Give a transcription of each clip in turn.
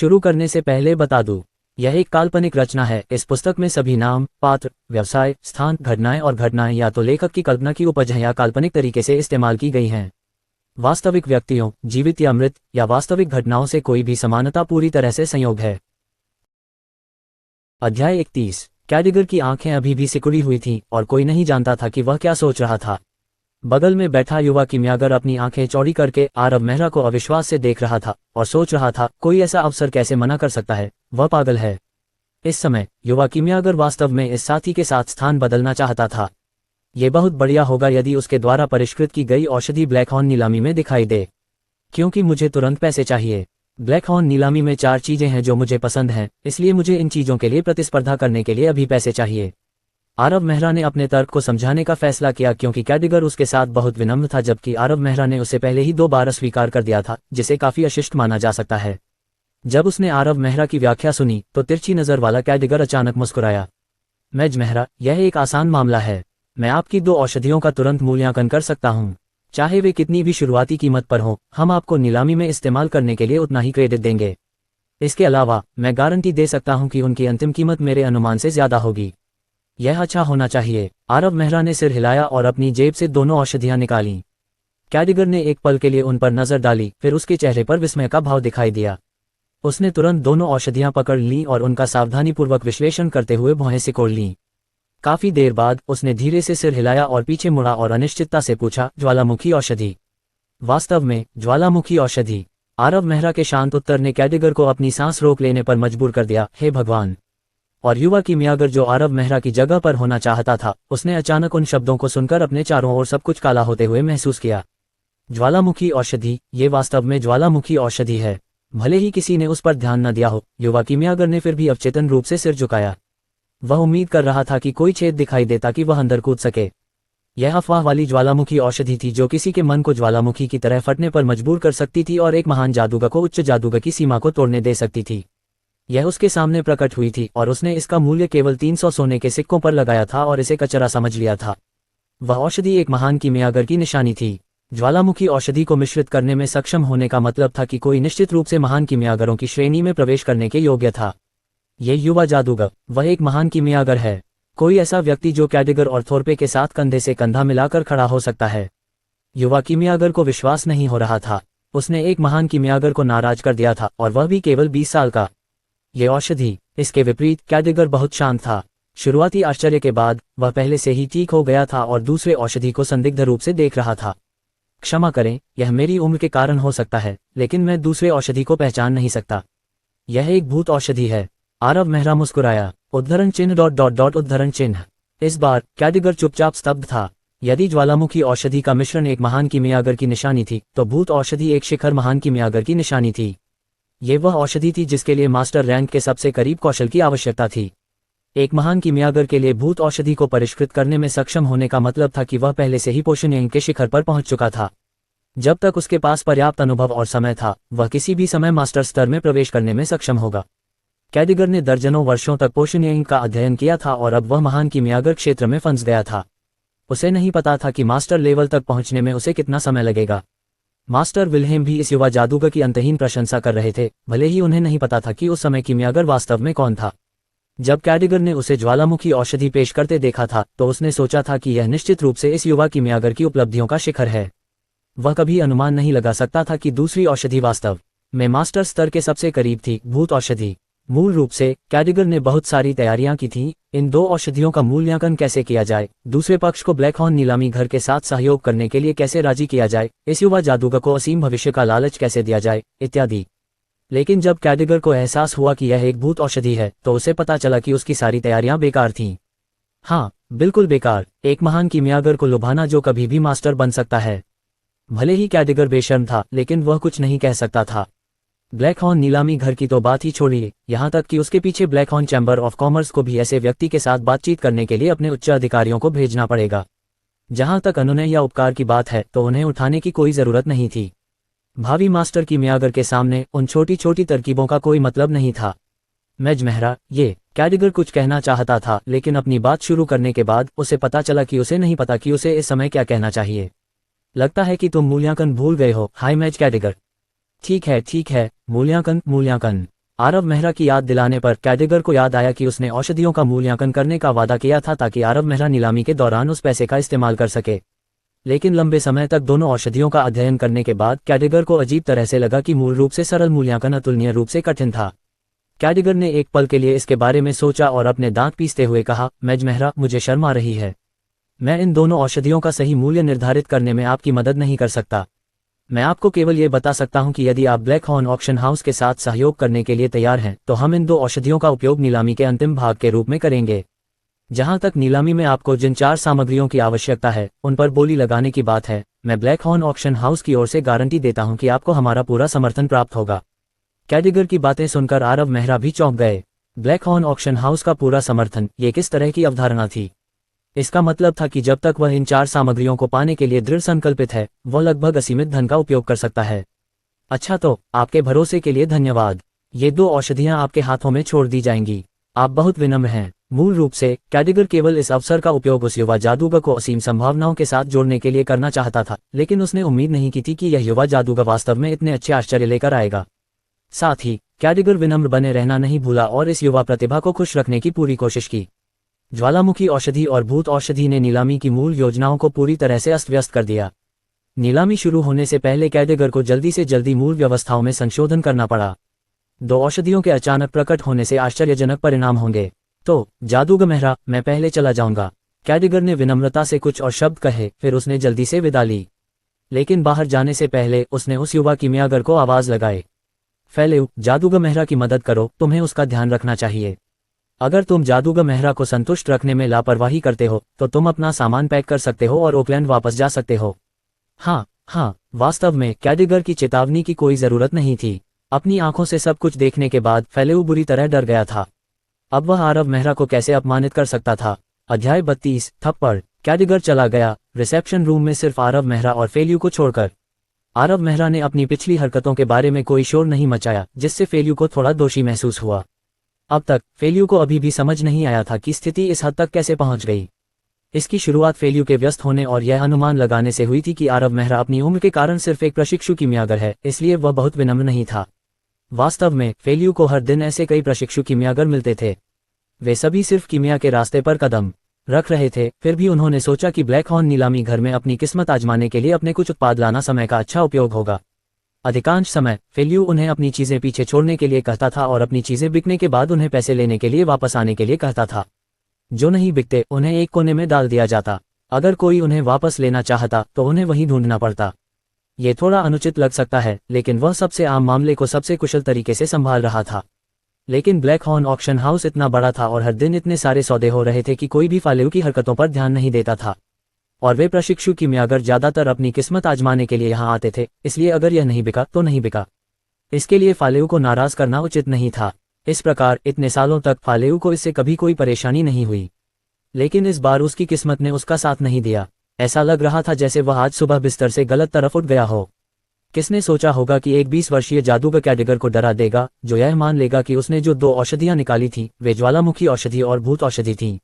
शुरू करने से पहले बता दूं, यह एक काल्पनिक रचना है। इस पुस्तक में सभी नाम, पात्र, व्यवसाय, स्थान, घटनाएं और घटनाएं या तो लेखक की कल्पना की उपज है या काल्पनिक तरीके से इस्तेमाल की गई हैं। वास्तविक व्यक्तियों, जीवित या मृत, या वास्तविक घटनाओं से कोई भी समानता पूरी तरह से संयोग है। अध्याय 31। कैडिगर की आंखें अभी भी सिकुड़ी हुई थीं और कोई नहीं जानता था कि वह क्या सोच रहा था। बगल में बैठा युवा किमियागर अपनी आंखें चौड़ी करके आरव मेहरा को अविश्वास से देख रहा था और सोच रहा था, कोई ऐसा अवसर कैसे मना कर सकता है, वह पागल है। इस समय युवा किमियागर वास्तव में इस साथी के साथ स्थान बदलना चाहता था। ये बहुत बढ़िया होगा यदि उसके द्वारा परिष्कृत की गई औषधि ब्लैक हॉर्न नीलामी में दिखाई दे, क्योंकि मुझे तुरंत पैसे चाहिए। ब्लैक हॉर्न नीलामी में 4 चीजें हैं जो मुझे पसंद हैं, इसलिए मुझे इन चीजों के लिए प्रतिस्पर्धा करने के लिए अभी पैसे चाहिए। आरव मेहरा ने अपने तर्क को समझाने का फैसला किया क्योंकि कैडिगर उसके साथ बहुत विनम्र था, जबकि आरव मेहरा ने उसे पहले ही 2 बार अस्वीकार कर दिया था, जिसे काफी अशिष्ट माना जा सकता है। जब उसने आरव मेहरा की व्याख्या सुनी तो तिरछी नजर वाला कैडिगर अचानक मुस्कुराया। मेज मेहरा, यह एक आसान मामला है। मैं आपकी 2 औषधियों का तुरंत मूल्यांकन कर सकता हूँ, चाहे वे कितनी भी शुरुआती कीमत पर हो। हम आपको नीलामी में इस्तेमाल करने के लिए उतना ही क्रेडिट देंगे। इसके अलावा मैं गारंटी दे सकता हूँ कि उनकी अंतिम कीमत मेरे अनुमान से ज्यादा होगी। यह अच्छा होना चाहिए। आरव मेहरा ने सिर हिलाया और अपनी जेब से दोनों औषधियां निकालीं। कैडिगर ने एक पल के लिए उन पर नजर डाली, फिर उसके चेहरे पर विस्मय का भाव दिखाई दिया। उसने तुरंत दोनों औषधियां पकड़ लीं और उनका सावधानीपूर्वक विश्लेषण करते हुए भौहें सिकोड़ लीं। काफी देर बाद उसने धीरे से सिर हिलाया और पीछे मुड़ा और अनिश्चितता से पूछा, ज्वालामुखी औषधि? वास्तव में ज्वालामुखी औषधि? आरव मेहरा के शांत उत्तर ने कैडिगर को अपनी सांस रोक लेने पर मजबूर कर दिया। हे भगवान! और युवा किमियागर जो आरव मेहरा की जगह पर होना चाहता था, उसने अचानक उन शब्दों को सुनकर अपने चारों ओर सब कुछ काला होते हुए महसूस किया। ज्वालामुखी औषधि, ये वास्तव में ज्वालामुखी औषधि है। भले ही किसी ने उस पर ध्यान न दिया हो, युवा किमियागर ने फिर भी अवचेतन रूप से सिर झुकाया। वह उम्मीद कर रहा था कि कोई छेद दिखाई दे ताकि वह अंदर कूद सके। यह अफवाह वाली ज्वालामुखी औषधि थी जो किसी के मन को ज्वालामुखी की तरह फटने पर मजबूर कर सकती थी और एक महान जादूगर को उच्च जादूगर की सीमा को तोड़ने दे सकती थी। यह उसके सामने प्रकट हुई थी और उसने इसका मूल्य केवल 300 सोने के सिक्कों पर लगाया था और इसे कचरा समझ लिया था। वह औषधि एक महान किमियागर की निशानी थी। ज्वालामुखी औषधि को मिश्रित करने में सक्षम होने का मतलब था कि कोई निश्चित रूप से महान किमियागरों की श्रेणी में प्रवेश करने के योग्य था। ये युवा जादूगर, वह एक महान किमियागर है। कोई ऐसा व्यक्ति जो कैडिगर और थोरपे के साथ कंधे से कंधा मिलाकर खड़ा हो सकता है। युवा किमियागर को विश्वास नहीं हो रहा था। उसने एक महान किमियागर को नाराज कर दिया था और वह भी केवल 20 साल का। ये औषधि, इसके विपरीत कैडिगर बहुत शांत था। शुरुआती आश्चर्य के बाद वह पहले से ही ठीक हो गया था और दूसरे औषधि को संदिग्ध रूप से देख रहा था। क्षमा करें, यह मेरी उम्र के कारण हो सकता है, लेकिन मैं दूसरे औषधि को पहचान नहीं सकता। यह एक भूत औषधि है। आरव मेहरा मुस्कुराया। उद्धरण चिन्ह ... उद्धरण चिन्ह। इस बार कैडिगर चुपचाप स्तब्ध था। यदि ज्वालामुखी औषधि का मिश्रण एक महान किमियागर की निशानी थी, तो भूत औषधि एक शिखर महान किमियागर की निशानी थी। ये वह औषधि थी जिसके लिए मास्टर रैंक के सबसे करीब कौशल की आवश्यकता थी। एक महान किमियागर के लिए भूत औषधि को परिष्कृत करने में सक्षम होने का मतलब था कि वह पहले से ही पोषण के शिखर पर पहुंच चुका था। जब तक उसके पास पर्याप्त अनुभव और समय था, वह किसी भी समय मास्टर स्तर में प्रवेश करने में सक्षम होगा। कैडिगर ने दर्जनों वर्षों तक पोषण का अध्ययन किया था और अब वह महान किमियागर क्षेत्र में फंस गया था। उसे नहीं पता था कि मास्टर लेवल तक पहुंचने में उसे कितना समय लगेगा। मास्टर विल्हेम भी इस युवा जादूगर की अंतहीन प्रशंसा कर रहे थे, भले ही उन्हें नहीं पता था कि उस समय किमियागर वास्तव में कौन था। जब कैडिगर ने उसे ज्वालामुखी औषधि पेश करते देखा था, तो उसने सोचा था कि यह निश्चित रूप से इस युवा किमियागर की उपलब्धियों का शिखर है। वह कभी अनुमान नहीं लगा सकता था कि दूसरी औषधि वास्तव में मास्टर स्तर के सबसे करीब थी, भूत औषधि। मूल रूप से कैडिगर ने बहुत सारी तैयारियां की थीं। इन 2 औषधियों का मूल्यांकन कैसे किया जाए, दूसरे पक्ष को ब्लैक हॉर्न नीलामी घर के साथ सहयोग करने के लिए कैसे राजी किया जाए, इस युवा जादूगर को असीम भविष्य का लालच कैसे दिया जाए, इत्यादि। लेकिन जब कैडिगर को एहसास हुआ कि यह एक भूत औषधि है, तो उसे पता चला कि उसकी सारी तैयारियां बेकार थीं। हाँ, बिल्कुल बेकार। एक महान किमियागर को लुभाना जो कभी भी मास्टर बन सकता है। भले ही कैडिगर बेशर्म था, लेकिन वह कुछ नहीं कह सकता था। ब्लैक हॉर्न नीलामी घर की तो बात ही छोड़िए, यहाँ तक कि उसके पीछे black horn chamber of commerce को भी ऐसे व्यक्ति के साथ बातचीत करने के लिए अपने उच्च अधिकारियों को भेजना पड़ेगा। जहाँ तक अनुनय या उपकार की बात है, तो उन्हें उठाने की कोई जरूरत नहीं थी। भावी मास्टर किमियागर के सामने उन छोटी छोटी तरकीबों का कोई मतलब नहीं था। मेज मेहरा, ये कैडिगर कुछ कहना चाहता था, लेकिन अपनी बात शुरू करने के बाद उसे पता चला कि उसे नहीं पता कि उसे इस समय क्या कहना चाहिए। लगता है कि तुम मूल्यांकन भूल गए हो। हाय मेज कैडिगर। ठीक है, मूल्यांकन। आरव मेहरा की याद दिलाने पर कैडिगर को याद आया कि उसने औषधियों का मूल्यांकन करने का वादा किया था ताकि आरव मेहरा नीलामी के दौरान उस पैसे का इस्तेमाल कर सके। लेकिन लंबे समय तक दोनों औषधियों का अध्ययन करने के बाद कैडिगर को अजीब तरह से लगा कि मूल रूप से सरल मूल्यांकन अतुलनीय रूप से कठिन था। कैडिगर ने एक पल के लिए इसके बारे में सोचा और अपने दांत पीसते हुए कहा, मेज मेहरा, मुझे शर्म आ रही है। मैं इन दोनों औषधियों का सही मूल्य निर्धारित करने में आपकी मदद नहीं कर सकता। मैं आपको केवल ये बता सकता हूं कि यदि आप ब्लैक हॉर्न ऑक्शन हाउस के साथ सहयोग करने के लिए तैयार हैं तो हम इन 2 औषधियों का उपयोग नीलामी के अंतिम भाग के रूप में करेंगे। जहां तक नीलामी में आपको जिन 4 सामग्रियों की आवश्यकता है उन पर बोली लगाने की बात है, मैं ब्लैक हॉर्न ऑक्शन हाउस की ओर से गारंटी देता हूं कि आपको हमारा पूरा समर्थन प्राप्त होगा। कैडिगर की बातें सुनकर आरव मेहरा भी चौंक गए। ब्लैक हॉर्न ऑक्शन हाउस का पूरा समर्थन, ये किस तरह की अवधारणा थी? इसका मतलब था कि जब तक वह इन 4 सामग्रियों को पाने के लिए दृढ़ संकल्पित है, वह लगभग असीमित धन का उपयोग कर सकता है। अच्छा, तो आपके भरोसे के लिए धन्यवाद। ये 2 औषधियां आपके हाथों में छोड़ दी जाएंगी। आप बहुत विनम्र हैं। मूल रूप से कैडिगर केवल इस अवसर का उपयोग उस युवा जादूगर को असीम संभावनाओं के साथ जोड़ने के लिए करना चाहता था, लेकिन उसने उम्मीद नहीं की थी कि यह युवा जादूगर वास्तव में इतने अच्छे आश्चर्य लेकर आएगा। साथ ही कैडिगर विनम्र बने रहना नहीं भूला और इस युवा प्रतिभा को खुश रखने की पूरी कोशिश की। ज्वालामुखी औषधि और भूत औषधि ने नीलामी की मूल योजनाओं को पूरी तरह से अस्त व्यस्त कर दिया। नीलामी शुरू होने से पहले कैडिगर को जल्दी से जल्दी मूल व्यवस्थाओं में संशोधन करना पड़ा। 2 औषधियों के अचानक प्रकट होने से आश्चर्यजनक परिणाम होंगे। तो जादूगर मेहरा, मैं पहले चला जाऊंगा। कैडिगर ने विनम्रता से कुछ और शब्द कहे, फिर उसने जल्दी से विदा ली। लेकिन बाहर जाने से पहले उसने उस युवा कीमियागर को आवाज लगाई, फेल्यू, जादूगर मेहरा की मदद करो, तुम्हें उसका ध्यान रखना चाहिए। अगर तुम जादूगर मेहरा को संतुष्ट रखने में लापरवाही करते हो तो तुम अपना सामान पैक कर सकते हो और ओकलैंड वापस जा सकते हो। हाँ, वास्तव में कैडिगर की चेतावनी की कोई जरूरत नहीं थी। अपनी आंखों से सब कुछ देखने के बाद फेल्यू बुरी तरह डर गया था। अब वह आरव मेहरा को कैसे अपमानित कर सकता था? अध्याय 32, थप्पड़। कैडिगर चला गया, रिसेप्शन रूम में सिर्फ आरव मेहरा और फेल्यू को छोड़कर। आरव मेहरा ने अपनी पिछली हरकतों के बारे में कोई शोर नहीं मचाया, जिससे फेल्यू को थोड़ा दोषी महसूस हुआ। अब तक फेल्यू को अभी भी समझ नहीं आया था कि स्थिति इस हद तक कैसे पहुंच गई। इसकी शुरुआत फेल्यू के व्यस्त होने और यह अनुमान लगाने से हुई थी कि आरव मेहरा अपनी उम्र के कारण सिर्फ एक प्रशिक्षु कीमियागर है, इसलिए वह बहुत विनम्र नहीं था। वास्तव में फेल्यू को हर दिन ऐसे कई प्रशिक्षु कीमियागर मिलते थे। वे सभी सिर्फ कीमिया के रास्ते पर कदम रख रहे थे। फिर भी उन्होंने सोचा कि ब्लैक हॉर्न नीलामी घर में अपनी किस्मत आजमाने के लिए अपने कुछ उत्पाद लाना समय का अच्छा उपयोग होगा। अधिकांश समय फेल्यू उन्हें अपनी चीजें पीछे छोड़ने के लिए कहता था और अपनी चीजें बिकने के बाद उन्हें पैसे लेने के लिए वापस आने के लिए कहता था। जो नहीं बिकते उन्हें एक कोने में डाल दिया जाता। अगर कोई उन्हें वापस लेना चाहता तो उन्हें वहीं ढूंढना पड़ता। ये थोड़ा अनुचित लग सकता है, लेकिन वह सबसे आम मामले को सबसे कुशल तरीके से संभाल रहा था। लेकिन ब्लैक हॉर्न ऑक्शन हाउस इतना बड़ा था और हर दिन इतने सारे सौदे हो रहे थे कि कोई भी फेल्यू की हरकतों पर ध्यान नहीं देता था। और वे प्रशिक्षु कीमियागर ज्यादातर अपनी किस्मत आजमाने के लिए यहाँ आते थे, इसलिए अगर यह नहीं बिका तो नहीं बिका। इसके लिए फेल्यू को नाराज करना उचित नहीं था। इस प्रकार इतने सालों तक फेल्यू को इससे कभी कोई परेशानी नहीं हुई। लेकिन इस बार उसकी किस्मत ने उसका साथ नहीं दिया। ऐसा लग रहा था जैसे वह आज सुबह बिस्तर से गलत तरफ उठ गया हो। किसने सोचा होगा कि एक 20 वर्षीय जादूगर कैडिगर को डरा देगा, जो यह मान लेगा कि उसने जो 2 औषधियां निकाली थी वे ज्वालामुखी औषधि और भूत औषधि थीं।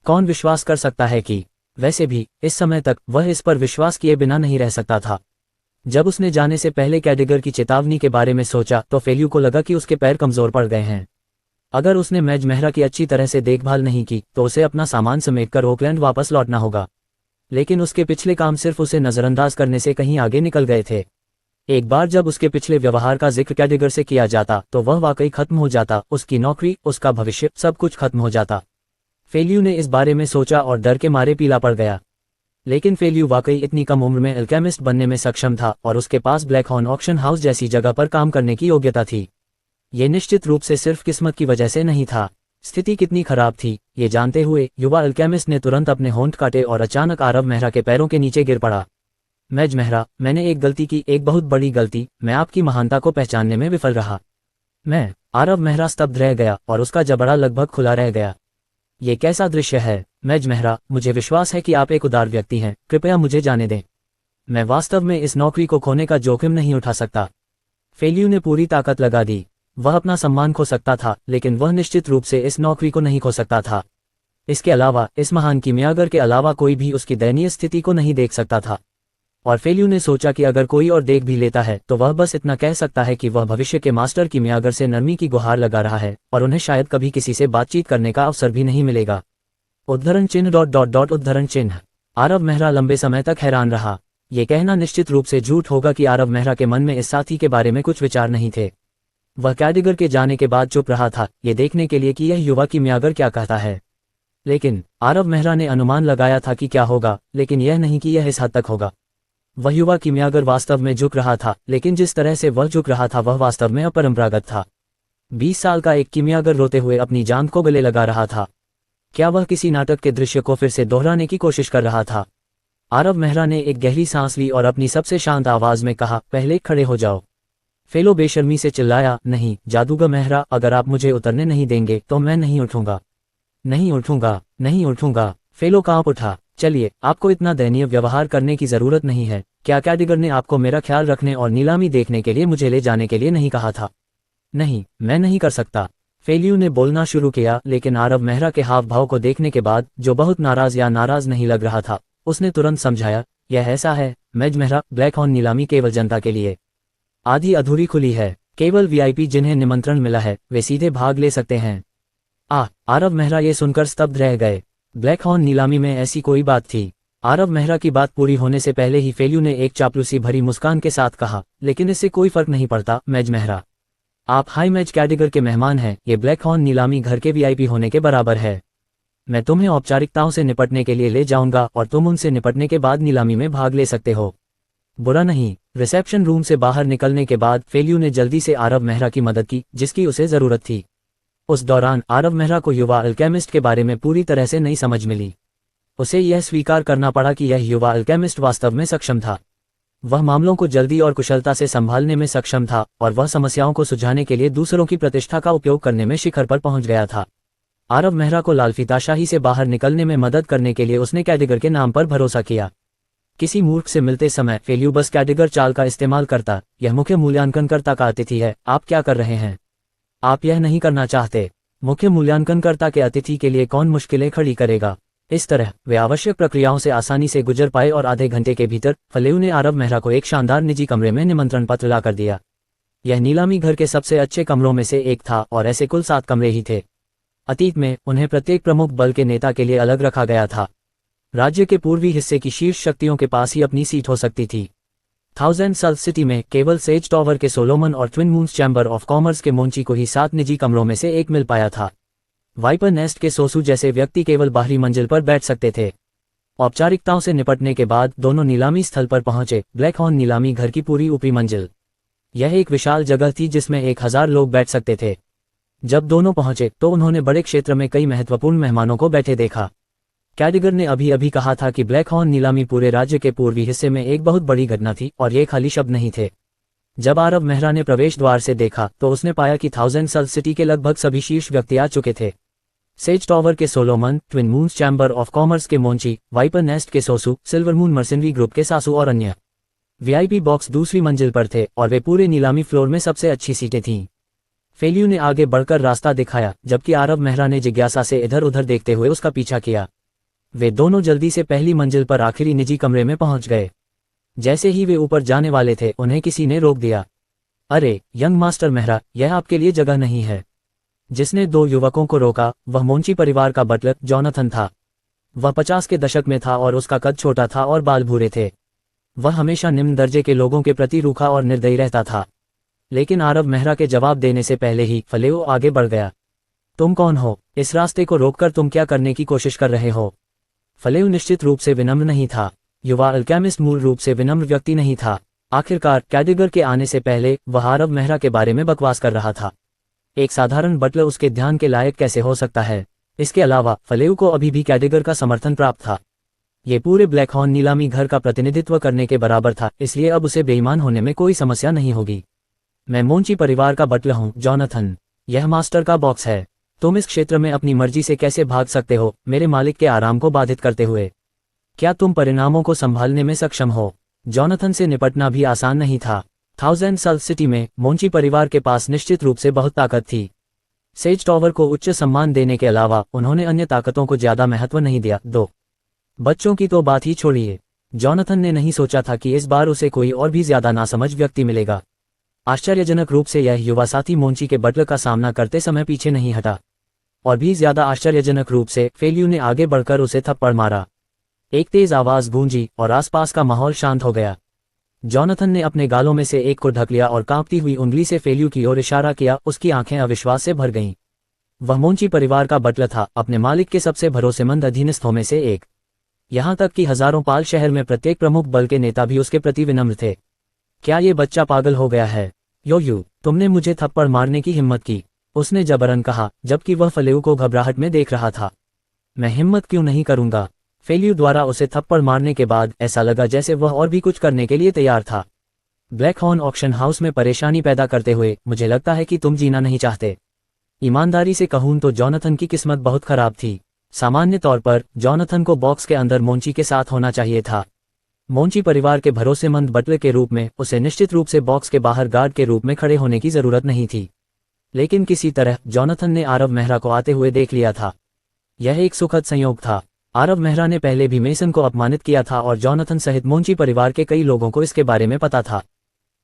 कौन विश्वास कर सकता है कि वैसे भी इस समय तक वह इस पर विश्वास किए बिना नहीं रह सकता था। जब उसने जाने से पहले कैडिगर की चेतावनी के बारे में सोचा तो फेल्यू को लगा कि उसके पैर कमजोर पड़ गए हैं। अगर उसने मेज मेहरा की अच्छी तरह से देखभाल नहीं की तो उसे अपना सामान समेटकर ओकलैंड वापस लौटना होगा। लेकिन उसके पिछले काम सिर्फ उसे नजरअंदाज करने से कहीं आगे निकल गए थे। एक बार जब उसके पिछले व्यवहार का जिक्र कैडिगर से किया जाता तो वह वाकई खत्म हो जाता। उसकी नौकरी, उसका भविष्य, सब कुछ खत्म हो जाता। फेल्यू ने इस बारे में सोचा और डर के मारे पीला पड़ गया। लेकिन फेल्यू वाकई इतनी कम उम्र में अल्केमिस्ट बनने में सक्षम था और उसके पास ब्लैक हॉर्न ऑक्शन हाउस जैसी जगह पर काम करने की योग्यता थी। ये निश्चित रूप से सिर्फ किस्मत की वजह से नहीं था। स्थिति कितनी खराब थी ये जानते हुए युवा अल्केमिस्ट ने तुरंत अपने होंठ काटे और अचानक आरव मेहरा के पैरों के नीचे गिर पड़ा। मेज मेहरा, मैंने एक गलती की, एक बहुत बड़ी गलती। मैं आपकी महानता को पहचानने में विफल रहा। आरव मेहरा स्तब्ध रह गया और उसका जबड़ा लगभग खुला रह गया। ये कैसा दृश्य है? मेज मेहरा, मुझे विश्वास है कि आप एक उदार व्यक्ति हैं, कृपया मुझे जाने दें। मैं वास्तव में इस नौकरी को खोने का जोखिम नहीं उठा सकता। फेल्यू ने पूरी ताकत लगा दी। वह अपना सम्मान खो सकता था, लेकिन वह निश्चित रूप से इस नौकरी को नहीं खो सकता था। इसके अलावा इस महान कीमियागर के अलावा कोई भी उसकी दयनीय स्थिति को नहीं देख सकता था। और फेल्यू ने सोचा कि अगर कोई और देख भी लेता है तो वह बस इतना कह सकता है कि वह भविष्य के मास्टर की म्यागर से नरमी की गुहार लगा रहा है और उन्हें शायद कभी किसी से बातचीत करने का अवसर भी नहीं मिलेगा। उद्धरण चिन्ह उद्धरण चिन्ह। आरव मेहरा लंबे समय तक हैरान रहा। ये कहना निश्चित रूप से झूठ होगा कि आरव मेहरा के मन में इस साथी के बारे में कुछ विचार नहीं थे। वह कैडिगर के जाने के बाद चुप रहा था, ये देखने के लिए कि यह युवा की म्यागर क्या कहता है। लेकिन आरव मेहरा ने अनुमान लगाया था कि क्या होगा, लेकिन यह नहीं कि यह इस हद तक होगा। वह युवा की म्यागर वास्तव में झुक रहा था, लेकिन जिस तरह से वह झुक रहा था वह वास्तव में अपरंपरागत था। 20 साल का एक किमियागर रोते हुए अपनी जान को गले लगा रहा था। क्या वह किसी नाटक के दृश्य को फिर से दोहराने की कोशिश कर रहा था? आरव मेहरा ने एक गहरी सांस ली और अपनी सबसे शांत आवाज में कहा, पहले खड़े हो जाओ। फेलो बेशर्मी से चिल्लाया, नहीं जादूगर मेहरा, अगर आप मुझे उतरने नहीं देंगे तो मैं नहीं उठूंगा, नहीं उठूंगा, नहीं उठूंगा। फेलो कांप उठा। चलिए, आपको इतना दयनीय व्यवहार करने की जरूरत नहीं है। क्या कैडिगर ने आपको मेरा ख्याल रखने और नीलामी देखने के लिए मुझे ले जाने के लिए नहीं कहा था? नहीं, मैं नहीं कर सकता। फेल्यू ने बोलना शुरू किया, लेकिन आरव मेहरा के हाव भाव को देखने के बाद, जो बहुत नाराज या नाराज नहीं लग रहा था, उसने तुरंत समझाया, यह ऐसा है मेज मेहरा, ब्लैक हॉर्न नीलामी केवल जनता के लिए आधी अधूरी खुली है। केवल वीआईपी जिन्हें निमंत्रण मिला है वे सीधे भाग ले सकते हैं। आरव मेहरा ये सुनकर स्तब्ध रह गए। ब्लैक हॉर्न नीलामी में ऐसी कोई बात थी? आरव मेहरा की बात पूरी होने से पहले ही फेल्यू ने एक चापलूसी भरी मुस्कान के साथ कहा, लेकिन इससे कोई फर्क नहीं पड़ता मेज मेहरा। आप हाई मेज कैडिगर के मेहमान हैं, ये ब्लैक हॉर्न नीलामी घर के वीआईपी होने के बराबर है। मैं तुम्हें औपचारिकताओं से निपटने के लिए ले जाऊंगा और तुम उनसे निपटने के बाद नीलामी में भाग ले सकते हो। बुरा नहीं। रिसेप्शन रूम से बाहर निकलने के बाद फेल्यू ने जल्दी से आरव मेहरा की मदद की, जिसकी उसे जरूरत थी। उस दौरान आरव मेहरा को युवा अल्केमिस्ट के बारे में पूरी तरह से नई समझ मिली। उसे यह स्वीकार करना पड़ा कि यह युवा अल्केमिस्ट वास्तव में सक्षम था। वह मामलों को जल्दी और कुशलता से संभालने में सक्षम था और वह समस्याओं को सुलझाने के लिए दूसरों की प्रतिष्ठा का उपयोग करने में शिखर पर पहुंच गया था। आरव मेहरा को लालफीताशाही से बाहर निकलने में मदद करने के लिए उसने कैडिगर के नाम पर भरोसा किया। किसी मूर्ख से मिलते समय फेल्यू बस कैडिगर चाल का इस्तेमाल करता, यह मुख्य मूल्यांकनकर्ता का अतिथि है, आप क्या कर रहे हैं? आप यह नहीं करना चाहते। मुख्य मूल्यांकनकर्ता के अतिथि के लिए कौन मुश्किलें खड़ी करेगा? इस तरह वे आवश्यक प्रक्रियाओं से आसानी से गुजर पाए और आधे घंटे के भीतर फेल्यू ने आरव मेहरा को एक शानदार निजी कमरे में निमंत्रण पत्र ला कर दिया। यह नीलामी घर के सबसे अच्छे कमरों में से एक था और ऐसे कुल 7 कमरे ही थे। अतीत में उन्हें प्रत्येक प्रमुख बल के नेता के लिए अलग रखा गया था। राज्य के पूर्वी हिस्से की शीर्ष शक्तियों के पास ही अपनी सीट हो सकती थी। 1000 सल सिटी में केवल सेज टॉवर के सोलोमन और twin moons chamber of commerce के मोंची को ही 7 निजी कमरों में से एक मिल पाया था। वाइपर नेस्ट के सोसू जैसे व्यक्ति केवल बाहरी मंजिल पर बैठ सकते थे। औपचारिकताओं से निपटने के बाद दोनों नीलामी स्थल पर पहुंचे, ब्लैक हॉर्न नीलामी घर की पूरी ऊपरी मंजिल। यह एक विशाल जगह थी जिसमें 1000 लोग बैठ सकते थे। जब दोनों पहुंचे तो उन्होंने बड़े क्षेत्र में कई महत्वपूर्ण मेहमानों को बैठे देखा। कैडिगर ने अभी अभी कहा था कि ब्लैक हॉर्न नीलामी पूरे राज्य के पूर्वी हिस्से में एक बहुत बड़ी घटना थी और ये खाली शब्द नहीं थे। जब आरव मेहरा ने प्रवेश द्वार से देखा तो उसने पाया कि 1000 सल सिटी के लगभग सभी शीर्ष व्यक्ति आ चुके थे। सेज टॉवर के Solomon, twin moons chamber of commerce के मोंची, वाइपर नेस्ट के सोसू, सिल्वर मून मर्सेनरी ग्रुप के सासू और अन्य। वीआईपी बॉक्स दूसरी मंजिल पर थे और वे पूरे नीलामी फ्लोर में सबसे अच्छी सीटें थीं। फेल्यू ने आगे बढ़कर रास्ता दिखाया, जबकि आरव मेहरा ने जिज्ञासा से इधर उधर देखते हुए उसका पीछा किया। वे दोनों जल्दी से पहली मंजिल पर आखिरी निजी कमरे में पहुंच गए। जैसे ही वे ऊपर जाने वाले थे उन्हें किसी ने रोक दिया। अरे यंग मास्टर मेहरा, यह आपके लिए जगह नहीं है। जिसने 2 युवकों को रोका वह मोंची परिवार का बटलर जॉनथन था। वह 50 के दशक में था और उसका कद छोटा था और बाल भूरे थे। वह हमेशा निम्न दर्जे के लोगों के प्रति रूखा और निर्दयी रहता था। लेकिन आरव मेहरा के जवाब देने से पहले ही फेल्यू आगे बढ़ गया। तुम कौन हो? इस रास्ते को रोककर तुम क्या करने की कोशिश कर रहे हो? फेल्यू निश्चित रूप से विनम्र नहीं था। युवा अल्केमिस्ट मूल रूप से विनम्र व्यक्ति नहीं था। आखिरकार कैडिगर के आने से पहले वह आरव मेहरा के बारे में बकवास कर रहा था। एक साधारण बटलर उसके ध्यान के लायक कैसे हो सकता है? इसके अलावा फेल्यू को अभी भी कैडिगर का समर्थन प्राप्त था। ये पूरे ब्लैक हॉर्न नीलामी घर का प्रतिनिधित्व करने के बराबर था, इसलिए अब उसे बेईमान होने में कोई समस्या नहीं होगी। मैं मोंची परिवार का बटलर हूँ जॉनथन। यह मास्टर का बॉक्स है। तुम इस क्षेत्र में अपनी मर्जी से कैसे भाग सकते हो, मेरे मालिक के आराम को बाधित करते हुए? क्या तुम परिणामों को संभालने में सक्षम हो? जॉनथन से निपटना भी आसान नहीं था। 1000 सल सिटी में मोंची परिवार के पास निश्चित रूप से बहुत ताकत थी। सेज टॉवर को उच्च सम्मान देने के अलावा उन्होंने अन्य ताकतों को ज्यादा महत्व नहीं दिया। 2 बच्चों की तो बात ही छोड़िए। जॉनथन ने नहीं सोचा था कि इस बार उसे कोई और भी ज्यादा नासमझ व्यक्ति मिलेगा। आश्चर्यजनक रूप से यह युवा साथी मोंची के बटलर का सामना करते समय पीछे नहीं हटा, और भी ज्यादा आश्चर्यजनक रूप से फेल्यू ने आगे बढ़कर उसे थप्पड़ मारा। एक तेज आवाज गूंजी और आसपास का माहौल शांत हो गया। जॉनथन ने अपने गालों में से एक को ढक लिया और कांपती हुई उंगली से फेल्यू की ओर इशारा किया। उसकी आंखें अविश्वास से भर गईं। वह मोंची परिवार का बटलर था, अपने मालिक के सबसे भरोसेमंद अधीनस्थों में से एक। यहाँ तक कि हजारों पाल शहर में प्रत्येक प्रमुख बल के नेता भी उसके प्रति विनम्र थे। क्या ये बच्चा पागल हो गया है? यो, तुमने मुझे थप्पड़ मारने की हिम्मत की, उसने जबरन कहा, जबकि वह फेल्यू को घबराहट में देख रहा था। मैं हिम्मत क्यों नहीं करूंगा? फेल्यू द्वारा उसे थप्पड़ मारने के बाद ऐसा लगा जैसे वह और भी कुछ करने के लिए तैयार था। ब्लैक हॉर्न ऑक्शन हाउस में परेशानी पैदा करते हुए, मुझे लगता है कि तुम जीना नहीं चाहते। ईमानदारी से कहूं तो जॉनथन की किस्मत बहुत खराब थी। सामान्य तौर पर जॉनथन को बॉक्स के अंदर मोंची के साथ होना चाहिए था। मोंची परिवार के भरोसेमंद बटलर के रूप में उसे निश्चित रूप से बॉक्स के बाहर गार्ड के रूप में खड़े होने की जरूरत नहीं थी। लेकिन किसी तरह जॉनथन ने आरव मेहरा को आते हुए देख लिया था। यह एक सुखद संयोग था। आरव मेहरा ने पहले भी मेसन को अपमानित किया था और जॉनथन सहित मोंची परिवार के कई लोगों को इसके बारे में पता था।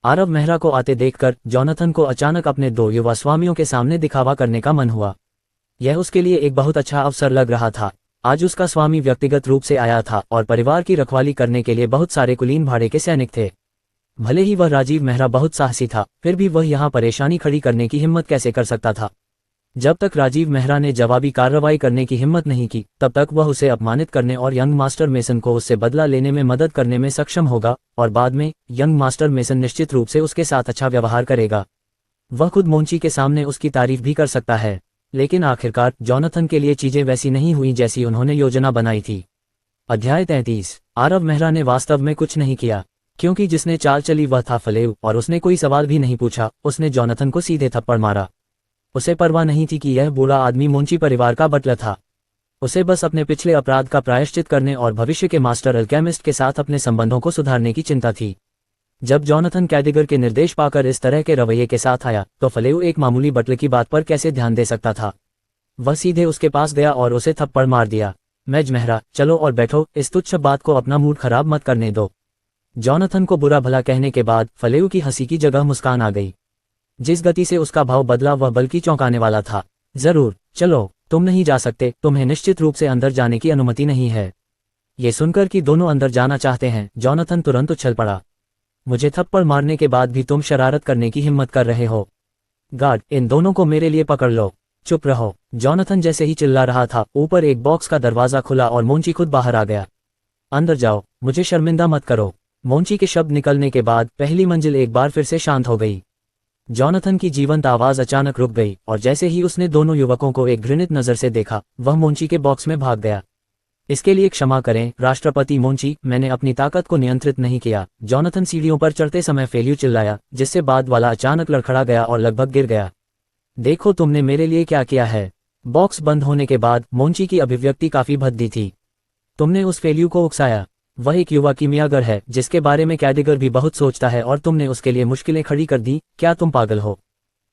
आरव मेहरा को आते देखकर जॉनथन को अचानक अपने दो युवा स्वामियों के सामने दिखावा करने का मन हुआ। यह उसके लिए एक बहुत अच्छा अवसर लग रहा था। आज उसका स्वामी व्यक्तिगत रूप से आया था और परिवार की रखवाली करने के लिए बहुत सारे कुलीन भाड़े के सैनिक थे। भले ही वह राजीव मेहरा बहुत साहसी था, फिर भी वह यहाँ परेशानी खड़ी करने की हिम्मत कैसे कर सकता था? जब तक राजीव मेहरा ने जवाबी कार्रवाई करने की हिम्मत नहीं की, तब तक वह उसे अपमानित करने और यंग मास्टर मेसन को उससे बदला लेने में मदद करने में सक्षम होगा, और बाद में यंग मास्टर मेसन निश्चित रूप से उसके साथ अच्छा व्यवहार करेगा। वह खुद मोंची के सामने उसकी तारीफ भी कर सकता है। लेकिन आखिरकार जॉनथन के लिए चीजें वैसी नहीं हुई जैसी उन्होंने योजना बनाई थी। अध्याय 33। आरव मेहरा ने वास्तव में कुछ नहीं किया, क्योंकि जिसने चाल चली वह था फेल्यू, और उसने कोई सवाल भी नहीं पूछा। उसने जॉनथन को सीधे थप्पड़ मारा। उसे परवाह नहीं थी कि यह बूढ़ा आदमी मोंची परिवार का बटलर था। उसे बस अपने पिछले अपराध का प्रायश्चित करने और भविष्य के मास्टर अल्केमिस्ट के साथ अपने संबंधों को सुधारने की चिंता थी। जब जॉनथन कैडिगर के निर्देश पाकर इस तरह के रवैये के साथ आया, तो फेल्यू एक मामूली बटलर की बात पर कैसे ध्यान दे सकता था? वह सीधे उसके पास गया और उसे थप्पड़ मार दिया। मेज मेहरा, चलो और बैठो, इस तुच्छ बात को अपना मूड खराब मत करने दो। जॉनथन को बुरा भला कहने के बाद फेल्यू की हंसी की जगह मुस्कान आ गई। जिस गति से उसका भाव बदला वह बल्कि चौंकाने वाला था। जरूर, चलो, तुम नहीं जा सकते, तुम्हें निश्चित रूप से अंदर जाने की अनुमति नहीं है। ये सुनकर कि दोनों अंदर जाना चाहते हैं, जॉनथन तुरंत उछल पड़ा। मुझे थप्पड़ मारने के बाद भी तुम शरारत करने की हिम्मत कर रहे हो? गार्ड, इन दोनों को मेरे लिए पकड़ लो। चुप रहो। जॉनथन जैसे ही चिल्ला रहा था, ऊपर एक बॉक्स का दरवाजा खुला और मोंची खुद बाहर आ गया। अंदर जाओ, मुझे शर्मिंदा मत करो। मोंची के शब्द निकलने के बाद पहली मंजिल एक बार फिर से शांत हो गई। जॉनथन की जीवंत आवाज अचानक रुक गई, और जैसे ही उसने दोनों युवकों को एक घृणित नजर से देखा, वह मोंची के बॉक्स में भाग गया। इसके लिए क्षमा करें राष्ट्रपति मोंची, मैंने अपनी ताकत को नियंत्रित नहीं किया। जॉनथन सीढ़ियों पर चढ़ते समय फेल्यू चिल्लाया, जिससे बाद वाला अचानक लड़खड़ा गया और लगभग गिर गया। देखो तुमने मेरे लिए क्या किया है। बॉक्स बंद होने के बाद मोंची की अभिव्यक्ति काफी भद्दी थी। तुमने उस फेल्यू को उकसाया। वह एक युवा कीमियागर है जिसके बारे में कैडिगर भी बहुत सोचता है, और तुमने उसके लिए मुश्किलें खड़ी कर दी। क्या तुम पागल हो?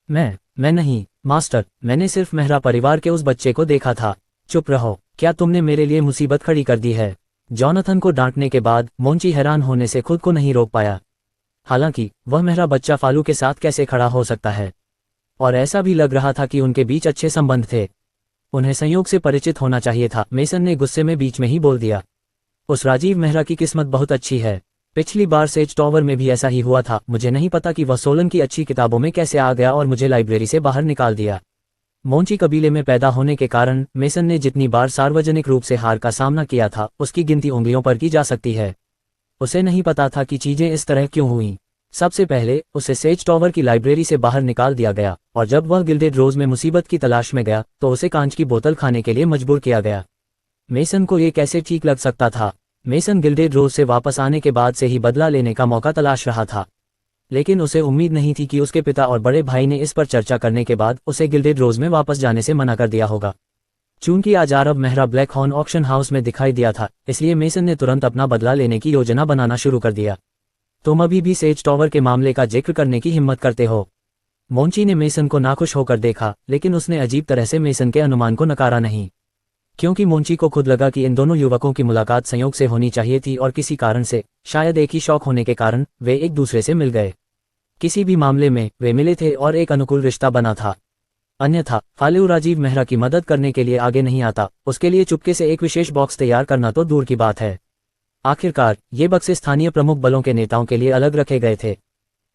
मैं नहीं मास्टर, मैंने सिर्फ मेहरा परिवार के उस बच्चे को देखा था। चुप रहो। क्या तुमने मेरे लिए मुसीबत खड़ी कर दी है? जॉनथन को डांटने के बाद मोंची हैरान होने से खुद को नहीं रोक पाया। हालांकि वह मेरा बच्चा फालू के साथ कैसे खड़ा हो सकता है? और ऐसा भी लग रहा था कि उनके बीच अच्छे संबंध थे। उन्हें संयोग से परिचित होना चाहिए था, मेसन ने गुस्से में बीच में ही बोल दिया। उस राजीव मेहरा की किस्मत बहुत अच्छी है। पिछली बार सेज टॉवर में भी ऐसा ही हुआ था। मुझे नहीं पता कि वह सोलन की अच्छी किताबों में कैसे आ गया और मुझे लाइब्रेरी से बाहर निकाल दिया। मोंची कबीले में पैदा होने के कारण मेसन ने जितनी बार सार्वजनिक रूप से हार का सामना किया था, उसकी गिनती उंगलियों पर की जा सकती है। उसे नहीं पता था कि चीजें इस तरह क्यों हुई। सबसे पहले उसे सेज टॉवर की लाइब्रेरी से बाहर निकाल दिया गया, और जब वह गिल्डेड रोज में मुसीबत की तलाश में गया तो उसे कांच की बोतल खाने के लिए मजबूर किया गया। मेसन को ये कैसे ठीक लग सकता था? मेसन गिल्डेड रोज से वापस आने के बाद से ही बदला लेने का मौका तलाश रहा था, लेकिन उसे उम्मीद नहीं थी कि उसके पिता और बड़े भाई ने इस पर चर्चा करने के बाद उसे गिल्डेड रोज में वापस जाने से मना कर दिया होगा। चूंकि आज Aarav Mehra black horn auction house में दिखाई दिया था, इसलिए मेसन ने तुरंत अपना बदला लेने की योजना बनाना शुरू कर दिया। तुम अभी भी सेज टॉवर के मामले का जिक्र करने की हिम्मत करते हो? मोंची ने मेसन को नाखुश होकर देखा, लेकिन उसने अजीब तरह से मेसन के अनुमान को नकारा नहीं। क्योंकि मोंची को खुद लगा कि इन दोनों युवकों की मुलाकात संयोग से होनी चाहिए थी और किसी कारण से, शायद एक ही शौक होने के कारण, वे एक दूसरे से मिल गए। किसी भी मामले में वे मिले थे और एक अनुकूल रिश्ता बना था। अन्यथा फालेऊ राजीव मेहरा की मदद करने के लिए आगे नहीं आता, उसके लिए चुपके से एक विशेष बॉक्स तैयार करना तो दूर की बात है। आखिरकार ये बक्से स्थानीय प्रमुख बलों के नेताओं के लिए अलग रखे गए थे।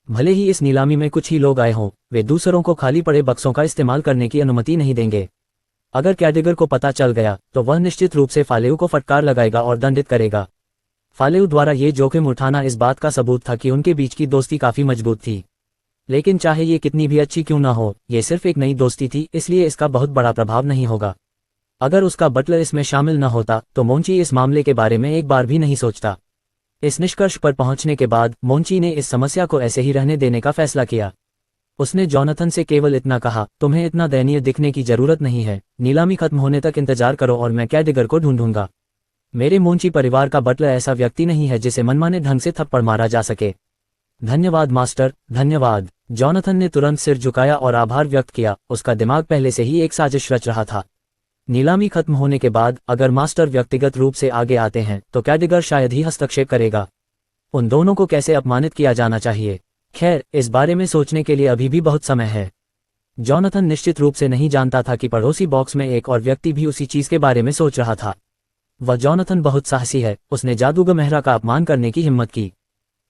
भले ही इस नीलामी में कुछ ही लोग आए हों, वे दूसरों को खाली पड़े बक्सों का इस्तेमाल करने की अनुमति नहीं देंगे। अगर कैडिगर को पता चल गया तो वह निश्चित रूप से फालेऊ को फटकार लगाएगा और दंडित करेगा। फालेऊ द्वारा ये जोखिम उठाना इस बात का सबूत था कि उनके बीच की दोस्ती काफी मजबूत थी। लेकिन चाहे ये कितनी भी अच्छी क्यों ना हो, ये सिर्फ एक नई दोस्ती थी, इसलिए इसका बहुत बड़ा प्रभाव नहीं होगा। अगर उसका बटलर इसमें शामिल न होता तो मोंची इस मामले के बारे में एक बार भी नहीं सोचता। इस निष्कर्ष पर पहुंचने के बाद मोंची ने इस समस्या को ऐसे ही रहने देने का फैसला किया। उसने जॉनथन से केवल इतना कहा, तुम्हें इतना दयनीय दिखने की जरूरत नहीं है, नीलामी खत्म होने तक इंतजार करो और मैं कैडिगर को ढूंढूंगा। मेरे मोंची परिवार का बटलर ऐसा व्यक्ति नहीं है जिसे मनमाने ढंग से थप्पड़ मारा जा सके। धन्यवाद मास्टर, धन्यवाद। जॉनथन ने तुरंत सिर झुकाया और आभार व्यक्त किया। उसका दिमाग पहले से ही एक साजिश रच रहा था। नीलामी खत्म होने के बाद अगर मास्टर व्यक्तिगत रूप से आगे आते हैं तो कैडिगर शायद ही हस्तक्षेप करेगा। उन दोनों को कैसे अपमानित किया जाना चाहिए। खैर, इस बारे में सोचने के लिए अभी भी बहुत समय है। जॉनथन निश्चित रूप से नहीं जानता था कि पड़ोसी बॉक्स में एक और व्यक्ति भी उसी चीज के बारे में सोच रहा था। वह जॉनथन बहुत साहसी है, उसने जादूगर मेहरा का अपमान करने की हिम्मत की।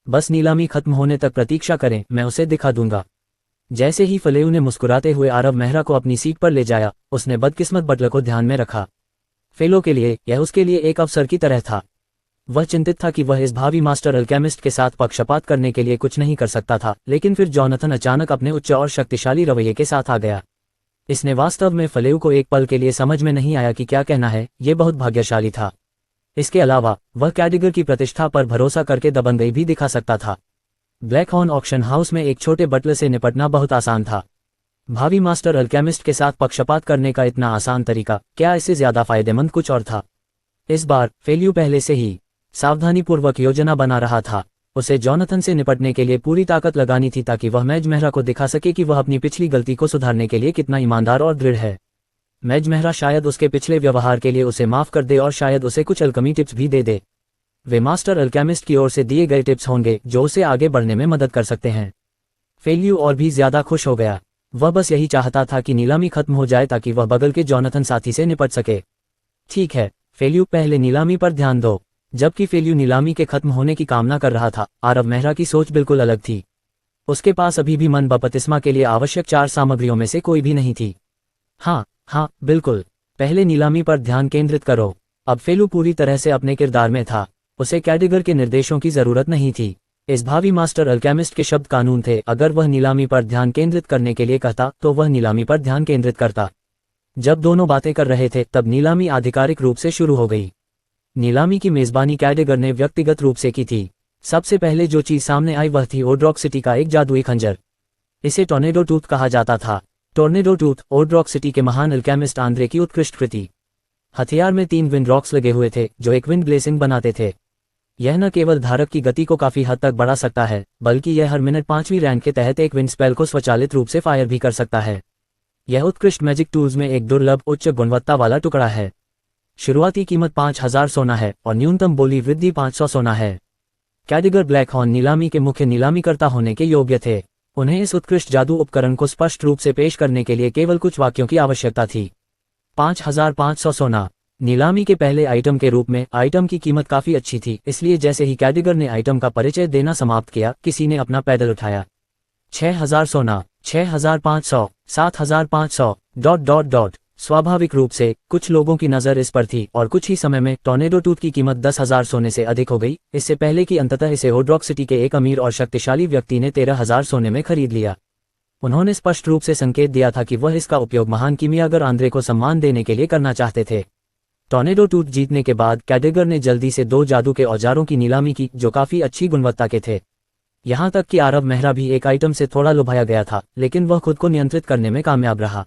बस नीलामी खत्म होने तक प्रतीक्षा करें, मैं उसे दिखा दूंगा। जैसे ही फलेऊ ने मुस्कुराते हुए आरव मेहरा को अपनी सीट पर ले जाया, उसने बदकिस्मत बटलर को ध्यान में रखा। फेलो के लिए यह उसके लिए एक अवसर की तरह था। वह चिंतित था कि वह इस भावी मास्टर अल्केमिस्ट के साथ पक्षपात करने के लिए कुछ नहीं कर सकता था, लेकिन फिर जॉनथन अचानक अपने उच्च और शक्तिशाली रवैये के साथ आ गया। इसने वास्तव में फलेऊ को एक पल के लिए समझ में नहीं आया कि क्या कहना है। ये बहुत भाग्यशाली था। इसके अलावा वह कैडिगर की प्रतिष्ठा पर भरोसा करके दबंगई भी दिखा सकता था। ब्लैक हॉर्न ऑक्शन हाउस में एक छोटे बटलर से निपटना बहुत आसान था। भावी मास्टर अल्केमिस्ट के साथ पक्षपात करने का इतना आसान तरीका, क्या इससे ज्यादा फायदेमंद कुछ और था? इस बार फेल्यू पहले से ही सावधानीपूर्वक योजना बना रहा था। उसे जॉनथन से निपटने के लिए पूरी ताकत लगानी थी ताकि वह मैज मेहरा को दिखा सके कि वह अपनी पिछली गलती को सुधारने के लिए कितना ईमानदार और दृढ़ है। मैज मेहरा शायद उसके पिछले व्यवहार के लिए उसे माफ कर दे और शायद उसे कुछ अल्कमी टिप्स भी दे दे। वे मास्टर अल्केमिस्ट की ओर से दिए गए टिप्स होंगे जो उसे आगे बढ़ने में मदद कर सकते हैं। फेल्यू और भी ज्यादा खुश हो गया। वह बस यही चाहता था कि नीलामी खत्म हो जाए ताकि वह बगल के जॉनथन साथी से निपट सके। ठीक है फेल्यू, पहले नीलामी पर ध्यान दो। जबकि फेल्यू नीलामी के खत्म होने की कामना कर रहा था, आरव मेहरा की सोच बिल्कुल अलग थी। उसके पास अभी भी मन बपतिस्मा के लिए आवश्यक 4 सामग्रियों में से कोई भी नहीं थी। हाँ बिल्कुल, पहले नीलामी पर ध्यान केंद्रित करो। अब फेल्यू पूरी तरह से अपने किरदार में था। उसे कैडिगर के निर्देशों की जरूरत नहीं थी। इस भावी मास्टर अल्केमिस्ट के शब्द कानून थे। अगर वह नीलामी पर ध्यान केंद्रित करने के लिए कहता तो वह नीलामी पर ध्यान केंद्रित करता। जब दोनों बातें कर रहे थे तब नीलामी आधिकारिक रूप से शुरू हो गई। नीलामी की मेजबानी कैडिगर ने व्यक्तिगत रूप से की थी। सबसे पहले जो चीज सामने आई वह थी ओड्रॉक सिटी का एक जादुई खंजर। इसे टॉर्नेडो टूथ कहा जाता था। टॉर्नेडो टूथ ओड्रॉक सिटी के महान अल्केमिस्ट आंद्रे की उत्कृष्ट कृति। हथियार में 3 विंड रॉक्स लगे हुए थे जो एक विंड ब्लेसिंग बनाते थे। यह न केवल धारक की गति को काफी हद तक बढ़ा सकता है, बल्कि यह हर मिनट 5वीं रैंक के तहत एक विंड स्पेल को स्वचालित रूप से फायर भी कर सकता है। यह उत्कृष्ट मैजिक टूल्स में एक दुर्लभ उच्च गुणवत्ता वाला टुकड़ा है। शुरुआती कीमत 5000 सोना है और न्यूनतम बोली वृद्धि 500 सोना है। कैडिगर ब्लैक हॉर्न नीलामी के मुख्य नीलामीकर्ता होने के योग्य थे। उन्हें इस उत्कृष्ट जादू उपकरण को स्पष्ट रूप से पेश करने के लिए केवल कुछ वाक्यों की आवश्यकता थी। 5500 सोना। नीलामी के पहले आइटम के रूप में आइटम की कीमत काफी अच्छी थी, इसलिए जैसे ही कैडिगर ने आइटम का परिचय देना समाप्त किया, किसी ने अपना पैदल उठाया। 6000 सोना, 6500, 7500... स्वाभाविक रूप से कुछ लोगों की नजर इस पर थी और कुछ ही समय में टॉर्नेडो टूथ की कीमत 10,000 सोने से अधिक हो गई, इससे पहले कि अंततः इसे ओड्रॉक सिटी के एक अमीर और शक्तिशाली व्यक्ति ने 13,000 सोने में खरीद लिया। उन्होंने स्पष्ट रूप से संकेत दिया था कि वह इसका उपयोग महान कीमियागर आंद्रे को सम्मान देने के लिए करना चाहते थे। टॉर्नेडो टूथ जीतने के बाद कैडिगर ने जल्दी से 2 जादू के औजारों की नीलामी की जो काफी अच्छी गुणवत्ता के थे। यहाँ तक कि आरव मेहरा भी एक आइटम से थोड़ा लुभाया गया था, लेकिन वह खुद को नियंत्रित करने में कामयाब रहा।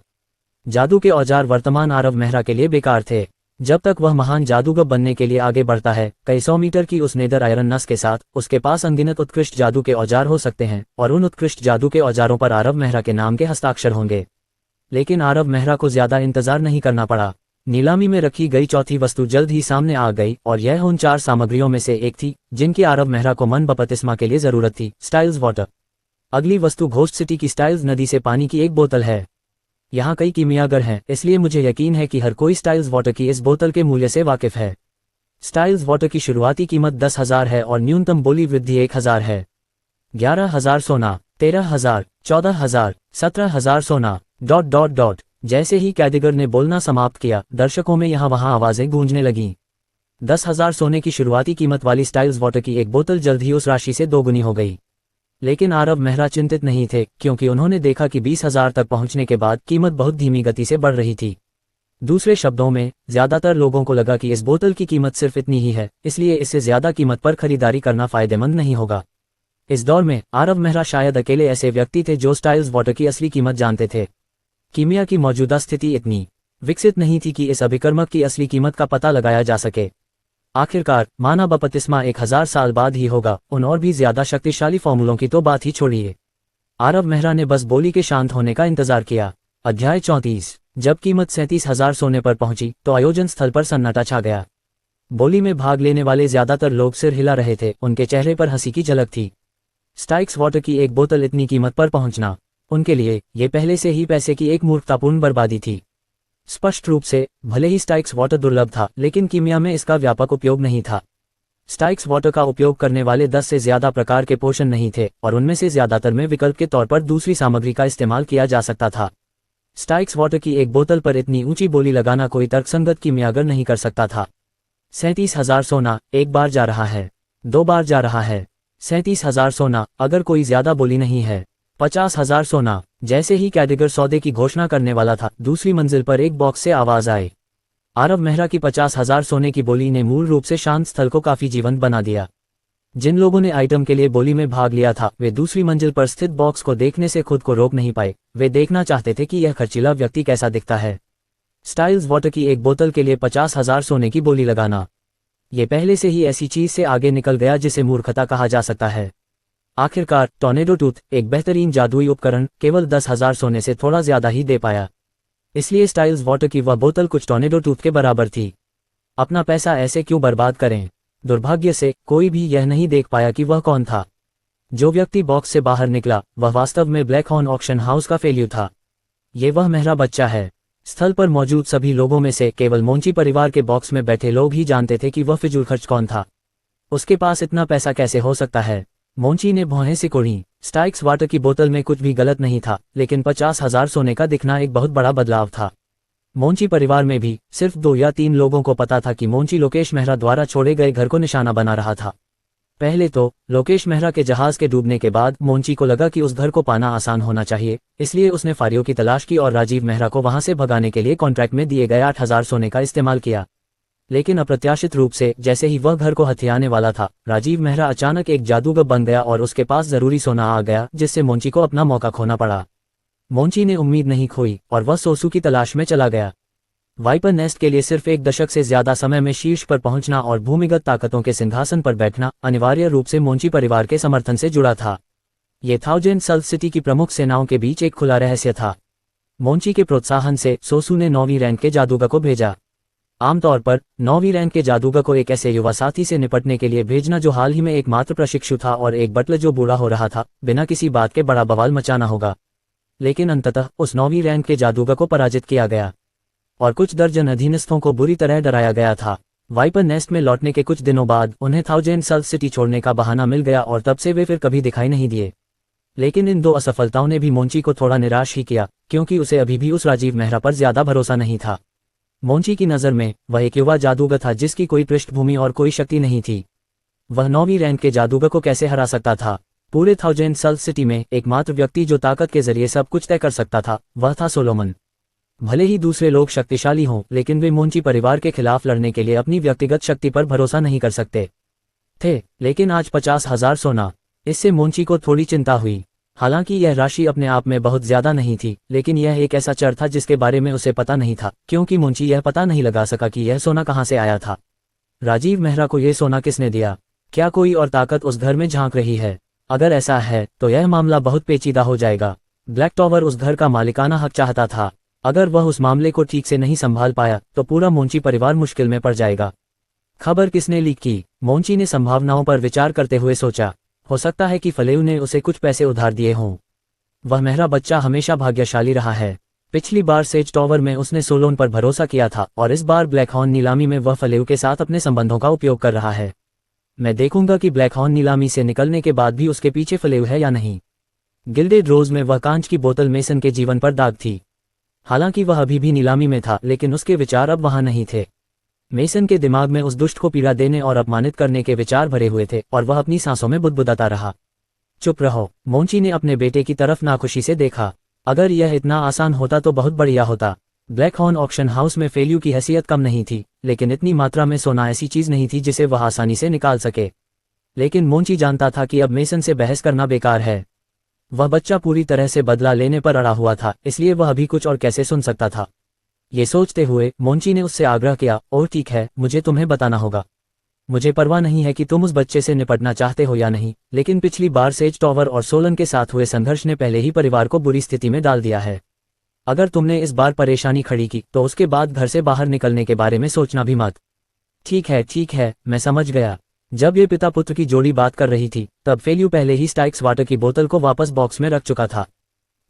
जादू के औजार वर्तमान आरव मेहरा के लिए बेकार थे। जब तक वह महान जादूगर बनने के लिए आगे बढ़ता है, कई 100 मीटर की उस नेदर आयरन नस के साथ उसके पास अनगिनत उत्कृष्ट जादू के औजार हो सकते हैं और उन उत्कृष्ट जादू के औजारों पर आरव मेहरा के नाम के हस्ताक्षर होंगे। लेकिन आरव मेहरा को ज्यादा इंतजार नहीं करना पड़ा। नीलामी में रखी गई चौथी वस्तु जल्द ही सामने आ गई और यह उन 4 सामग्रियों में से एक थी जिनकी आरब मेहरा को मन बपतिस्मा के लिए जरूरत थी, स्टाइल्स वाटर। अगली वस्तु घोस्ट सिटी की स्टाइल्स नदी से पानी की एक बोतल है। यहाँ कई कीमियागर हैं, इसलिए मुझे यकीन है कि हर कोई स्टाइल्स वाटर की इस बोतल के मूल्य से वाकिफ है। स्टाइल्स वाटर की शुरुआती कीमत 10,000 है और न्यूनतम बोली वृद्धि 1,000 है। 11,000 सोना, 13,000, 14,000, 17,000 सोना, ... जैसे ही कैदिगर ने बोलना समाप्त किया, दर्शकों में यहाँ वहाँ आवाजें गूंजने लगीं। 10,000 सोने की शुरुआती कीमत वाली स्टाइल्स वाटर की एक बोतल जल्द ही उस राशि से दोगुनी हो गई। लेकिन आरब मेहरा चिंतित नहीं थे, क्योंकि उन्होंने देखा कि 20,000 तक पहुंचने के बाद कीमत बहुत धीमी गति से बढ़ रही थी। दूसरे शब्दों में, ज्यादातर लोगों को लगा कि इस बोतल की कीमत सिर्फ इतनी ही है, इसलिए इससे ज्यादा कीमत पर खरीदारी करना फायदेमंद नहीं होगा। इस दौर में आरब मेहरा शायद अकेले ऐसे व्यक्ति थे जो स्टाइल्स वाटर की असली कीमत जानते थे। कीमिया की मौजूदा स्थिति इतनी विकसित नहीं थी कि इस अभिकर्मक की असली कीमत का पता लगाया जा सके। आखिरकार माना बपतिस्मा 1000 साल बाद ही होगा, उन और भी ज्यादा शक्तिशाली फॉर्मूलों की तो बात ही छोड़िए। आरब मेहरा ने बस बोली के शांत होने का इंतजार किया। अध्याय 34। जब कीमत 37,000 सोने पर पहुंची तो आयोजन स्थल पर सन्नाटा छा गया। बोली में भाग लेने वाले ज्यादातर लोग सिर हिला रहे थे, उनके चेहरे पर हंसी की झलक थी। स्टाइक्स वाटर की एक बोतल इतनी कीमत पर पहुंचना उनके लिए ये पहले से ही पैसे की एक मूर्खतापूर्ण बर्बादी थी। स्पष्ट रूप से, भले ही स्टाइक्स वाटर दुर्लभ था, लेकिन कीमिया में इसका व्यापक उपयोग नहीं था। स्टाइक्स वाटर का उपयोग करने वाले 10 से ज्यादा प्रकार के पोषण नहीं थे और उनमें से ज्यादातर में विकल्प के तौर पर दूसरी सामग्री का इस्तेमाल किया जा सकता था। स्टाइक्स वाटर की एक बोतल पर इतनी ऊंची बोली लगाना कोई तर्कसंगत कीमियागर नहीं कर सकता था। 37,000 सोना, एक बार जा रहा है, 2 बार जा रहा है। 37,000 सोना, अगर कोई ज्यादा बोली नहीं है। 50,000 सोना। जैसे ही कैदिगर सौदे की घोषणा करने वाला था, दूसरी मंजिल पर एक बॉक्स से आवाज आई। आरब मेहरा की 50,000 सोने की बोली ने मूल रूप से शांत स्थल को काफी जीवंत बना दिया। जिन लोगों ने आइटम के लिए बोली में भाग लिया था, वे दूसरी मंजिल पर स्थित बॉक्स को देखने से खुद को रोक नहीं पाए। वे देखना चाहते थे कि यह खर्चीला व्यक्ति कैसा दिखता है। स्टाइल्स वाटर की एक बोतल के लिए 50,000 सोने की बोली लगाना, ये पहले से ही ऐसी चीज से आगे निकल गया जिसे मूर्खता कहा जा सकता है। आखिरकार टॉर्नेडो टूथ, एक बेहतरीन जादुई उपकरण, केवल 10,000 सोने से थोड़ा ज्यादा ही दे पाया। इसलिए स्टाइल्स वाटर की वह बोतल कुछ टॉर्नेडो टूथ के बराबर थी। अपना पैसा ऐसे क्यों बर्बाद करें? दुर्भाग्य से कोई भी यह नहीं देख पाया कि वह कौन था। जो व्यक्ति बॉक्स से बाहर निकला, वह वास्तव में ब्लैक हॉर्न ऑक्शन हाउस का फेल्यू था। ये वह मेहरा बच्चा है। स्थल पर मौजूद सभी लोगों में से केवल मोंची परिवार के बॉक्स में बैठे लोग ही जानते थे कि वह फिजूल खर्च कौन था। उसके पास इतना पैसा कैसे हो सकता है? मोंची ने भौहें सिकोड़ी। स्टाइक्स वाटर की बोतल में कुछ भी गलत नहीं था, लेकिन 50,000 सोने का दिखना एक बहुत बड़ा बदलाव था। मोंची परिवार में भी सिर्फ 2 या 3 लोगों को पता था कि मोंची लोकेश मेहरा द्वारा छोड़े गए घर को निशाना बना रहा था। पहले तो लोकेश मेहरा के जहाज के डूबने के बाद मोंची को लगा कि उस घर को पाना आसान होना चाहिए, इसलिए उसने फारियों की तलाश की और राजीव मेहरा को वहां से भगाने के लिए कॉन्ट्रैक्ट में दिए गए 8,000 सोने का इस्तेमाल किया। लेकिन अप्रत्याशित रूप से जैसे ही वह घर को हथियाने वाला था, राजीव मेहरा अचानक एक जादूगर बन गया और उसके पास जरूरी सोना आ गया, जिससे मोंची को अपना मौका खोना पड़ा। मोंची ने उम्मीद नहीं खोई और वह सोसू की तलाश में चला गया। वाइपर नेस्ट के लिए सिर्फ 1 दशक से ज्यादा समय में शीर्ष पर पहुंचना और भूमिगत ताकतों के सिंहासन पर बैठना अनिवार्य रूप से मोंची परिवार के समर्थन से जुड़ा था। ये थाउजेंड सल्फ सिटी की प्रमुख सेनाओं के बीच एक खुला रहस्य था। मोंची के प्रोत्साहन से सोसू ने 9वीं रैंक के जादूगर को भेजा। आमतौर पर 9वीं रैंक के जादूगर को एक ऐसे युवा साथी से निपटने के लिए भेजना जो हाल ही में एकमात्र प्रशिक्षु था और एक बटलर जो बूढ़ा हो रहा था, बिना किसी बात के बड़ा बवाल मचाना होगा। लेकिन अंततः उस 9वीं रैंक के जादूगर को पराजित किया गया और कुछ दर्जन अधीनस्थों को बुरी तरह डराया गया था। वाइपर नेस्ट में लौटने के कुछ दिनों बाद उन्हें थाउजेंड सल्फ सिटी छोड़ने का बहाना मिल गया और तब से वे फिर कभी दिखाई नहीं दिए। लेकिन इन 2 असफलताओं ने भी मोंची को थोड़ा निराश ही किया, क्योंकि उसे अभी भी उस राजीव मेहरा पर ज्यादा भरोसा नहीं था। मोंची की नज़र में वह एक युवा जादूगर था जिसकी कोई पृष्ठभूमि और कोई शक्ति नहीं थी। वह 9वीं रैंक के जादूगर को कैसे हरा सकता था? पूरे थाउजेंड सल्फ सिटी में एकमात्र व्यक्ति जो ताकत के जरिए सब कुछ तय कर सकता था, वह था सोलोमन। भले ही दूसरे लोग शक्तिशाली हों, लेकिन वे मोंची परिवार के खिलाफ लड़ने के लिए अपनी व्यक्तिगत शक्ति पर भरोसा नहीं कर सकते थे। लेकिन आज 50,000 सोना, इससे मोंची को थोड़ी चिंता हुई। हालांकि यह राशि अपने आप में बहुत ज्यादा नहीं थी, लेकिन यह एक ऐसा चर था जिसके बारे में उसे पता नहीं था, क्योंकि मोंची यह पता नहीं लगा सका कि यह सोना कहां से आया था। राजीव मेहरा को यह सोना किसने दिया? क्या कोई और ताकत उस घर में झांक रही है? अगर ऐसा है तो यह मामला बहुत पेचीदा हो जाएगा। ब्लैक टॉवर उस घर का मालिकाना हक चाहता था। अगर वह उस मामले को ठीक से नहीं संभाल पाया तो पूरा मोंची परिवार मुश्किल में पड़ जाएगा। खबर किसने लीक की? मोंची ने संभावनाओं पर विचार करते हुए सोचा। हो सकता है कि फलेउ ने उसे कुछ पैसे उधार दिए हों। वह मेहरा बच्चा हमेशा भाग्यशाली रहा है। पिछली बार सेज टॉवर में उसने सोलोन पर भरोसा किया था और इस बार ब्लैक हॉर्न नीलामी में वह फलेउ के साथ अपने संबंधों का उपयोग कर रहा है। मैं देखूंगा कि ब्लैक हॉर्न नीलामी से निकलने के बाद भी उसके पीछे फलेउ है या नहीं। गिल्डेड रोज में वह कांच की बोतल मेसन के जीवन पर दाग थी। हालांकि वह अभी भी नीलामी में था, लेकिन उसके विचार अब वहां नहीं थे। मेसन के दिमाग में उस दुष्ट को पीड़ा देने और अपमानित करने के विचार भरे हुए थे और वह अपनी सांसों में बुदबुदाता रहा। चुप रहो, मोंची ने अपने बेटे की तरफ नाखुशी से देखा। अगर यह इतना आसान होता तो बहुत बढ़िया होता। ब्लैक हॉर्न ऑक्शन हाउस में फेल्यू की हैसियत कम नहीं थी, लेकिन इतनी मात्रा में सोना ऐसी चीज नहीं थी जिसे वह आसानी से निकाल सके। लेकिन मोंची जानता था कि अब मेसन से बहस करना बेकार है। वह बच्चा पूरी तरह से बदला लेने पर अड़ा हुआ था, इसलिए वह अभी कुछ और कैसे सुन सकता था। ये सोचते हुए मोंची ने उससे आग्रह किया, ओह ठीक है, मुझे तुम्हें बताना होगा। मुझे परवाह नहीं है कि तुम उस बच्चे से निपटना चाहते हो या नहीं, लेकिन पिछली बार सेज टॉवर और सोलन के साथ हुए संघर्ष ने पहले ही परिवार को बुरी स्थिति में डाल दिया है। अगर तुमने इस बार परेशानी खड़ी की तो उसके बाद घर से बाहर निकलने के बारे में सोचना भी मत। ठीक है, मैं समझ गया। जब ये पिता पुत्र की जोड़ी बात कर रही थी तब फेल्यू पहले ही स्टाइक्स वाटर की बोतल को वापस बॉक्स में रख चुका था।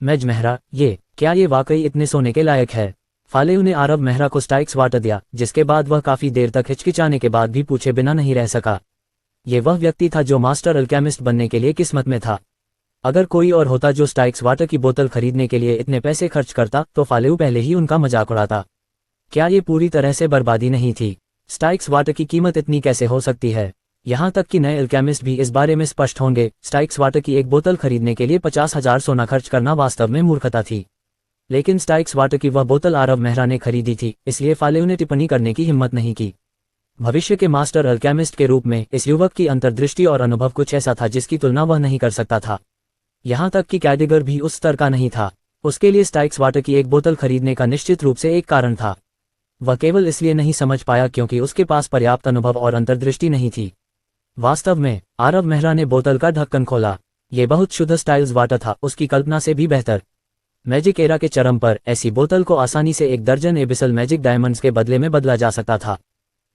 मेज मेहरा, क्या ये वाकई इतने सोने के लायक है? फालेउ ने आरब मेहरा को स्टाइक्स वाटर दिया, जिसके बाद वह काफी देर तक हिचकिचाने के बाद भी पूछे बिना नहीं रह सका। ये वह व्यक्ति था जो मास्टर अल्केमिस्ट बनने के लिए किस्मत में था। अगर कोई और होता जो स्टाइक्स वाटर की बोतल खरीदने के लिए इतने पैसे खर्च करता तो फालेउ पहले ही उनका मजाक उड़ाता। क्या ये पूरी तरह से बर्बादी नहीं थी? स्टाइक्स वाटर की कीमत इतनी कैसे हो सकती है? यहाँ तक कि नए अल्केमिस्ट भी इस बारे में स्पष्ट होंगे। स्टाइक्स वाटर की एक बोतल खरीदने के लिए 50,000 सोना खर्च करना वास्तव में मूर्खता थी। लेकिन स्टाइक्स वाटर की वह बोतल आरब मेहरा ने खरीदी थी, इसलिए फालेउ ने टिप्पणी करने की हिम्मत नहीं की। भविष्य के मास्टर अल्केमिस्ट के रूप में इस युवक की अंतर्दृष्टि और अनुभव कुछ ऐसा था जिसकी तुलना वह नहीं कर सकता था। यहाँ तक कि कैडिगर भी उस स्तर का नहीं था। उसके लिए स्टाइक्स वाटर की एक बोतल खरीदने का निश्चित रूप से एक कारण था। वह केवल इसलिए नहीं समझ पाया क्योंकि उसके पास पर्याप्त अनुभव और अंतर्दृष्टि नहीं थी। वास्तव में आरब मेहरा ने बोतल का ढक्कन खोला। ये बहुत शुद्ध स्टाइल्स वाटर था, उसकी कल्पना से भी बेहतर। मैजिक एरा के चरम पर ऐसी बोतल को आसानी से 1 दर्जन एबिसल मैजिक डायमंड्स के बदले में बदला जा सकता था।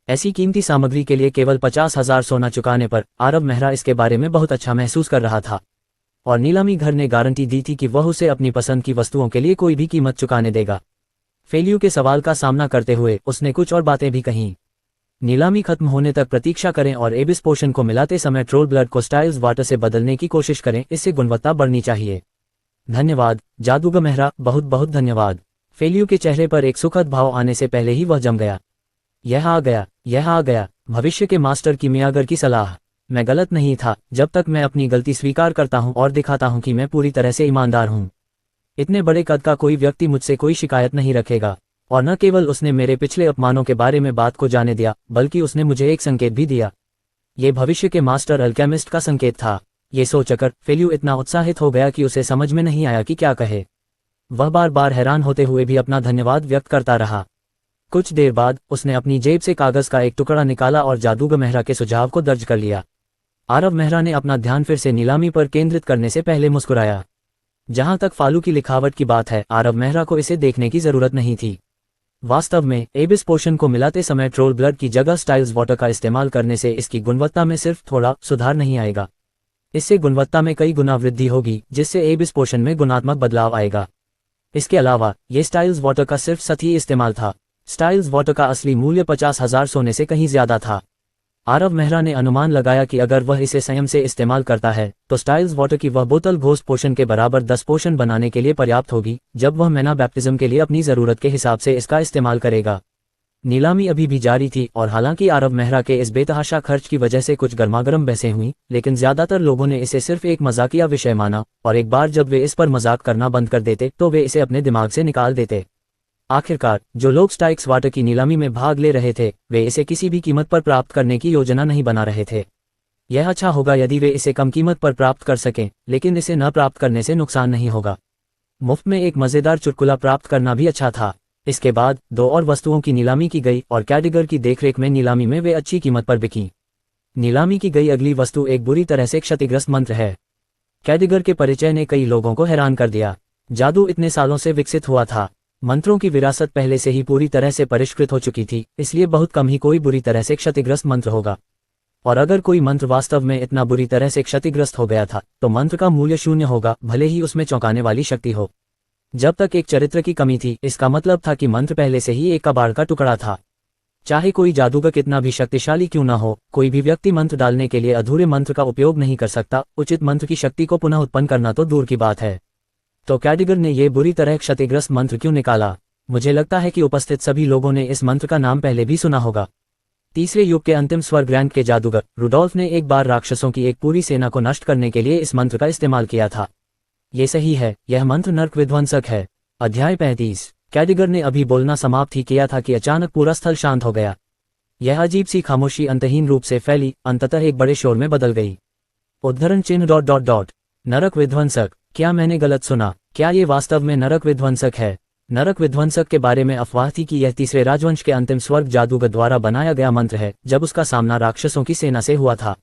ऐसी कीमती सामग्री के लिए केवल 50,000 सोना चुकाने पर आरब मेहरा इसके बारे में बहुत अच्छा महसूस कर रहा था, और नीलामी घर ने गारंटी दी थी कि वह उसे अपनी पसंद की वस्तुओं के लिए कोई भी कीमत चुकाने देगा। फेल्यू के सवाल का सामना करते हुए उसने कुछ और बातें भी कहीं। नीलामी खत्म होने तक प्रतीक्षा करें और एबिस पोशन को मिलाते समय ट्रोल ब्लड को स्टाइल्स वाटर से बदलने की कोशिश करें, इससे गुणवत्ता बढ़नी चाहिए। धन्यवाद जादूगर मेहरा, बहुत बहुत धन्यवाद। फेल्यू के चेहरे पर एक सुखद भाव आने से पहले ही वह जम गया। यह आ गया भविष्य के मास्टर की मियागर की सलाह। मैं गलत नहीं था जब तक मैं अपनी गलती स्वीकार करता हूं और दिखाता हूं कि मैं पूरी तरह से ईमानदार हूं। इतने बड़े कद का कोई व्यक्ति मुझसे कोई शिकायत नहीं रखेगा। और न केवल उसने मेरे पिछले अपमानों के बारे में बात को जाने दिया, बल्कि उसने मुझे एक संकेत भी दिया। ये भविष्य के मास्टर अल्केमिस्ट का संकेत था। ये सोचकर फेल्यू इतना उत्साहित हो गया कि उसे समझ में नहीं आया कि क्या कहे। वह बार बार हैरान होते हुए भी अपना धन्यवाद व्यक्त करता रहा। कुछ देर बाद उसने अपनी जेब से कागज का एक टुकड़ा निकाला और जादूगर मेहरा के सुझाव को दर्ज कर लिया। आरब मेहरा ने अपना ध्यान फिर से नीलामी पर केंद्रित करने से पहले मुस्कुराया। जहां तक फालू की लिखावट की बात है, आरब मेहरा को इसे देखने की जरूरत नहीं थी। वास्तव में एबिस पोशन को मिलाते समय ट्रोल ब्लड की जगह स्टाइल्स वाटर का इस्तेमाल करने से इसकी गुणवत्ता में सिर्फ थोड़ा सुधार नहीं आएगा, इससे गुणवत्ता में कई गुना वृद्धि होगी, जिससे एबिस पोशन में गुणात्मक बदलाव आएगा। इसके अलावा ये स्टाइल्स वाटर का सिर्फ सतही इस्तेमाल था। स्टाइल्स वाटर का असली मूल्य 50,000 सोने से कहीं ज्यादा था। आरब मेहरा ने अनुमान लगाया कि अगर वह इसे संयम से इस्तेमाल करता है तो स्टाइल्स वाटर की वह बोतल घोस्ट पोशन के बराबर 10 पोशन बनाने के लिए पर्याप्त होगी, जब वह मैना बैप्टिज्म के लिए अपनी जरूरत के हिसाब से इसका इस्तेमाल करेगा। नीलामी अभी भी जारी थी और हालांकि आरब मेहरा के इस बेतहाशा खर्च की वजह से कुछ गर्मागर्म बहसें हुई, लेकिन ज्यादातर लोगों ने इसे सिर्फ एक मजाकिया विषय माना, और एक बार जब वे इस पर मजाक करना बंद कर देते तो वे इसे अपने दिमाग से निकाल देते। आखिरकार जो लोग स्टाइक्स वाटर की नीलामी में भाग ले रहे थे वे इसे किसी भी कीमत पर प्राप्त करने की योजना नहीं बना रहे थे। यह अच्छा होगा यदि वे इसे कम कीमत पर प्राप्त कर सकें, लेकिन इसे न प्राप्त करने से नुकसान नहीं होगा। मुफ्त में एक मजेदार चुटकुला प्राप्त करना भी अच्छा था। इसके बाद 2 और वस्तुओं की नीलामी की गई और कैडिगर की देखरेख में नीलामी में वे अच्छी कीमत पर बिकी। नीलामी की गई अगली वस्तु एक बुरी तरह से क्षतिग्रस्त मंत्र है। कैडिगर के परिचय ने कई लोगों को हैरान कर दिया। जादू इतने सालों से विकसित हुआ था, मंत्रों की विरासत पहले से ही पूरी तरह से परिष्कृत हो चुकी थी, इसलिए बहुत कम ही कोई बुरी तरह से क्षतिग्रस्त मंत्र होगा। और अगर कोई मंत्र वास्तव में इतना बुरी तरह से क्षतिग्रस्त हो गया था तो मंत्र का मूल्य शून्य होगा, भले ही उसमें चौंकाने वाली शक्ति हो। जब तक एक चरित्र की कमी थी, इसका मतलब था कि मंत्र पहले से ही एक कबाड़ का टुकड़ा था। चाहे कोई जादूगर कितना भी शक्तिशाली क्यों न हो, कोई भी व्यक्ति मंत्र डालने के लिए अधूरे मंत्र का उपयोग नहीं कर सकता। उचित मंत्र की शक्ति को पुनः उत्पन्न करना तो दूर की बात है। तो कैडिगर ने ये बुरी तरह क्षतिग्रस्त मंत्र क्यों निकाला? मुझे लगता है कि उपस्थित सभी लोगों ने इस मंत्र का नाम पहले भी सुना होगा। तीसरे युग के अंतिम स्वर्ग रैंक के जादूगर रुडोल्फ ने एक बार राक्षसों की एक पूरी सेना को नष्ट करने के लिए इस मंत्र का इस्तेमाल किया था। ये सही है, यह मंत्र नर्क विध्वंसक है। अध्याय 35। कैडिगर ने अभी बोलना समाप्त ही किया था कि अचानक पूरा स्थल शांत हो गया। यह अजीब सी खामोशी अंतहीन रूप से फैली, अंततः एक बड़े शोर में बदल गई। उद्धरण चिन्ह ... नरक विध्वंसक। क्या मैंने गलत सुना? क्या ये वास्तव में नरक विध्वंसक है? नरक विध्वंसक के बारे में अफवाह थी कि यह तीसरे राजवंश के अंतिम स्वर्ग जादूगर द्वारा बनाया गया मंत्र है, जब उसका सामना राक्षसों की सेना से हुआ था।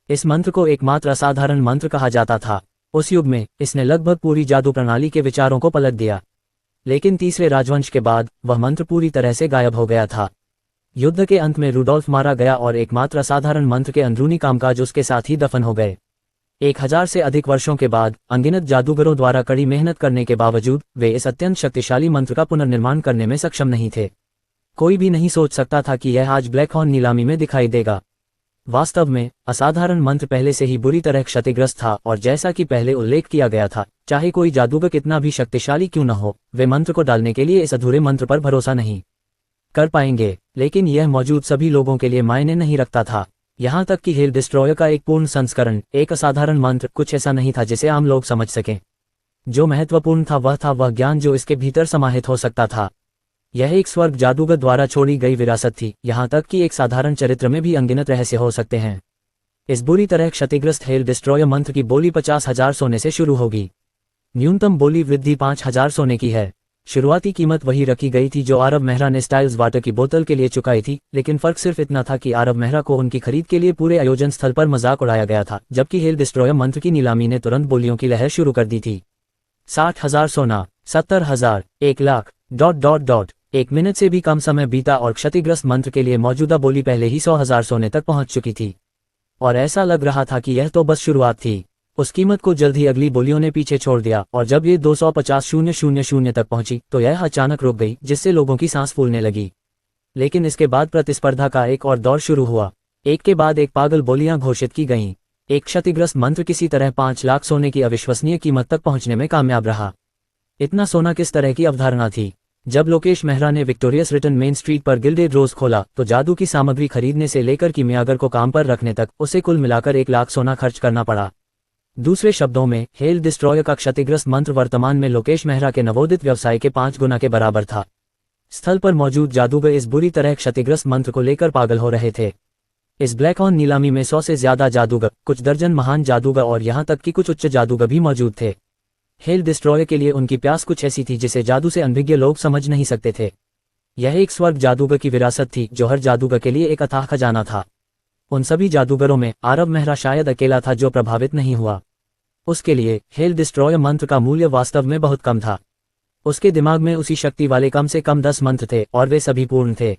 इस मंत्र को एकमात्र असाधारण मंत्र कहा जाता था। उस युग में इसने लगभग पूरी जादू प्रणाली के विचारों को पलट दिया। लेकिन तीसरे राजवंश के बाद वह मंत्र पूरी तरह से गायब हो गया था। युद्ध के अंत में रुडोल्फ मारा गया और एकमात्र असाधारण मंत्र के अंदरूनी कामकाज उसके साथ ही दफन हो गए। 1000 से अधिक वर्षों के बाद अनगिनत जादूगरों द्वारा कड़ी मेहनत करने के बावजूद वे इस अत्यंत शक्तिशाली मंत्र का पुनर्निर्माण करने में सक्षम नहीं थे। कोई भी नहीं सोच सकता था कि यह आज ब्लैक हॉर्न नीलामी में दिखाई देगा। वास्तव में असाधारण मंत्र पहले से ही बुरी तरह क्षतिग्रस्त था, और जैसा कि पहले उल्लेख किया गया था, चाहे कोई जादूगर कितना भी शक्तिशाली क्यों न हो, वे मंत्र को डालने के लिए इस अधूरे मंत्र पर भरोसा नहीं कर पाएंगे। लेकिन यह मौजूद सभी लोगों के लिए मायने नहीं रखता था। यहाँ तक कि हेल डिस्ट्रॉयर का एक पूर्ण संस्करण, एक असाधारण मंत्र, कुछ ऐसा नहीं था जिसे आम लोग समझ सकें। जो महत्वपूर्ण था वह ज्ञान जो इसके भीतर समाहित हो सकता था। यह एक स्वर्ग जादूगर द्वारा छोड़ी गई विरासत थी, यहाँ तक कि एक साधारण चरित्र में भी अनगिनत रहस्य हो सकते हैं। इस बुरी तरह क्षतिग्रस्त हेल डिस्ट्रॉयर मंत्र की बोली 50,000 सोने से शुरू होगी। न्यूनतम बोली वृद्धि 5,000 सोने की है। शुरुआती कीमत वही रखी गई थी जो आरब मेहरा ने स्टाइल्स वाटर की बोतल के लिए चुकाई थी, लेकिन फर्क सिर्फ इतना था कि आरब मेहरा को उनकी खरीद के लिए पूरे आयोजन स्थल पर मजाक उड़ाया गया था, जबकि हेल डिस्ट्रॉयर मंत्र की नीलामी ने तुरंत बोलियों की लहर शुरू कर दी थी। 60,000 सोना, 70,000, 1,00,000... 1 मिनट से भी कम समय बीता और क्षतिग्रस्त मंत्र के लिए मौजूदा बोली पहले ही 100,000 सोने तक पहुंच चुकी थी। और ऐसा लग रहा था कि यह तो बस शुरुआत थी। उस कीमत को जल्द ही अगली बोलियों ने पीछे छोड़ दिया, और जब ये 250,000 तक पहुंची तो यह अचानक रुक गई, जिससे लोगों की सांस फूलने लगी। लेकिन इसके बाद प्रतिस्पर्धा का एक और दौर शुरू हुआ। एक के बाद एक पागल बोलियां घोषित की गईं। एक क्षतिग्रस्त मंत्र किसी तरह 5 लाख सोने की अविश्वसनीय कीमत तक पहुंचने में कामयाब रहा। इतना सोना किस तरह की अवधारणा थी? जब लोकेश मेहरा ने विक्टोरियस रिटर्न मेन स्ट्रीट पर गिल्डेड रोज खोला तो जादू की सामग्री खरीदने से लेकर किमियागर को काम पर रखने तक उसे कुल मिलाकर 1 लाख सोना खर्च करना पड़ा। दूसरे शब्दों में, हेल डिस्ट्रॉयर का क्षतिग्रस्त मंत्र वर्तमान में लोकेश मेहरा के नवोदित व्यवसाय के 5 गुना के बराबर था। स्थल पर मौजूद जादूगर इस बुरी तरह क्षतिग्रस्त मंत्र को लेकर पागल हो रहे थे। इस ब्लैक हॉर्न नीलामी में 100 से ज्यादा जादूगर, कुछ दर्जन महान जादूगर और यहाँ तक कि कुछ उच्च जादूगर भी मौजूद थे। हेल डिस्ट्रॉयर के लिए उनकी प्यास कुछ ऐसी थी जिसे जादू से अनभिज्ञ लोग समझ नहीं सकते थे। यह एक स्वर्ग जादूगर की विरासत थी जो हर जादूगर के लिए एक अथाह खजाना था। उन सभी जादूगरों में आरब मेहरा शायद अकेला था जो प्रभावित नहीं हुआ। उसके लिए हेल डिस्ट्रॉयर मंत्र का मूल्य वास्तव में बहुत कम था। उसके दिमाग में उसी शक्ति वाले कम से कम 10 मंत्र थे और वे सभी पूर्ण थे।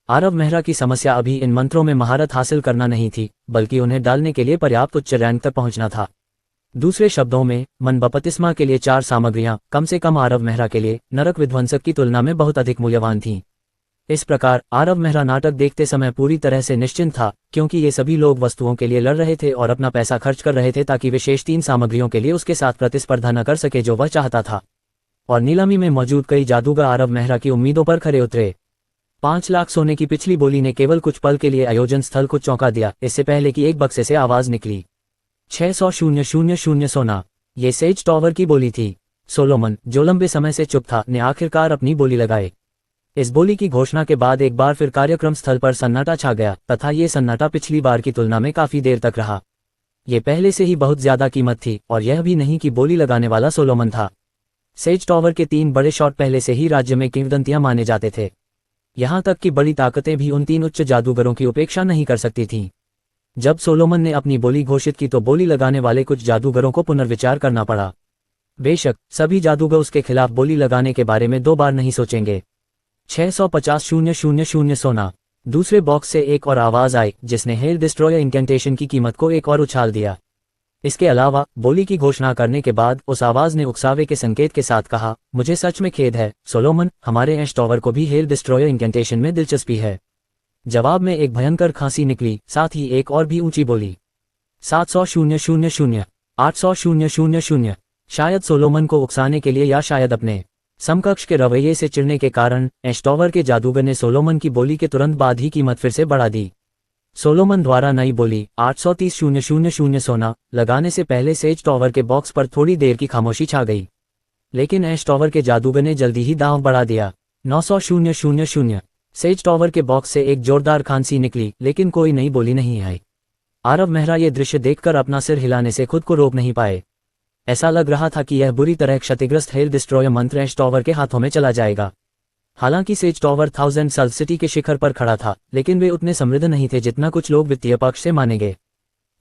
आरब मेहरा की समस्या अभी इन मंत्रों में महारत हासिल करना नहीं थी, बल्कि उन्हें डालने के लिए पर्याप्त उच्च रैंक तक पहुंचना था। दूसरे शब्दों में, मन बपतिस्मा के लिए 4 सामग्रियां कम से कम आरब मेहरा के लिए नरक विध्वंसक की तुलना में बहुत अधिक मूल्यवान थीं। इस प्रकार आरब मेहरा नाटक देखते समय पूरी तरह से निश्चिंत था, क्योंकि ये सभी लोग वस्तुओं के लिए लड़ रहे थे और अपना पैसा खर्च कर रहे थे ताकि विशेष 3 सामग्रियों के लिए उसके साथ प्रतिस्पर्धा न कर सके जो वह चाहता था। और नीलामी में मौजूद कई जादूगर आरब मेहरा की उम्मीदों पर खरे उतरे। 5 लाख सोने की पिछली बोली ने केवल कुछ पल के लिए आयोजन स्थल को चौंका दिया, इससे पहले कि एक बक्से से आवाज निकली। 600,000 सोना। ये सेज टॉवर की बोली थी। सोलोमन, जो लंबे समय से चुप था, ने आखिरकार अपनी बोली लगाई। इस बोली की घोषणा के बाद एक बार फिर कार्यक्रम स्थल पर सन्नाटा छा गया, तथा ये सन्नाटा पिछली बार की तुलना में काफी देर तक रहा। ये पहले से ही बहुत ज्यादा कीमत थी, और यह भी नहीं कि बोली लगाने वाला सोलोमन था। सेज टॉवर के 3 बड़े शॉट पहले से ही राज्य में किंवदंतियां माने जाते थे। यहाँ तक कि बड़ी ताकतें भी उन 3 उच्च जादूगरों की उपेक्षा नहीं कर सकती थीं। जब सोलोमन ने अपनी बोली घोषित की तो बोली लगाने वाले कुछ जादूगरों को पुनर्विचार करना पड़ा। बेशक सभी जादूगर उसके खिलाफ बोली लगाने के बारे में 2 बार नहीं सोचेंगे। 650,000 सोना। दूसरे बॉक्स से एक और आवाज आई जिसने हेल डिस्ट्रॉयर इंकेंटेशन की कीमत को एक और उछाल दिया। इसके अलावा बोली की घोषणा करने के बाद उस आवाज ने उकसावे के संकेत के साथ कहा, मुझे सच में खेद है सोलोमन, हमारे ऐश टॉवर को भी हेल डिस्ट्रॉयर इंकेंटेशन में दिलचस्पी है। जवाब में एक भयंकर खांसी निकली, साथ ही एक और भी ऊंची बोली। 700,000 800,000। शायद सोलोमन को उकसाने के लिए या शायद अपने समकक्ष के रवैये से चिढ़ने के कारण ऐश टॉवर के जादूगर ने सोलोमन की बोली के तुरंत बाद ही कीमत फिर से बढ़ा दी। सोलोमन द्वारा नई बोली 830,000 सोना लगाने से पहले सेज टॉवर के बॉक्स पर थोड़ी देर की खामोशी छा गई, लेकिन ऐश टॉवर के जादूगर ने जल्दी ही दांव बढ़ा दिया। 900,000। सेज टॉवर के बॉक्स से एक जोरदार खांसी निकली, लेकिन कोई नई बोली नहीं आई। आरव मेहरा ये दृश्य देखकर अपना सिर हिलाने से खुद को रोक नहीं पाए। ऐसा लग रहा था कि यह बुरी तरह क्षतिग्रस्त हेल डिस्ट्रॉयर मंत्र ऐश टॉवर के हाथों में चला जाएगा। हालांकि सेज टॉवर 1000 साल सिटी के शिखर पर खड़ा था, लेकिन वे उतने समृद्ध नहीं थे जितना कुछ लोग वित्तीय पक्ष से मानेंगे।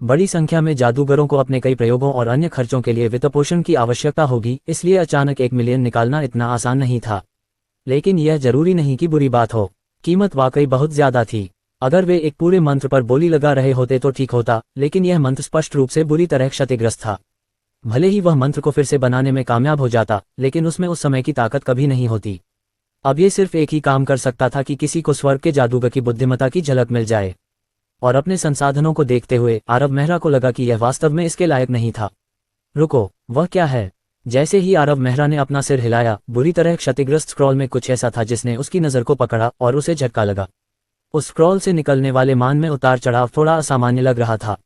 बड़ी संख्या में जादूगरों को अपने कई प्रयोगों और अन्य खर्चों के लिए वित्तपोषण की आवश्यकता होगी, इसलिए अचानक 1 मिलियन निकालना इतना आसान नहीं था। लेकिन यह जरूरी नहीं कि बुरी बात हो। कीमत वाकई बहुत ज्यादा थी। अगर वे एक पूरे मंत्र पर बोली लगा रहे होते तो ठीक होता, लेकिन यह मंत्र स्पष्ट रूप से बुरी तरह क्षतिग्रस्त था। भले ही वह मंत्र को फिर से बनाने में कामयाब हो जाता, लेकिन उसमें उस समय की ताकत कभी नहीं होती। अब ये सिर्फ एक ही काम कर सकता था कि किसी को स्वर्ग के जादूगर की बुद्धिमत्ता की झलक मिल जाए। और अपने संसाधनों को देखते हुए आरव मेहरा को लगा कि यह वास्तव में इसके लायक नहीं था। रुको, वह क्या है? जैसे ही आरव मेहरा ने अपना सिर हिलाया, बुरी तरह क्षतिग्रस्त स्क्रॉल में कुछ ऐसा था जिसने उसकी नज़र को पकड़ा और उसे झटका लगा। उस स्क्रॉल से निकलने वाले मान में उतार चढ़ाव थोड़ा असामान्य लग रहा था।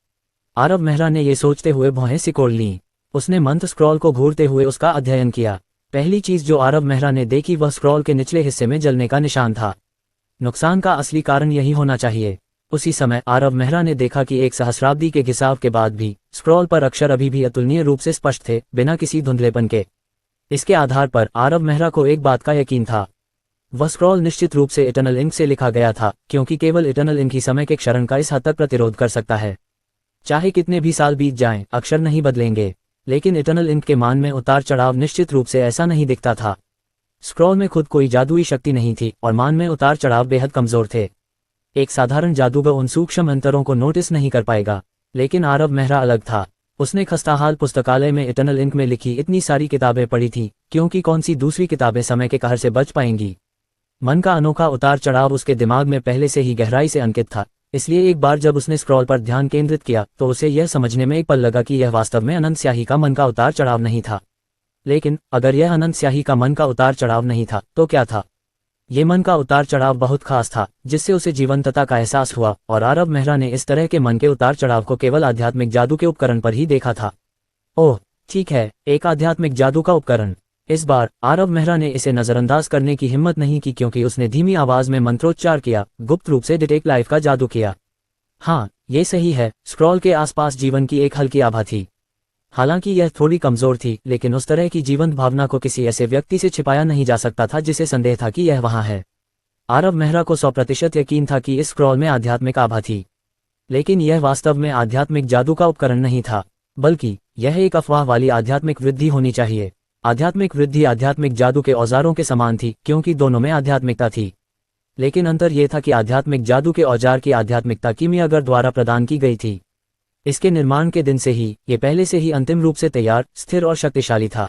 आरव मेहरा ने ये सोचते हुए भौहें सिकोड़ लीं। उसने मंत्र स्क्रॉल को घूरते हुए उसका अध्ययन किया। पहली चीज जो आरव मेहरा ने देखी वह स्क्रॉल के निचले हिस्से में जलने का निशान था। नुकसान का असली कारण यही होना चाहिए। उसी समय आरव मेहरा ने देखा कि एक सहस्राब्दी के घिसाव के बाद भी स्क्रॉल पर अक्षर अभी भी अतुलनीय रूप से स्पष्ट थे, बिना किसी धुंधलेपन के। इसके आधार पर आरव मेहरा को एक बात का यकीन था, वह स्क्रॉल निश्चित रूप से इटर्नल इंक से लिखा गया था, क्योंकि केवल इटर्नल इंक ही समय के क्षरण का इस हद तक प्रतिरोध कर सकता है। चाहे कितने भी साल बीत जाएं, अक्षर नहीं बदलेंगे। लेकिन इटर्नल इंक के मान में उतार चढ़ाव निश्चित रूप से ऐसा नहीं दिखता था। स्क्रॉल में खुद कोई जादुई शक्ति नहीं थी और मान में उतार चढ़ाव बेहद कमजोर थे। एक साधारण जादूगर उन सूक्ष्म अंतरों को नोटिस नहीं कर पाएगा, लेकिन आरव मेहरा अलग था। उसने खस्ताहाल पुस्तकालय में इटर्नल इंक में लिखी इतनी सारी किताबें पढ़ी थी, क्योंकि कौन सी दूसरी किताबें समय के कहर से बच पाएंगी। मन का अनोखा उतार चढ़ाव उसके दिमाग में पहले से ही गहराई से अंकित था, इसलिए एक बार जब उसने स्क्रॉल पर ध्यान केंद्रित किया तो उसे यह समझने में एक पल लगा कि यह वास्तव में अनंत स्याही का मन का उतार चढ़ाव नहीं था। लेकिन अगर यह अनंत स्याही का मन का उतार चढ़ाव नहीं था तो क्या था? ये मन का उतार चढ़ाव बहुत खास था, जिससे उसे जीवंतता का एहसास हुआ, और आरव मेहरा ने इस तरह के मन के उतार चढ़ाव को केवल आध्यात्मिक जादू के उपकरण पर ही देखा था। ओह ठीक है, एक आध्यात्मिक जादू का उपकरण। इस बार आरव मेहरा ने इसे नजरअंदाज करने की हिम्मत नहीं की, क्योंकि उसने धीमी आवाज में मंत्रोच्चार किया, गुप्त रूप से डिटेक्ट लाइफ का जादू किया। हाँ, ये सही है। स्क्रॉल के आसपास जीवन की एक हल्की आभा थी। हालांकि यह थोड़ी कमजोर थी, लेकिन उस तरह की जीवंत भावना को किसी ऐसे व्यक्ति से छिपाया नहीं जा सकता था जिसे संदेह था कि यह वहां है। आरव मेहरा को 100% यकीन था कि इस स्क्रॉल में आध्यात्मिक आभा थी, लेकिन यह वास्तव में आध्यात्मिक जादू का उपकरण नहीं था, बल्कि यह एक अफवाह वाली आध्यात्मिक वृद्धि होनी चाहिए। आध्यात्मिक वृद्धि आध्यात्मिक जादू के औजारों के समान थी, क्योंकि दोनों में आध्यात्मिकता थी। लेकिन अंतर यह था कि आध्यात्मिक जादू के औजार की आध्यात्मिकता कीमियागर द्वारा प्रदान की गई थी। इसके निर्माण के दिन से ही ये पहले से ही अंतिम रूप से तैयार, स्थिर और शक्तिशाली था।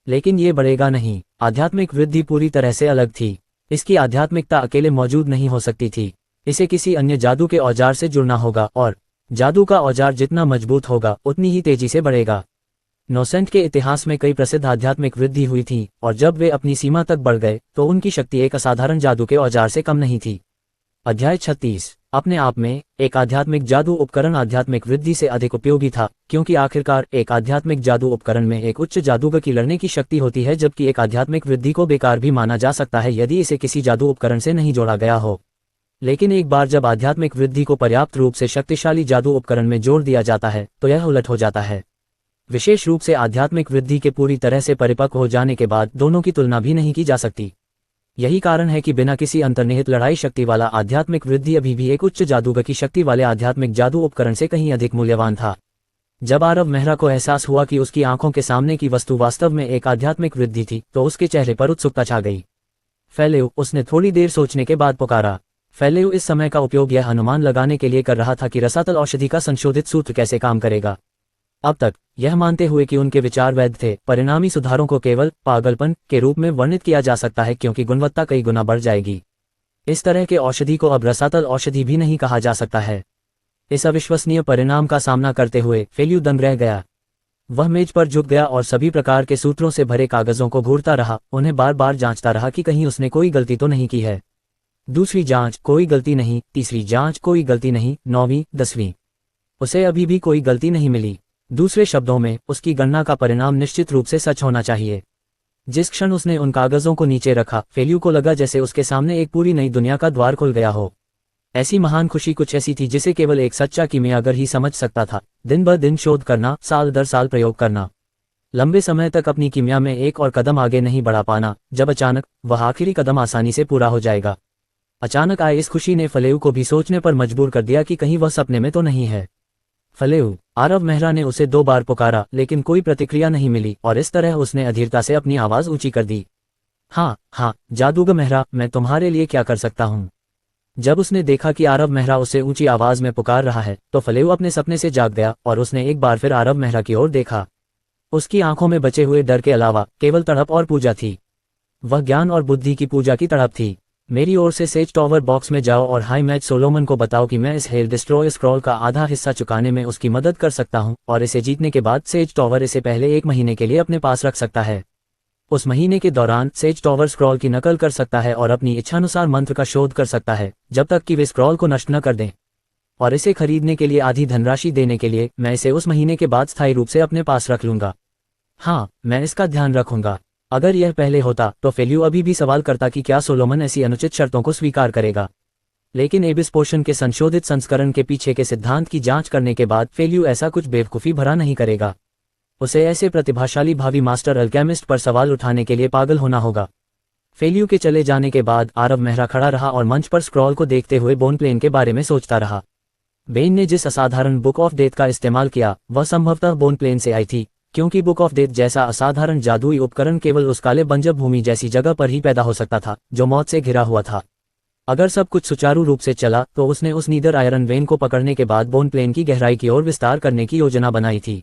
लेकिन ये बढ़ेगा नहीं। आध्यात्मिक वृद्धि पूरी तरह से अलग थी। इसकी आध्यात्मिकता अकेले मौजूद नहीं हो सकती थी। इसे किसी अन्य जादू के औजार से जुड़ना होगा, और जादू का औजार जितना मजबूत होगा उतनी ही तेजी से बढ़ेगा। नोसेंट के इतिहास में कई प्रसिद्ध आध्यात्मिक वृद्धि हुई थी, और जब वे अपनी सीमा तक बढ़ गए तो उनकी शक्ति एक असाधारण जादू के औजार से कम नहीं थी। अध्याय 36 अपने आप में एक आध्यात्मिक जादू उपकरण आध्यात्मिक वृद्धि से अधिक उपयोगी था, क्योंकि आखिरकार एक आध्यात्मिक जादू उपकरण में एक उच्च जादूगर की लड़ने की शक्ति होती है, जबकि एक आध्यात्मिक वृद्धि को बेकार भी माना जा सकता है यदि इसे किसी जादू उपकरण से नहीं जोड़ा गया हो। लेकिन एक बार जब आध्यात्मिक वृद्धि को पर्याप्त रूप से शक्तिशाली जादू उपकरण में जोड़ दिया जाता है तो यह उलट हो जाता है। विशेष रूप से आध्यात्मिक वृद्धि के पूरी तरह से परिपक्व हो जाने के बाद दोनों की तुलना भी नहीं की जा सकती। यही कारण है कि बिना किसी अंतर्निहित लड़ाई शक्ति वाला आध्यात्मिक वृद्धि अभी भी एक उच्च जादूगर की शक्ति वाले आध्यात्मिक जादू उपकरण से कहीं अधिक मूल्यवान था। जब आरव मेहरा को एहसास हुआ कि उसकी आंखों के सामने की वस्तु वास्तव में एक आध्यात्मिक वृद्धि थी, तो उसके चेहरे पर उत्सुकता छा गई। फेलेउ, उसने थोड़ी देर सोचने के बाद पुकारा। फेलेउ इस समय का उपयोग यह अनुमान लगाने के लिए कर रहा था कि रसातल औषधि का संशोधित सूत्र कैसे काम करेगा। अब तक यह मानते हुए कि उनके विचार वैध थे, परिणामी सुधारों को केवल पागलपन के रूप में वर्णित किया जा सकता है, क्योंकि गुणवत्ता कई गुना बढ़ जाएगी। इस तरह के औषधि को अब रसातल औषधि भी नहीं कहा जा सकता है। इस अविश्वसनीय परिणाम का सामना करते हुए फेल्यू दंग रह गया। वह मेज पर झुक गया और सभी प्रकार के सूत्रों से भरे कागजों को घूरता रहा, उन्हें बार बार जांचता रहा कि कहीं उसने कोई गलती तो नहीं की है। दूसरी जांच, कोई गलती नहीं। तीसरी जांच, कोई गलती नहीं। 9वीं, 10वीं, उसे अभी भी कोई गलती नहीं मिली। दूसरे शब्दों में, उसकी गणना का परिणाम निश्चित रूप से सच होना चाहिए। जिस क्षण उसने उन कागजों को नीचे रखा, फेल्यू को लगा जैसे उसके सामने एक पूरी नई दुनिया का द्वार खुल गया हो। ऐसी महान खुशी कुछ ऐसी थी जिसे केवल एक सच्चा कीमियागर ही समझ सकता था। दिन ब दिन शोध करना, साल दर साल प्रयोग करना, लंबे समय तक अपनी कीमिया में एक और कदम आगे नहीं बढ़ा पाना, जब अचानक वह आखिरी कदम आसानी से पूरा हो जाएगा। अचानक आए इस खुशी ने फलेऊ को भी सोचने पर मजबूर कर दिया कि कहीं वह सपने में तो नहीं है। फलेऊ, आरव मेहरा ने उसे 2 बार पुकारा, लेकिन कोई प्रतिक्रिया नहीं मिली, और इस तरह उसने अधीरता से अपनी आवाज ऊंची कर दी। हाँ हाँ, जादूगर मेहरा, मैं तुम्हारे लिए क्या कर सकता हूँ। जब उसने देखा कि आरव मेहरा उसे ऊंची आवाज में पुकार रहा है, तो फलेऊ अपने सपने से जाग गया और उसने एक बार फिर आरव मेहरा की ओर देखा। उसकी आंखों में बचे हुए डर के अलावा केवल तड़प और पूजा थी। वह ज्ञान और बुद्धि की पूजा की तड़प थी। मेरी ओर से सेज टॉवर बॉक्स में जाओ और हाई मैच सोलोमन को बताओ कि मैं इस हेल डिस्ट्रॉय स्क्रॉल का आधा हिस्सा चुकाने में उसकी मदद कर सकता हूं, और इसे जीतने के बाद सेज टॉवर इसे पहले 1 महीने के लिए अपने पास रख सकता है। उस महीने के दौरान सेज टॉवर स्क्रॉल की नकल कर सकता है और अपनी इच्छानुसार मंत्र का शोध कर सकता है, जब तक कि वे स्क्रॉल को नष्ट न कर दें। और इसे खरीदने के लिए आधी धनराशि देने के लिए मैं इसे उस महीने के बाद स्थायी रूप से अपने पास रख लूंगा। हाँ, मैं इसका ध्यान रखूंगा। अगर यह पहले होता तो फेल्यू अभी भी सवाल करता कि क्या सोलोमन ऐसी अनुचित शर्तों को स्वीकार करेगा। लेकिन एबिस पोशन के संशोधित संस्करण के पीछे के सिद्धांत की जांच करने के बाद फेल्यू ऐसा कुछ बेवकूफ़ी भरा नहीं करेगा। उसे ऐसे प्रतिभाशाली भावी मास्टर अल्केमिस्ट पर सवाल उठाने के लिए पागल होना होगा। फेल्यू के चले जाने के बाद आरव मेहरा खड़ा रहा और मंच पर स्क्रॉल को देखते हुए बोन प्लेन के बारे में सोचता रहा। बेन ने जिस असाधारण बुक ऑफ डेथ का इस्तेमाल किया, वह संभवतः बोन प्लेन से आई थी, क्योंकि बुक ऑफ डेथ जैसा असाधारण जादुई उपकरण केवल उस काले बंजर भूमि जैसी जगह पर ही पैदा हो सकता था, जो मौत से घिरा हुआ था। अगर सब कुछ सुचारू रूप से चला तो उसने उस नीदर आयरन वेन को पकड़ने के बाद बोन प्लेन की गहराई की ओर विस्तार करने की योजना बनाई थी।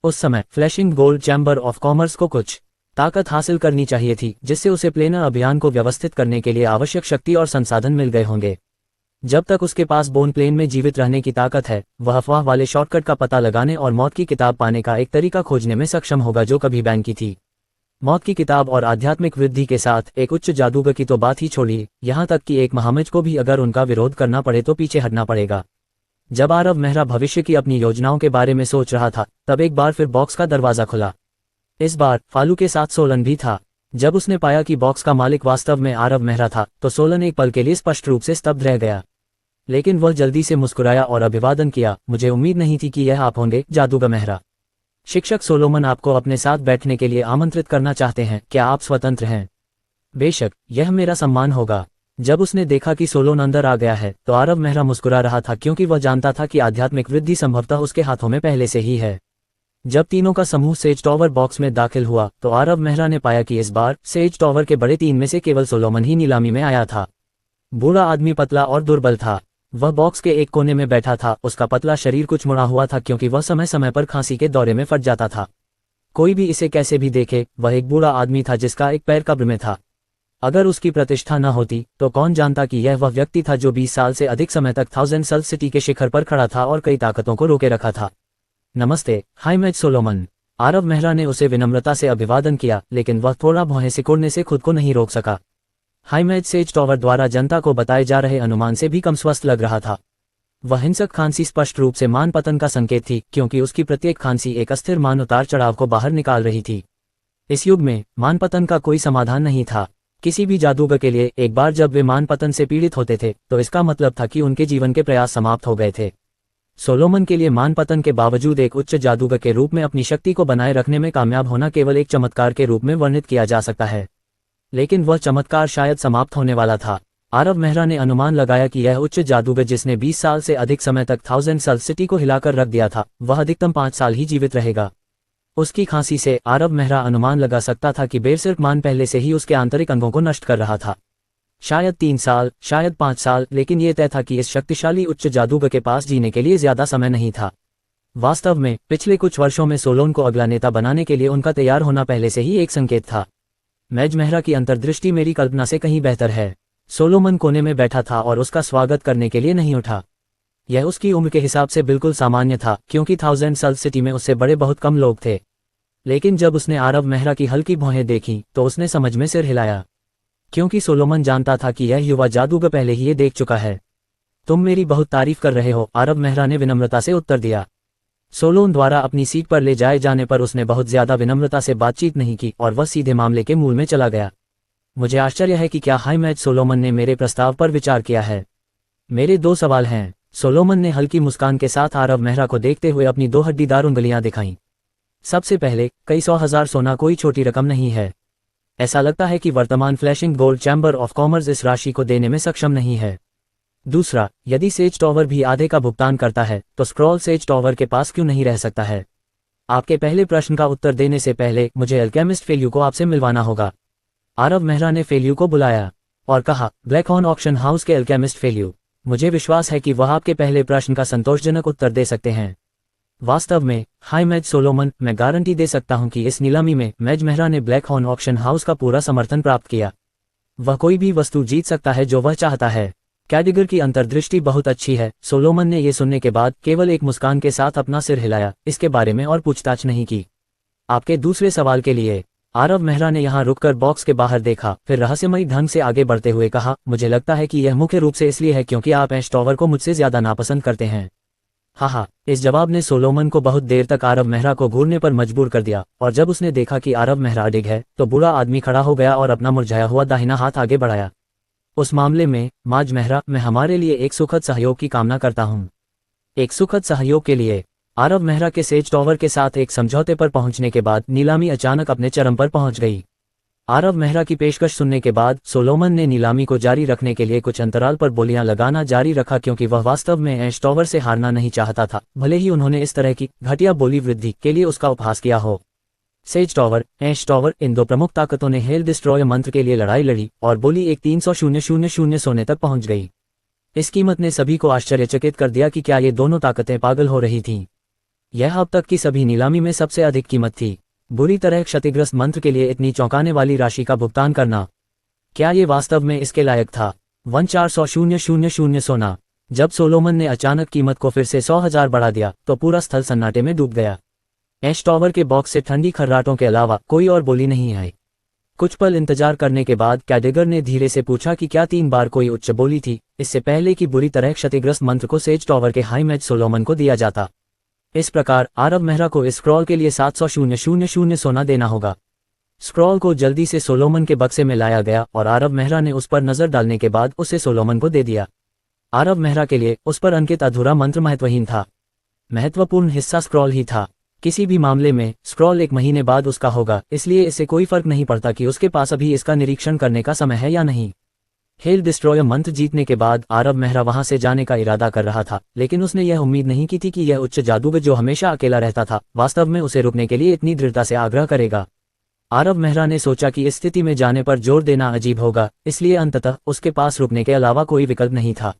उस समय flashing gold chamber of commerce को कुछ ताकत हासिल करनी चाहिए थी, जिससे उसे प्लेनर अभियान को व्यवस्थित करने के लिए आवश्यक शक्ति और संसाधन मिल गए होंगे। जब तक उसके पास बोन प्लेन में जीवित रहने की ताकत है, वह अफवाह वाले शॉर्टकट का पता लगाने और मौत की किताब पाने का एक तरीका खोजने में सक्षम होगा जो कभी बैन की थी। मौत की किताब और आध्यात्मिक वृद्धि के साथ एक उच्च जादूगर की तो बात ही छोड़िए, यहाँ तक कि एक महामज को भी अगर उनका विरोध करना पड़े तो पीछे हटना पड़ेगा। जब आरव मेहरा भविष्य की अपनी योजनाओं के बारे में सोच रहा था, तब एक बार फिर बॉक्स का दरवाजा खुला। इस बार फालू के साथ सोलन भी था। जब उसने पाया कि बॉक्स का मालिक वास्तव में आरव मेहरा था, तो सोलन एक पल के लिए स्पष्ट रूप से स्तब्ध रह गया। लेकिन वह जल्दी से मुस्कुराया और अभिवादन किया। मुझे उम्मीद नहीं थी कि यह आप होंगे, जादूगर मेहरा। शिक्षक सोलोमन आपको अपने साथ बैठने के लिए आमंत्रित करना चाहते हैं। क्या आप स्वतंत्र हैं? बेशक, यह मेरा सम्मान होगा। जब उसने देखा कि सोलोन अंदर आ गया है, तो आरव मेहरा मुस्कुरा रहा था, क्योंकि वह जानता था कि आध्यात्मिक वृद्धि संभवतः उसके हाथों में पहले से ही है। जब तीनों का समूह सेज टॉवर बॉक्स में दाखिल हुआ, तो आरव मेहरा ने पाया कि इस बार सेज टॉवर के बड़े 3 में से केवल सोलोमन ही नीलामी में आया था। बूढ़ा आदमी पतला और दुर्बल था। वह बॉक्स के एक कोने में बैठा था। उसका पतला शरीर कुछ मुड़ा हुआ था, क्योंकि वह समय समय पर खांसी के दौरे में फट जाता था। कोई भी इसे कैसे भी देखे, वह एक बूढ़ा आदमी था जिसका एक पैर कब्र में था। अगर उसकी प्रतिष्ठा न होती तो कौन जानता कि यह वह व्यक्ति था जो 20 साल से अधिक समय तक 1000 सल सिटी के शिखर पर खड़ा था और कई ताकतों को रोके रखा था। नमस्ते, हाई मैच सोलोमन। आरव मेहरा ने उसे विनम्रता से अभिवादन किया, लेकिन वह थोड़ा भौहें सिकुड़ने से खुद को नहीं रोक सका। हाई मैच सेज टॉवर द्वारा जनता को बताए जा रहे अनुमान से भी कम स्वस्थ लग रहा था। वह हिंसक खांसी स्पष्ट रूप से मान पतन का संकेत थी, क्योंकि उसकी प्रत्येक खांसी एक अस्थिर मान उतार चढ़ाव को बाहर निकाल रही थी। इस युग में मान पतन का कोई समाधान नहीं था। किसी भी जादूगर के लिए एक बार जब वे मान पतन से पीड़ित होते थे, तो इसका मतलब था कि उनके जीवन के प्रयास समाप्त हो गए थे। सोलोमन के लिए मान पतन के बावजूद एक उच्च जादूगर के रूप में अपनी शक्ति को बनाए रखने में कामयाब होना केवल एक चमत्कार के रूप में वर्णित किया जा सकता है। लेकिन वह चमत्कार शायद समाप्त होने वाला था। आरव मेहरा ने अनुमान लगाया कि यह उच्च जादूगर जिसने 20 साल से अधिक समय तक थाउजेंड सल सिटी को हिलाकर रख दिया था, वह अधिकतम 5 साल ही जीवित रहेगा। उसकी खांसी से आरव मेहरा अनुमान लगा सकता था कि बेरसिर्क मान पहले से ही उसके आंतरिक अंगों को नष्ट कर रहा था। शायद 3 साल, शायद 5 साल, लेकिन यह तय था कि इस शक्तिशाली उच्च जादूगर के पास जीने के लिए ज्यादा समय नहीं था। वास्तव में पिछले कुछ वर्षों में सोलोन को अगला नेता बनाने के लिए उनका तैयार होना पहले से ही एक संकेत था। मैज मेहरा की अंतर्दृष्टि मेरी कल्पना से कहीं बेहतर है। सोलोमन कोने में बैठा था और उसका स्वागत करने के लिए नहीं उठा। यह उसकी उम्र के हिसाब से बिल्कुल सामान्य था, क्योंकि थाउजेंड सल सिटी में उससे बड़े बहुत कम लोग थे। लेकिन जब उसने आरव मेहरा की हल्की भौहें देखी तो उसने समझ में सिर हिलाया, क्योंकि सोलोमन जानता था कि यह युवा जादूगर पहले ही ये देख चुका है। तुम मेरी बहुत तारीफ कर रहे हो, आरव मेहरा ने विनम्रता से उत्तर दिया। सोलोन द्वारा अपनी सीट पर ले जाए जाने पर उसने बहुत ज्यादा विनम्रता से बातचीत नहीं की और वह सीधे मामले के मूल में चला गया। मुझे आश्चर्य है कि क्या हाई मैज सोलोमन ने मेरे प्रस्ताव पर विचार किया है। मेरे 2 सवाल हैं। सोलोमन ने हल्की मुस्कान के साथ आरव मेहरा को देखते हुए अपनी 2 हड्डीदार उंगलियां दिखाईं। सबसे पहले, कई 100,000 सोना कोई छोटी रकम नहीं है। ऐसा लगता है कि वर्तमान flashing gold chamber of commerce इस राशि को देने में सक्षम नहीं है। दूसरा, यदि सेज टॉवर भी आधे का भुगतान करता है तो स्क्रॉल सेज टॉवर के पास क्यों नहीं रह सकता है। आपके पहले प्रश्न का उत्तर देने से पहले मुझे अल्केमिस्ट फेल्यू को आपसे मिलवाना होगा। आरव मेहरा ने फेल्यू को बुलाया और कहा, ब्लैक हॉर्न ऑक्शन हाउस के अल्केमिस्ट फेल्यू, मुझे विश्वास है कि वह आपके पहले प्रश्न का संतोषजनक उत्तर दे सकते हैं। वास्तव में, हाई मैज सोलोमन, मैं गारंटी दे सकता हूं कि इस नीलामी में मैज मेहरा ने ब्लैक हॉर्न ऑक्शन हाउस का पूरा समर्थन प्राप्त किया। वह कोई भी वस्तु जीत सकता है जो वह चाहता है। कैडिगर की अंतर्दृष्टि बहुत अच्छी है। सोलोमन ने यह सुनने के बाद केवल एक मुस्कान के साथ अपना सिर हिलाया, इसके बारे में और पूछताछ नहीं की। आपके दूसरे सवाल के लिए, आरव मेहरा ने यहां रुककर बॉक्स के बाहर देखा, फिर रहस्यमयी ढंग से आगे बढ़ते हुए कहा, मुझे लगता है कि यह मुख्य रूप से इसलिए है क्योंकि आप ऐश टॉवर को मुझसे ज्यादा नापसंद करते हैं। हाँ, इस जवाब ने सोलोमन को बहुत देर तक आरव मेहरा को घूरने पर मजबूर कर दिया, और जब उसने देखा कि आरव मेहरा अडिग है तो बूढ़ा आदमी खड़ा हो गया और अपना मुरझाया हुआ दाहिना हाथ आगे बढ़ाया। उस मामले में, माज मेहरा, मैं हमारे लिए एक सुखद सहयोग की कामना करता हूँ। एक सुखद सहयोग के लिए। आरव मेहरा के सेज टॉवर के साथ एक समझौते पर पहुंचने के बाद नीलामी अचानक अपने चरम पर पहुंच गई। आरव मेहरा की पेशकश सुनने के बाद सोलोमन ने नीलामी को जारी रखने के लिए कुछ अंतराल पर बोलियां लगाना जारी रखा, क्योंकि वह वास्तव में ऐश टॉवर से हारना नहीं चाहता था, भले ही उन्होंने इस तरह की घटिया बोली वृद्धि के लिए उसका उपहास किया हो। सेज टॉवर, ऐश टॉवर, इन 2 प्रमुख ताकतों ने हेल डिस्ट्रॉय मंत्र के लिए लड़ाई लड़ी और बोली एक 300,000 सोने तक पहुंच गई। इस कीमत ने सभी को आश्चर्यचकित कर दिया कि क्या ये दोनों ताकतें पागल हो रही थीं। यह अब तक की सभी नीलामी में सबसे अधिक कीमत थी। बुरी तरह क्षतिग्रस्त मंत्र के लिए इतनी चौंकाने वाली राशि का भुगतान करना, क्या ये वास्तव में इसके लायक था। 1,400,000 सोना। जब सोलोमन ने अचानक कीमत को फिर से 100,000 बढ़ा दिया तो पूरा स्थल सन्नाटे में डूब गया। ऐश टॉवर के बॉक्स से ठंडी खर्राटों के अलावा कोई और बोली नहीं आई। कुछ पल इंतजार करने के बाद कैडिगर ने धीरे से पूछा कि क्या 3 बार कोई उच्च बोली थी, इससे पहले कि बुरी तरह क्षतिग्रस्त मंत्र को सेज टॉवर के हाई मैज सोलोमन को दिया जाता। इस प्रकार आरव मेहरा को इस स्क्रॉल के लिए 700,000 सोना देना होगा। स्क्रॉल को जल्दी से सोलोमन के बक्से में लाया गया और आरव मेहरा ने उस पर नजर डालने के बाद उसे सोलोमन को दे दिया। आरव मेहरा के लिए उस पर अंकित अधूरा मंत्र महत्वहीन था। महत्वपूर्ण हिस्सा स्क्रॉल ही था। किसी भी मामले में स्क्रॉल 1 महीने बाद उसका होगा, इसलिए इससे कोई फर्क नहीं पड़ता कि उसके पास अभी इसका निरीक्षण करने का समय है या नहीं। हेल डिस्ट्रॉयर मंत्र जीतने के बाद आरव मेहरा वहां से जाने का इरादा कर रहा था, लेकिन उसने यह उम्मीद नहीं की थी कि यह उच्च जादूगर जो हमेशा अकेला रहता था, वास्तव में उसे रुकने के लिए इतनी दृढ़ता से आग्रह करेगा। आरव मेहरा ने सोचा कि इस स्थिति में जाने पर जोर देना अजीब होगा, इसलिए अंततः उसके पास रुकने के अलावा कोई विकल्प नहीं था।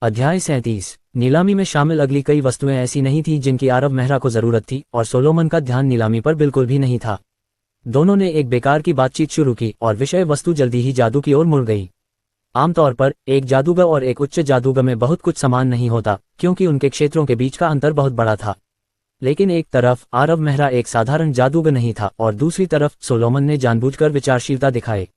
अध्याय 37। नीलामी में शामिल अगली कई वस्तुएं ऐसी नहीं थीं जिनकी आरव मेहरा को जरूरत थी, और सोलोमन का ध्यान नीलामी पर बिल्कुल भी नहीं था। दोनों ने एक बेकार की बातचीत शुरू की और विषय वस्तु जल्दी ही जादू की ओर मुड़ गई। आमतौर पर एक जादूगर और एक उच्च जादूगर में बहुत कुछ समान नहीं होता, क्योंकि उनके क्षेत्रों के बीच का अंतर बहुत बड़ा था। लेकिन एक तरफ आरव मेहरा एक साधारण जादूगर नहीं था और दूसरी तरफ सोलोमन ने जानबूझकर विचारशीलता दिखाई।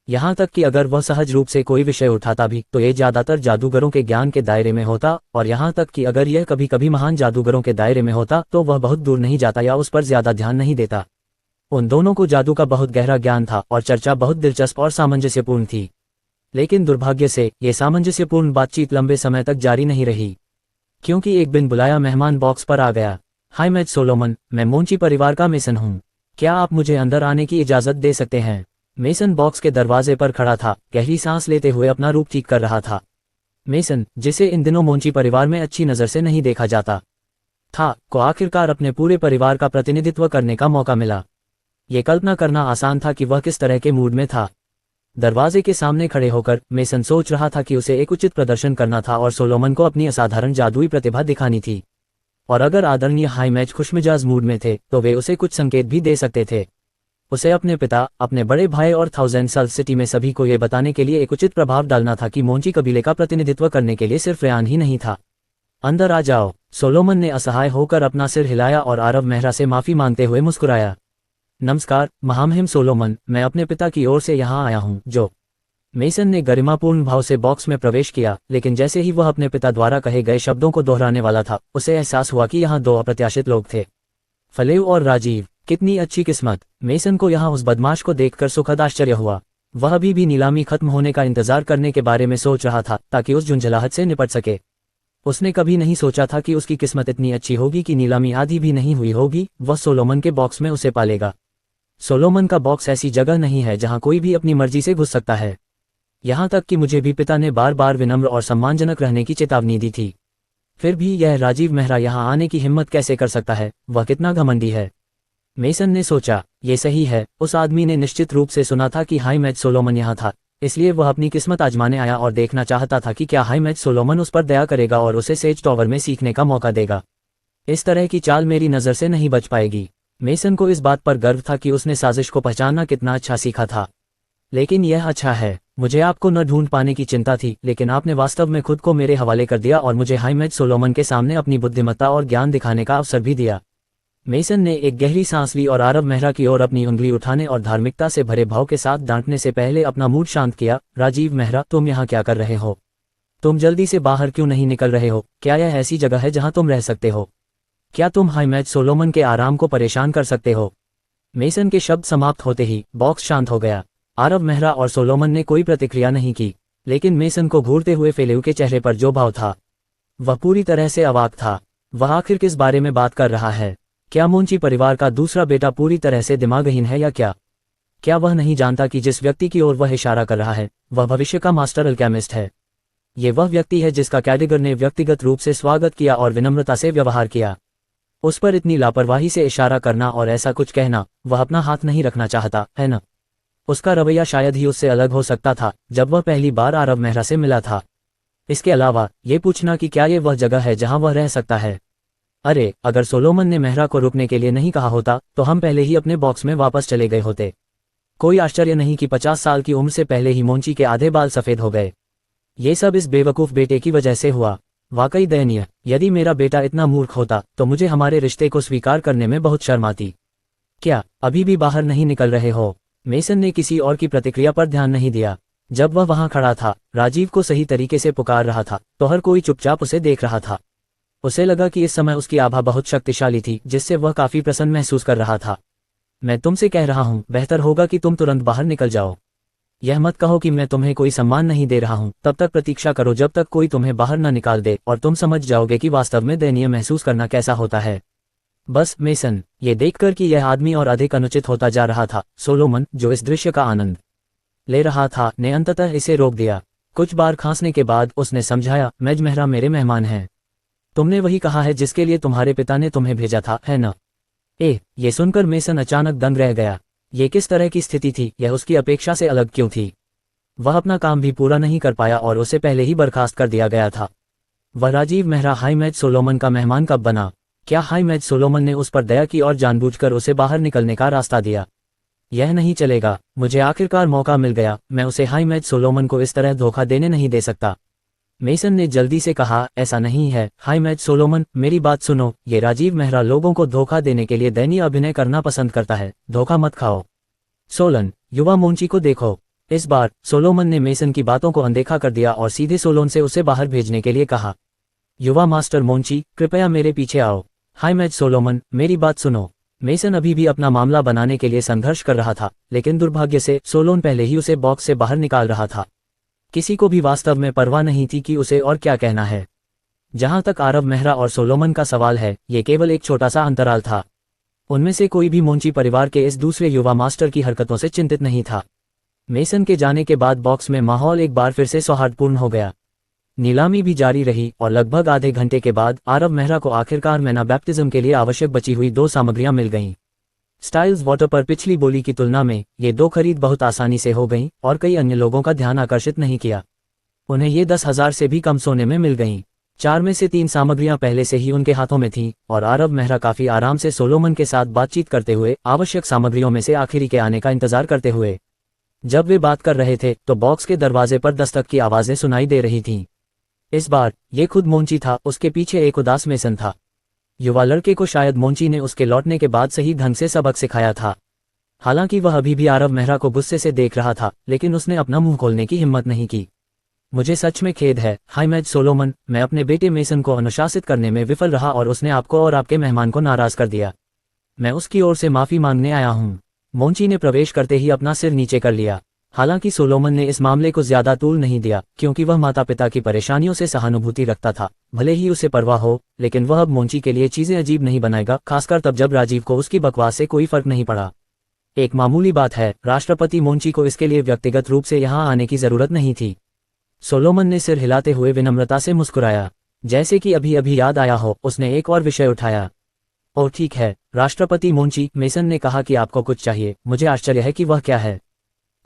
यहाँ तक कि अगर वह सहज रूप से कोई विषय उठाता भी तो ये ज्यादातर जादूगरों के ज्ञान के दायरे में होता, और यहाँ तक कि अगर यह कभी कभी महान जादूगरों के दायरे में होता तो वह बहुत दूर नहीं जाता या उस पर ज्यादा ध्यान नहीं देता। उन दोनों को जादू का बहुत गहरा ज्ञान था और चर्चा बहुत दिलचस्प और सामंजस्यपूर्ण थी। लेकिन दुर्भाग्य से ये सामंजस्यपूर्ण बातचीत लंबे समय तक जारी नहीं रही, क्योंकि एक बिन बुलाया मेहमान बॉक्स पर आ गया। हाय मैज सोलोमन, मैं मोंची परिवार का मेसन हूँ। क्या आप मुझे अंदर आने की इजाजत दे सकते हैं? मेसन बॉक्स के दरवाजे पर खड़ा था, गहरी सांस लेते हुए अपना रूप ठीक कर रहा था। मेसन, जिसे इन दिनों मोंची परिवार में अच्छी नज़र से नहीं देखा जाता था, को आखिरकार अपने पूरे परिवार का प्रतिनिधित्व करने का मौका मिला। ये कल्पना करना आसान था कि वह किस तरह के मूड में था। दरवाजे के सामने खड़े होकर मेसन सोच रहा था कि उसे एक उचित प्रदर्शन करना था और सोलोमन को अपनी असाधारण जादुई प्रतिभा दिखानी थी। और अगर आदरणीय हाई मैच खुशमिजाज मूड में थे तो वे उसे कुछ संकेत भी दे सकते थे। उसे अपने पिता, अपने बड़े भाई और थाउजेंड सल सिटी में सभी को यह बताने के लिए एक उचित प्रभाव डालना था कि मोंची कबीले का प्रतिनिधित्व करने के लिए सिर्फ रेयान ही नहीं था। अंदर आ जाओ। सोलोमन ने असहाय होकर अपना सिर हिलाया और आरव मेहरा से माफी मांगते हुए मुस्कुराया। नमस्कार महामहिम सोलोमन, मैं अपने पिता की ओर से यहाँ आया हूँ। जो मेसन ने गरिमापूर्ण भाव से बॉक्स में प्रवेश किया, लेकिन जैसे ही वह अपने पिता द्वारा कहे गए शब्दों को दोहराने वाला था, उसे एहसास हुआ कि यहाँ दो अप्रत्याशित लोग थे, फलेव और राजीव। कितनी अच्छी किस्मत। मेसन को यहाँ उस बदमाश को देखकर सुखद आश्चर्य हुआ। वह अभी भी नीलामी खत्म होने का इंतजार करने के बारे में सोच रहा था ताकि उस झुंझलाहट से निपट सके। उसने कभी नहीं सोचा था कि उसकी किस्मत इतनी अच्छी होगी कि नीलामी आधी भी नहीं हुई होगी, वह सोलोमन के बॉक्स में उसे पालेगा। सोलोमन का बॉक्स ऐसी जगह नहीं है जहां कोई भी अपनी मर्जी से घुस सकता है। यहां तक कि मुझे भी पिता ने बार बार विनम्र और सम्मानजनक रहने की चेतावनी दी थी। फिर भी यह राजीव मेहरा यहां आने की हिम्मत कैसे कर सकता है? वह कितना घमंडी है। मेसन ने सोचा, ये सही है, उस आदमी ने निश्चित रूप से सुना था कि हाई मैच सोलोमन यहाँ था, इसलिए वह अपनी किस्मत आजमाने आया और देखना चाहता था कि क्या हाई मैच सोलोमन उस पर दया करेगा और उसे सेज टॉवर में सीखने का मौका देगा। इस तरह की चाल मेरी नज़र से नहीं बच पाएगी। मेसन को इस बात पर गर्व था कि उसने साजिश को पहचानना कितना अच्छा सीखा था। लेकिन यह अच्छा है, मुझे आपको न ढूंढ पाने की चिंता थी, लेकिन आपने वास्तव में खुद को मेरे हवाले कर दिया और मुझे हाई मैच सोलोमन के सामने अपनी बुद्धिमत्ता और ज्ञान दिखाने का अवसर भी दिया। मेसन ने एक गहरी सांस ली और आरव मेहरा की ओर अपनी उंगली उठाने और धार्मिकता से भरे भाव के साथ डांटने से पहले अपना मूड शांत किया। राजीव मेहरा, तुम यहाँ क्या कर रहे हो? तुम जल्दी से बाहर क्यों नहीं निकल रहे हो? क्या यह ऐसी जगह है जहाँ तुम रह सकते हो? क्या तुम हाई मैच सोलोमन के आराम को परेशान कर सकते हो? मेसन के शब्द समाप्त होते ही बॉक्स शांत हो गया। आरव मेहरा और सोलोमन ने कोई प्रतिक्रिया नहीं की, लेकिन मेसन को घूरते हुए फेलेव के चेहरे पर जो भाव था, वह पूरी तरह से अवाक था। वह आखिर किस बारे में बात कर रहा है? क्या मोंची परिवार का दूसरा बेटा पूरी तरह से दिमागहीन है या क्या? क्या वह नहीं जानता कि जिस व्यक्ति की ओर वह इशारा कर रहा है वह भविष्य का मास्टर अल्केमिस्ट है? ये वह व्यक्ति है जिसका कैडिगर ने व्यक्तिगत रूप से स्वागत किया और विनम्रता से व्यवहार किया। उस पर इतनी लापरवाही से इशारा करना और ऐसा कुछ कहना, वह अपना हाथ नहीं रखना चाहता है न? उसका रवैया शायद ही उससे अलग हो सकता था जब वह पहली बार आरव मेहरा से मिला था। इसके अलावा ये पूछना कि क्या ये वह जगह है जहां वह रह सकता है। अरे, अगर सोलोमन ने मेहरा को रुकने के लिए नहीं कहा होता तो हम पहले ही अपने बॉक्स में वापस चले गए होते। कोई आश्चर्य नहीं कि 50 साल की उम्र से पहले ही मोंची के आधे बाल सफ़ेद हो गए। ये सब इस बेवकूफ़ बेटे की वजह से हुआ। वाकई दयनीय। यदि मेरा बेटा इतना मूर्ख होता तो मुझे हमारे रिश्ते को स्वीकार करने में बहुत शर्म आती। क्या अभी भी बाहर नहीं निकल रहे हो? मेसन ने किसी और की प्रतिक्रिया पर ध्यान नहीं दिया। जब वह वहां खड़ा था, राजीव को सही तरीके से पुकार रहा था तो हर कोई चुपचाप उसे देख रहा था। उसे लगा कि इस समय उसकी आभा बहुत शक्तिशाली थी, जिससे वह काफी प्रसन्न महसूस कर रहा था। मैं तुमसे कह रहा हूं, बेहतर होगा कि तुम तुरंत बाहर निकल जाओ। यह मत कहो कि मैं तुम्हें कोई सम्मान नहीं दे रहा हूं। तब तक प्रतीक्षा करो जब तक कोई तुम्हें बाहर न निकाल दे और तुम समझ जाओगे कि वास्तव में दयनीय महसूस करना कैसा होता है। बस मेसन, ये देखकर कि यह आदमी और अधिक अनुचित होता जा रहा था, सोलोमन, जो इस दृश्य का आनंद ले रहा था, ने अंततः इसे रोक दिया। कुछ बार खांसने के बाद उसने समझाया, मेज मेहरा मेरे मेहमान हैं। तुमने वही कहा है जिसके लिए तुम्हारे पिता ने तुम्हें भेजा था, है न? ये सुनकर मेसन अचानक दंग रह गया। ये किस तरह की स्थिति थी? यह उसकी अपेक्षा से अलग क्यों थी? वह अपना काम भी पूरा नहीं कर पाया और उसे पहले ही बर्खास्त कर दिया गया था। वह राजीव मेहरा हाई मैच सोलोमन का मेहमान कब बना? क्या हाई मैच सोलोमन ने उस पर दया की और जानबूझकर उसे बाहर निकलने का रास्ता दिया? यह नहीं चलेगा। मुझे आखिरकार मौका मिल गया। मैं उसे हाई मैच सोलोमन को इस तरह धोखा देने नहीं दे सकता। मेसन ने जल्दी से कहा, ऐसा नहीं है हाई मैच सोलोमन, मेरी बात सुनो। ये राजीव मेहरा लोगों को धोखा देने के लिए दयनीय अभिनय करना पसंद करता है। धोखा मत खाओ। सोलन, युवा मोंची को देखो। इस बार सोलोमन ने मेसन की बातों को अनदेखा कर दिया और सीधे सोलोन से उसे बाहर भेजने के लिए कहा। युवा मास्टर मोंची, कृपया मेरे पीछे आओ। हाई मैच सोलोमन, मेरी बात सुनो। मेसन अभी भी अपना मामला बनाने के लिए संघर्ष कर रहा था, लेकिन दुर्भाग्य से सोलोन पहले ही उसे बॉक्स से बाहर निकाल रहा था। किसी को भी वास्तव में परवाह नहीं थी कि उसे और क्या कहना है। जहां तक आरव मेहरा और सोलोमन का सवाल है, ये केवल एक छोटा सा अंतराल था। उनमें से कोई भी मोंची परिवार के इस दूसरे युवा मास्टर की हरकतों से चिंतित नहीं था। मेसन के जाने के बाद बॉक्स में माहौल एक बार फिर से सौहार्दपूर्ण हो गया। नीलामी भी जारी रही और लगभग आधे घंटे के बाद आरव मेहरा को आखिरकार मैना बैप्टिज्म के लिए आवश्यक बची हुई 2 सामग्रियां मिल गईं। स्टाइल्स वाटर पर पिछली बोली की तुलना में ये 2 खरीद बहुत आसानी से हो गईं और कई अन्य लोगों का ध्यान आकर्षित नहीं किया। उन्हें ये 10,000 से भी कम सोने में मिल गईं। 4 में से 3 सामग्रियां पहले से ही उनके हाथों में थीं और आरव मेहरा काफी आराम से सोलोमन के साथ बातचीत करते हुए आवश्यक सामग्रियों में से आखिरी के आने का इंतजार करते हुए। जब वे बात कर रहे थे तो बॉक्स के दरवाजे पर दस्तक की आवाजें सुनाई दे रही थीं। इस बार ये खुद मोंची था, उसके पीछे एक उदास मेसन था। युवा लड़के को शायद मोंची ने उसके लौटने के बाद सही ढंग से सबक सिखाया था। हालांकि वह अभी भी आरव मेहरा को गुस्से से देख रहा था, लेकिन उसने अपना मुंह खोलने की हिम्मत नहीं की। मुझे सच में खेद है हाइमेज सोलोमन, मैं अपने बेटे मेसन को अनुशासित करने में विफल रहा और उसने आपको और आपके मेहमान को नाराज कर दिया। मैं उसकी ओर से माफी मांगने आया हूँ। मोंची ने प्रवेश करते ही अपना सिर नीचे कर लिया। हालांकि सोलोमन ने इस मामले को ज्यादा तूल नहीं दिया, क्योंकि वह माता पिता की परेशानियों से सहानुभूति रखता था, भले ही उसे परवाह हो, लेकिन वह अब मोंची के लिए चीजें अजीब नहीं बनाएगा, खासकर तब जब राजीव को उसकी बकवास से कोई फर्क नहीं पड़ा। एक मामूली बात है, राष्ट्रपति मोंची को इसके लिए व्यक्तिगत रूप से यहाँ आने की जरूरत नहीं थी। सोलोमन ने सिर हिलाते हुए विनम्रता से मुस्कुराया, जैसे कि अभी अभी याद आया हो। उसने एक और विषय उठाया। ओह ठीक है राष्ट्रपति मोंची, मेसन ने कहा कि आपको कुछ चाहिए। मुझे आश्चर्य है कि वह क्या है।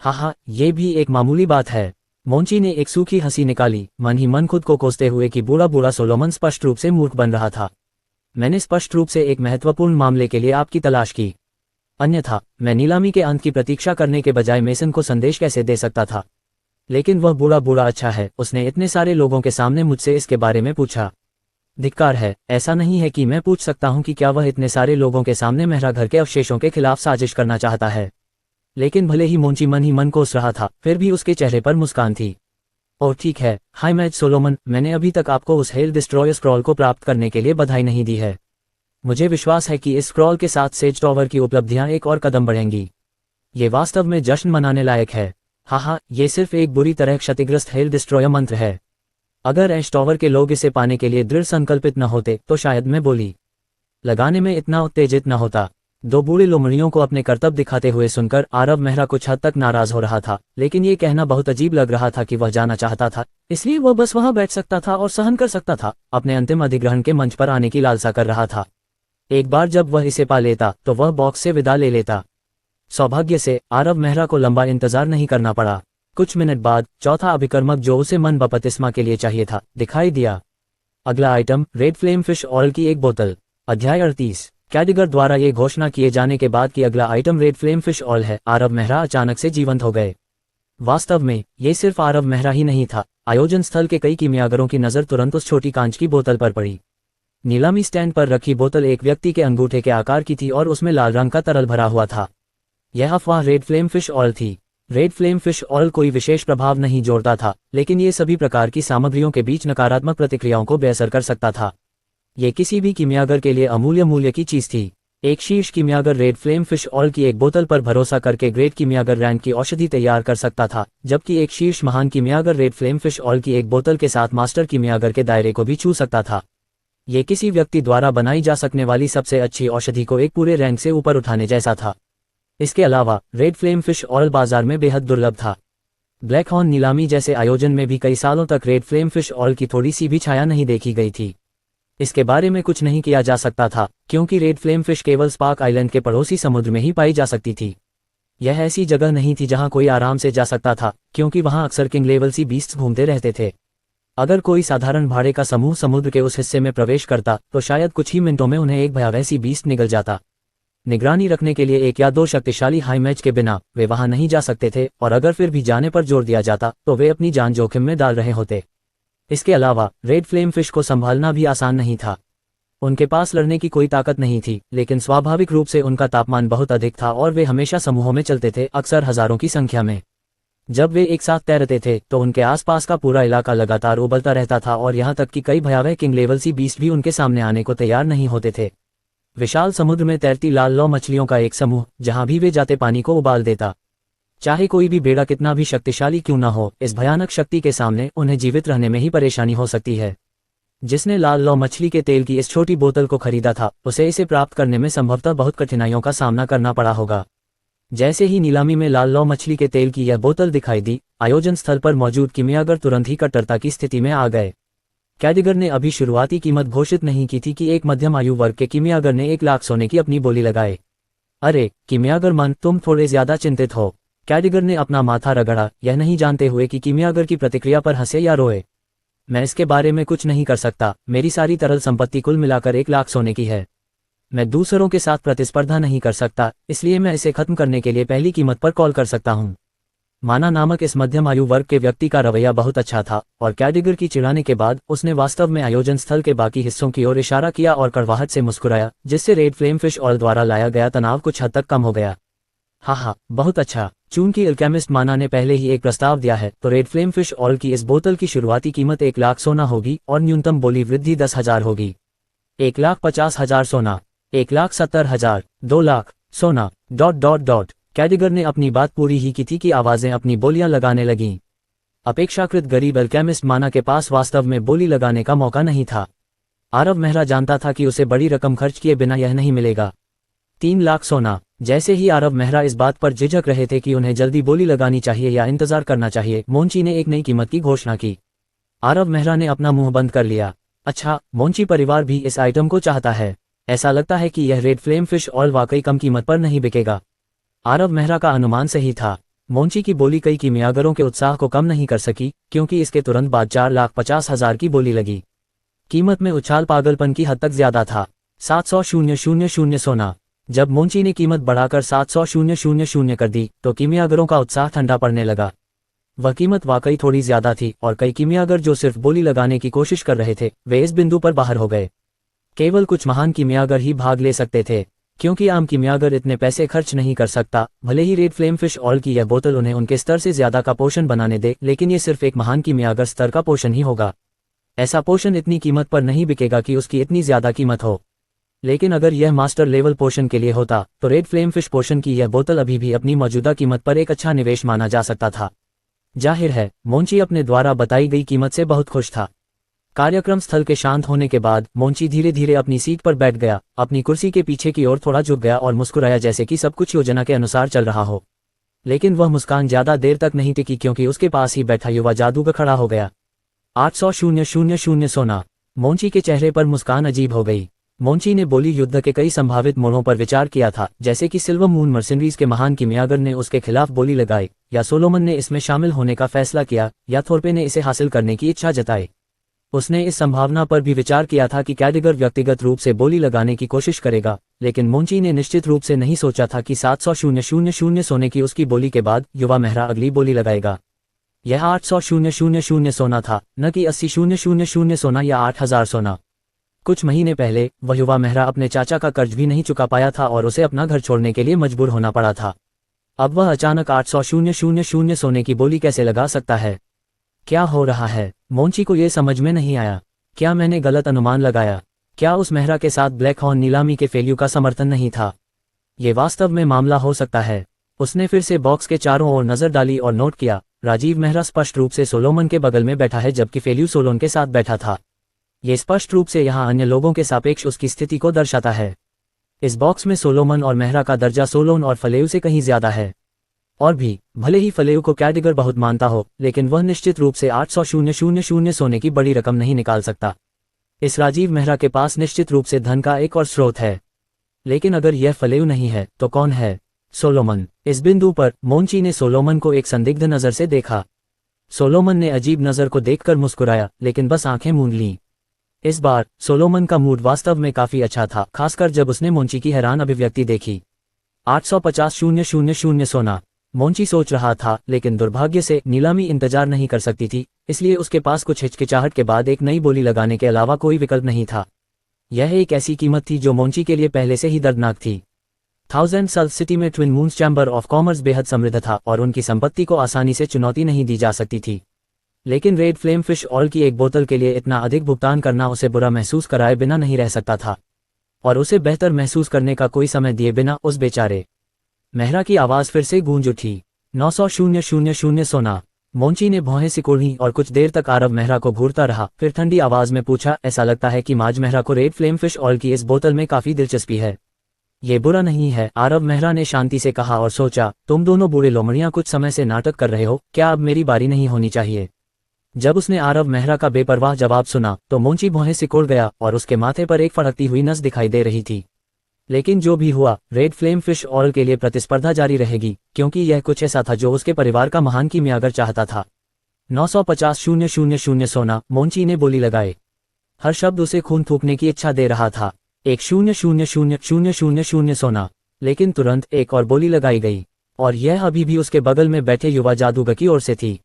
हाँ, ये भी एक मामूली बात है। मोंची ने एक सूखी हंसी निकाली, मन ही मन खुद को कोसते हुए कि बूढ़ा बूढ़ा सोलोमन स्पष्ट रूप से मूर्ख बन रहा था। मैंने स्पष्ट रूप से एक महत्वपूर्ण मामले के लिए आपकी तलाश की, अन्यथा मैं नीलामी के अंत की प्रतीक्षा करने के बजाय मेसन को संदेश कैसे दे सकता था। लेकिन वह बूढ़ा बूढ़ा अच्छा है, उसने इतने सारे लोगों के सामने मुझसे इसके बारे में पूछा। धिक्कार है, ऐसा नहीं है कि मैं पूछ सकता हूं कि क्या वह इतने सारे लोगों के सामने मेहरा घर के अवशेषों के खिलाफ साजिश करना चाहता है। लेकिन भले ही मोंची मन ही मन कोस रहा था, फिर भी उसके चेहरे पर मुस्कान थी। और ठीक है हाइमेज सोलोमन, मैंने अभी तक आपको उस हेल डिस्ट्रॉयर स्क्रॉल को प्राप्त करने के लिए बधाई नहीं दी है। मुझे विश्वास है कि इस स्क्रॉल के साथ सेज टॉवर की उपलब्धियां एक और कदम बढ़ेंगी। ये वास्तव में जश्न मनाने लायक है। हाँ, ये सिर्फ एक बुरी तरह क्षतिग्रस्त हेल डिस्ट्रॉयर मंत्र है। अगर एश टॉवर के लोग इसे पाने के लिए दृढ़ संकल्पित न होते तो शायद मैं बोली लगाने में इतना उत्तेजित न होता। 2 बूढ़े लोमड़ियों को अपने कर्तव्य दिखाते हुए सुनकर आरव मेहरा कुछ हद तक नाराज हो रहा था, लेकिन ये कहना बहुत अजीब लग रहा था कि वह जाना चाहता था, इसलिए वह बस वहां बैठ सकता था और सहन कर सकता था। अपने अंतिम अधिग्रहण के मंच पर आने की लालसा कर रहा था। एक बार जब वह इसे पा लेता तो वह बॉक्स से विदा ले लेता। सौभाग्य से आरव मेहरा को लंबा इंतजार नहीं करना पड़ा। कुछ मिनट बाद चौथा अभिकर्मक, जो उसे मन बपतिस्मा के लिए चाहिए था, दिखाई दिया। अगला item red flame fish oil की एक बोतल। अध्याय 38। कैडिगर द्वारा ये घोषणा किए जाने के बाद कि अगला item red flame fish oil है, आरव मेहरा अचानक से जीवंत हो गए। वास्तव में ये सिर्फ आरव मेहरा ही नहीं था, आयोजन स्थल के कई कीमियागरों की नजर तुरंत उस छोटी कांच की बोतल पर पड़ी। नीलामी स्टैंड पर रखी बोतल एक व्यक्ति के अंगूठे के आकार की थी और उसमें लाल रंग का तरल भरा हुआ था। यह अफवाह रेड फ्लेम फिश ऑयल थी। रेड फ्लेम फिश ऑयल कोई विशेष प्रभाव नहीं जोड़ता था, लेकिन ये सभी प्रकार की सामग्रियों के बीच नकारात्मक प्रतिक्रियाओं को बेअसर कर सकता था। ये किसी भी कीमियागर के लिए अमूल्य मूल्य की चीज थी। एक शीर्ष कीमियागर रेड फ्लेम फिश ऑयल की एक बोतल पर भरोसा करके ग्रेट कीमियागर रैंक की औषधि तैयार कर सकता था, जबकि एक शीर्ष महान कीमियागर रेड फ्लेम फिश ऑयल की एक बोतल के साथ मास्टर कीमियागर के दायरे को भी छू सकता था। ये किसी व्यक्ति द्वारा बनाई जा सकने वाली सबसे अच्छी औषधि को एक पूरे रैंक से ऊपर उठाने जैसा था। इसके अलावा रेड फ्लेम फिश ऑयल बाजार में बेहद दुर्लभ था। ब्लैक हॉर्न नीलामी जैसे आयोजन में भी कई सालों तक रेड फ्लेम फिश ऑयल की थोड़ी सी भी छाया नहीं देखी गई थी। इसके बारे में कुछ नहीं किया जा सकता था, क्योंकि रेड फ्लेम फिश केवल स्पार्क आइलैंड के पड़ोसी समुद्र में ही पाई जा सकती थी। यह ऐसी जगह नहीं थी जहां कोई आराम से जा सकता था, क्योंकि वहां अक्सर किंग लेवल सी बीस्ट्स घूमते रहते थे। अगर कोई साधारण भाड़े का समूह समुद्र के उस हिस्से में प्रवेश करता तो शायद कुछ ही मिनटों में उन्हें एक भयावह सी बीस्ट निगल जाता। निगरानी रखने के लिए 1 या 2 शक्तिशाली हाई मैच के बिना वे वहां नहीं जा सकते थे, और अगर फिर भी जाने पर जोर दिया जाता तो वे अपनी जान जोखिम में डाल रहे होते। इसके अलावा रेड फ्लेम फिश को संभालना भी आसान नहीं था। उनके पास लड़ने की कोई ताकत नहीं थी, लेकिन स्वाभाविक रूप से उनका तापमान बहुत अधिक था और वे हमेशा समूहों में चलते थे, अक्सर हजारों की संख्या में। जब वे एक साथ तैरते थे तो उनके आसपास का पूरा इलाका लगातार उबलता रहता था, और यहाँ तक कि कई भयावह किंग लेवल सी बीस्ट भी उनके सामने आने को तैयार नहीं होते थे। विशाल समुद्र में तैरती लाल लौ मछलियों का एक समूह जहां भी वे जाते पानी को उबाल देता। चाहे कोई भी बेड़ा कितना भी शक्तिशाली क्यों न हो, इस भयानक शक्ति के सामने उन्हें जीवित रहने में ही परेशानी हो सकती है। जिसने लाल लौ मछली के तेल की इस छोटी बोतल को खरीदा था, उसे इसे प्राप्त करने में संभवतः बहुत कठिनाइयों का सामना करना पड़ा होगा। जैसे ही नीलामी में लाल लौ मछली के तेल की यह बोतल दिखाई दी, आयोजन स्थल पर मौजूद किमियागर तुरंत ही कट्टरता की स्थिति में आ गए। कैडिगर ने अभी शुरुआती कीमत घोषित नहीं की थी कि एक मध्यम आयु वर्ग के किमियागर ने 1 लाख सोने की अपनी बोली लगाए। अरे किमियागर मन, तुम थोड़े ज्यादा चिंतित हो। कैडिगर ने अपना माथा रगड़ा, यह नहीं जानते हुए कि किमियागर की प्रतिक्रिया पर हंसे या रोए। मैं इसके बारे में कुछ नहीं कर सकता, मेरी सारी तरल संपत्ति कुल मिलाकर 1 लाख सोने की है। मैं दूसरों के साथ प्रतिस्पर्धा नहीं कर सकता, इसलिए मैं इसे खत्म करने के लिए पहली कीमत पर कॉल कर सकता हूँ। माना नामक इस मध्यम आयु वर्ग के व्यक्ति का रवैया बहुत अच्छा था और कैडिगर की चिढ़ाने के बाद उसने वास्तव में आयोजन स्थल के बाकी हिस्सों की ओर इशारा किया और कड़वाहट से मुस्कुराया, जिससे रेड फ्लेम फिश ऑयल द्वारा लाया गया तनाव कुछ हद तक कम हो गया। हाँ, बहुत अच्छा। चूंकि अल्केमिस्ट माना ने पहले ही एक प्रस्ताव दिया है, तो रेड फ्लेम फिश ऑयल की इस बोतल की शुरुआती कीमत 1 लाख सोना होगी और न्यूनतम बोली वृद्धि 10,000 होगी। 1,50,000 सोना, 1,70,000, 2 लाख सोना ... कैडिगर ने अपनी बात पूरी ही की थी कि आवाजें अपनी बोलियां लगाने लगीं। अपेक्षाकृत गरीब अल्केमिस्ट माना के पास वास्तव में बोली लगाने का मौका नहीं था। आरव मेहरा जानता था कि उसे बड़ी रकम खर्च किए बिना यह नहीं मिलेगा। 3 लाख सोना। जैसे ही आरव मेहरा इस बात पर झिझक रहे थे कि उन्हें जल्दी बोली लगानी चाहिए या इंतजार करना चाहिए, मोंची ने एक नई कीमत की घोषणा की। आरव मेहरा ने अपना मुंह बंद कर लिया। अच्छा, मोंची परिवार भी इस आइटम को चाहता है। ऐसा लगता है कि यह रेड फ्लेम फिश ऑयल वाकई कम कीमत पर नहीं बिकेगा। आरव मेहरा का अनुमान सही था। मोंची की बोली कई किमियागरों के उत्साह को कम नहीं कर सकी, क्योंकि इसके तुरंत बाद 4,50,000 की बोली लगी। कीमत में उछाल पागलपन की हद तक ज्यादा था। 700,000 सोना। जब मोंची ने कीमत बढ़ाकर 700,000 कर दी, तो किमियागरों का उत्साह ठंडा पड़ने लगा। वह कीमत वाकई थोड़ी ज्यादा थी और कई किमियागर जो सिर्फ बोली लगाने की कोशिश कर रहे थे, वे इस बिंदु पर बाहर हो गए। केवल कुछ महान किमियागर ही भाग ले सकते थे, क्योंकि आम किमियागर इतने पैसे खर्च नहीं कर सकता। भले ही रेड फ्लेम फिश ऑयल की यह बोतल उन्हें उनके स्तर से ज्यादा का पोषण बनाने दे, लेकिन ये सिर्फ एक महान किमियागर स्तर का पोषण ही होगा। ऐसा पोषण इतनी कीमत पर नहीं बिकेगा कि उसकी इतनी ज्यादा कीमत हो। लेकिन अगर यह मास्टर लेवल पोषण के लिए होता, तो रेड फ्लेम फिश पोषण की यह बोतल अभी भी अपनी मौजूदा कीमत पर एक अच्छा निवेश माना जा सकता था। जाहिर है, मोंची अपने द्वारा बताई गई कीमत से बहुत खुश था। कार्यक्रम स्थल के शांत होने के बाद मोंची धीरे धीरे अपनी सीट पर बैठ गया, अपनी कुर्सी के पीछे की ओर थोड़ा झुक गया और मुस्कुराया जैसे कि सब कुछ योजना के अनुसार चल रहा हो। लेकिन वह मुस्कान ज्यादा देर तक नहीं टिकी, क्योंकि उसके पास ही बैठा युवा जादूगर खड़ा हो गया। 800,000 सोना। मोंची के चेहरे पर मुस्कान अजीब हो गई। मोंची ने बोली युद्ध के कई संभावित मोड़ों पर विचार किया था, जैसे कि सिल्वर मून मर्सिनरीज के महान किमियागर ने उसके खिलाफ बोली लगाई, या सोलोमन ने इसमें शामिल होने का फैसला किया, या थोरपे ने इसे हासिल करने की इच्छा जताई। उसने इस संभावना पर भी विचार किया था कि कैडिगर व्यक्तिगत रूप से बोली लगाने की कोशिश करेगा, लेकिन मोंची ने निश्चित रूप से नहीं सोचा था कि 700,000 सोने की उसकी बोली के बाद युवा मेहरा अगली बोली लगाएगा। यह 800,000 सोना था, न कि 80,000 सोना या 8,000 सोना। कुछ महीने पहले वह युवा मेहरा अपने चाचा का कर्ज भी नहीं चुका पाया था और उसे अपना घर छोड़ने के लिए मजबूर होना पड़ा था। अब वह अचानक 800,000 सोने की बोली कैसे लगा सकता है? क्या हो रहा है? मोंची को यह समझ में नहीं आया। क्या मैंने गलत अनुमान लगाया? क्या उस मेहरा के साथ ब्लैक हॉर्न नीलामी के फेल्यू का समर्थन नहीं था? ये वास्तव में मामला हो सकता है। उसने फिर से बॉक्स के चारों ओर नजर डाली और नोट किया, राजीव मेहरा स्पष्ट रूप से सोलोमन के बगल में बैठा है, जबकि फेल्यू सोलोन के साथ बैठा था। ये स्पष्ट रूप से यहाँ अन्य लोगों के सापेक्ष उसकी स्थिति को दर्शाता है। इस बॉक्स में सोलोमन और मेहरा का दर्जा सोलोन और फलेयू से कहीं ज्यादा है। और भी, भले ही फलेयू को कैडिगर बहुत मानता हो, लेकिन वह निश्चित रूप से 800,000 सोने की बड़ी रकम नहीं निकाल सकता। इस राजीव मेहरा के पास निश्चित रूप से धन का एक और स्रोत है। लेकिन अगर यह फलेयू नहीं है, तो कौन है? सोलोमन। इस बिंदु पर मोंची ने सोलोमन को एक संदिग्ध नजर से देखा। सोलोमन ने अजीब नजर को देखकर मुस्कुराया, लेकिन बस आंखें मूंद लीं। इस बार सोलोमन का मूड वास्तव में काफी अच्छा था, खासकर जब उसने मोंची की हैरान अभिव्यक्ति देखी। 850,000 सोना। मोंची सोच रहा था, लेकिन दुर्भाग्य से नीलामी इंतजार नहीं कर सकती थी, इसलिए उसके पास कुछ हिचकिचाहट के बाद एक नई बोली लगाने के अलावा कोई विकल्प नहीं था। यह एक ऐसी कीमत थी जो मोंची के लिए पहले से ही दर्दनाक थी। 1000 साल सिटी में twin moons chamber of commerce बेहद समृद्ध था और उनकी संपत्ति को आसानी से चुनौती नहीं दी जा सकती थी। लेकिन रेड फ्लेम फिश ऑयल की एक बोतल के लिए इतना अधिक भुगतान करना उसे बुरा महसूस कराए बिना नहीं रह सकता था, और उसे बेहतर महसूस करने का कोई समय दिए बिना उस बेचारे मेहरा की आवाज फिर से गूंज उठी। 900,000 सोना। मोंची ने भौहें सिकोड़ी और कुछ देर तक आरव मेहरा को घूरता रहा, फिर ठंडी आवाज में पूछा, ऐसा लगता है कि माज मेहरा को रेड फ्लेम फिश ऑयल की इस बोतल में काफी दिलचस्पी है। ये बुरा नहीं है, आरव मेहरा ने शांति से कहा और सोचा, तुम दोनों बूढ़े लोमड़ियां कुछ समय से नाटक कर रहे हो, क्या अब मेरी बारी नहीं होनी चाहिए? जब उसने आरव मेहरा का बेपरवाह जवाब सुना तो मोंची भौहें सिकुड़ गया और उसके माथे पर एक फड़कती हुई नस दिखाई दे रही थी। लेकिन जो भी हुआ, रेड फ्लेम फिश ऑयल के लिए प्रतिस्पर्धा जारी रहेगी, क्योंकि यह कुछ ऐसा था जो उसके परिवार का महान कीमियागर चाहता था। 950,000 सोना, मोंची ने बोली लगाए। हर शब्द उसे खून थूकने की इच्छा दे रहा था। 1,000,000 सोना। लेकिन तुरंत एक और बोली लगाई गई, और यह अभी भी उसके बगल में बैठे युवा जादूगर की ओर से थी।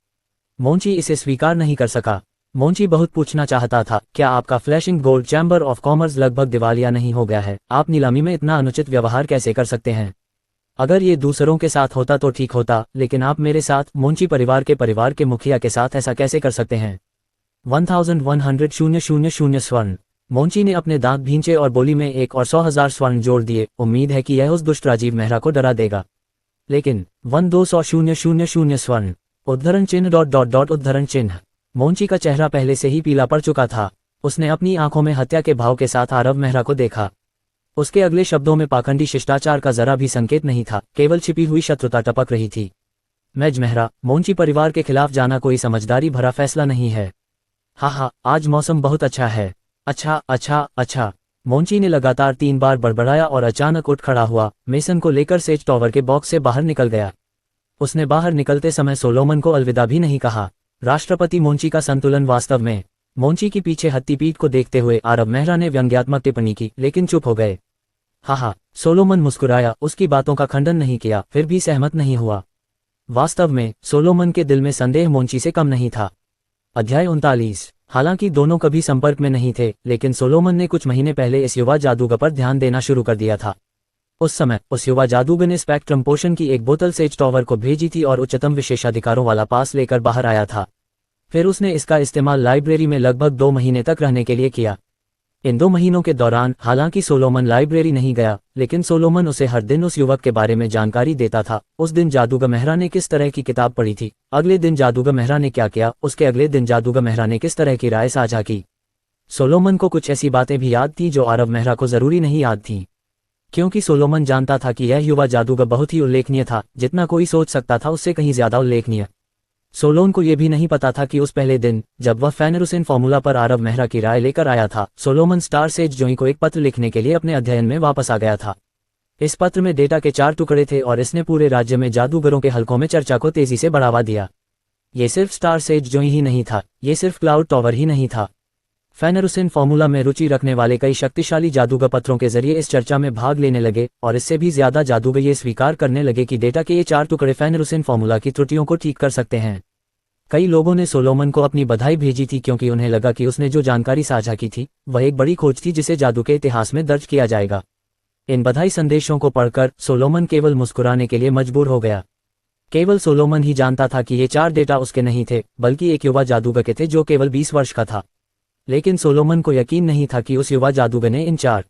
मोंची इसे स्वीकार नहीं कर सका। मोंची बहुत पूछना चाहता था, क्या आपका flashing gold chamber of commerce लगभग दिवालिया नहीं हो गया है? आप नीलामी में इतना अनुचित व्यवहार कैसे कर सकते हैं? अगर ये दूसरों के साथ होता तो ठीक होता, लेकिन आप मेरे साथ, मोंची परिवार के मुखिया के साथ ऐसा कैसे कर सकते हैं? 1,100 स्वर्ण। मोंची ने अपने दांत भींचे और बोली में 1 और 100,000 स्वर्ण जोड़ दिए। उम्मीद है कि यह उस दुष्ट राजीव मेहरा को डरा देगा। लेकिन 1,200,000 स्वर्ण। उद्धरण चिन्ह ... उद्धरण चिन्ह। मोंची का चेहरा पहले से ही पीला पड़ चुका था। उसने अपनी आंखों में हत्या के भाव के साथ आरव मेहरा को देखा। उसके अगले शब्दों में पाखंडी शिष्टाचार का जरा भी संकेत नहीं था, केवल छिपी हुई शत्रुता टपक रही थी। मेज मेहरा, मोंची परिवार के खिलाफ जाना कोई समझदारी भरा फैसला नहीं है। हाँ, आज मौसम बहुत अच्छा है। अच्छा। मोंची ने लगातार 3 बार बड़बड़ाया और अचानक उठ खड़ा हुआ, मेसन को लेकर सेज टॉवर के बॉक्स से बाहर निकल गया। उसने बाहर निकलते समय सोलोमन को अलविदा भी नहीं कहा। राष्ट्रपति मोंची का संतुलन वास्तव में। मोंची की पीछे हत्तीपीठ को देखते हुए आरव मेहरा ने व्यंग्यात्मक टिप्पणी की, लेकिन चुप हो गए। हाँ, सोलोमन मुस्कुराया, उसकी बातों का खंडन नहीं किया, फिर भी सहमत नहीं हुआ। वास्तव में सोलोमन के दिल में संदेह मोंची से कम नहीं था। अध्याय 39। हालांकि दोनों कभी संपर्क में नहीं थे, लेकिन सोलोमन ने कुछ महीने पहले इस युवा जादूगर पर ध्यान देना शुरू कर दिया था। उस समय उस युवा जादूगर ने स्पेक्ट्रम पोशन की एक बोतल सेज टॉवर को भेजी थी और उच्चतम विशेषाधिकारों वाला पास लेकर बाहर आया था। फिर उसने इसका इस्तेमाल लाइब्रेरी में लगभग 2 महीने तक रहने के लिए किया। इन 2 महीनों के दौरान हालांकि सोलोमन लाइब्रेरी नहीं गया, लेकिन सोलोमन उसे हर दिन उस युवक के बारे में जानकारी देता था। उस दिन जादूगर मेहरा ने किस तरह की किताब पढ़ी थी, अगले दिन जादूगर मेहरा ने क्या किया, उसके अगले दिन जादूगर मेहरा ने किस तरह की राय साझा की। सोलोमन को कुछ ऐसी बातें भी याद थीं जो आरव मेहरा को जरूरी नहीं याद थीं, क्योंकि सोलोमन जानता था कि यह युवा जादूगर बहुत ही उल्लेखनीय था, जितना कोई सोच सकता था उससे कहीं ज्यादा उल्लेखनीय। सोलोन को यह भी नहीं पता था कि उस पहले दिन, जब वह फेनरुसिन फॉर्मूला पर आरव मेहरा की राय लेकर आया था, सोलोमन स्टार सेज जोई को एक पत्र लिखने के लिए अपने अध्ययन में वापस आ गया था। इस पत्र में डेटा के 4 टुकड़े थे और इसने पूरे राज्य में जादूगरों के हलकों में चर्चा को तेजी से बढ़ावा दिया। ये सिर्फ स्टार सेज जोई ही नहीं था, ये सिर्फ क्लाउड टॉवर ही नहीं था। फेनरुसिन फॉर्मूला में रुचि रखने वाले कई शक्तिशाली जादूगर पत्रों के जरिए इस चर्चा में भाग लेने लगे, और इससे भी ज्यादा जादूगर ये स्वीकार करने लगे कि डेटा के ये 4 टुकड़े फेनरुसिन फॉर्मूला की त्रुटियों को ठीक कर सकते हैं। कई लोगों ने सोलोमन को अपनी बधाई भेजी थी, क्योंकि उन्हें लगा कि उसने जो जानकारी साझा की थी वह एक बड़ी खोज थी जिसे जादू के इतिहास में दर्ज किया जाएगा। इन बधाई संदेशों को पढ़कर सोलोमन केवल मुस्कुराने के लिए मजबूर हो गया। केवल सोलोमन ही जानता था कि ये 4 डेटा उसके नहीं थे, बल्कि एक युवा जादूगर के थे जो केवल 20 वर्ष का था। लेकिन सोलोमन को यकीन नहीं था कि उस युवा जादूगर ने इन 4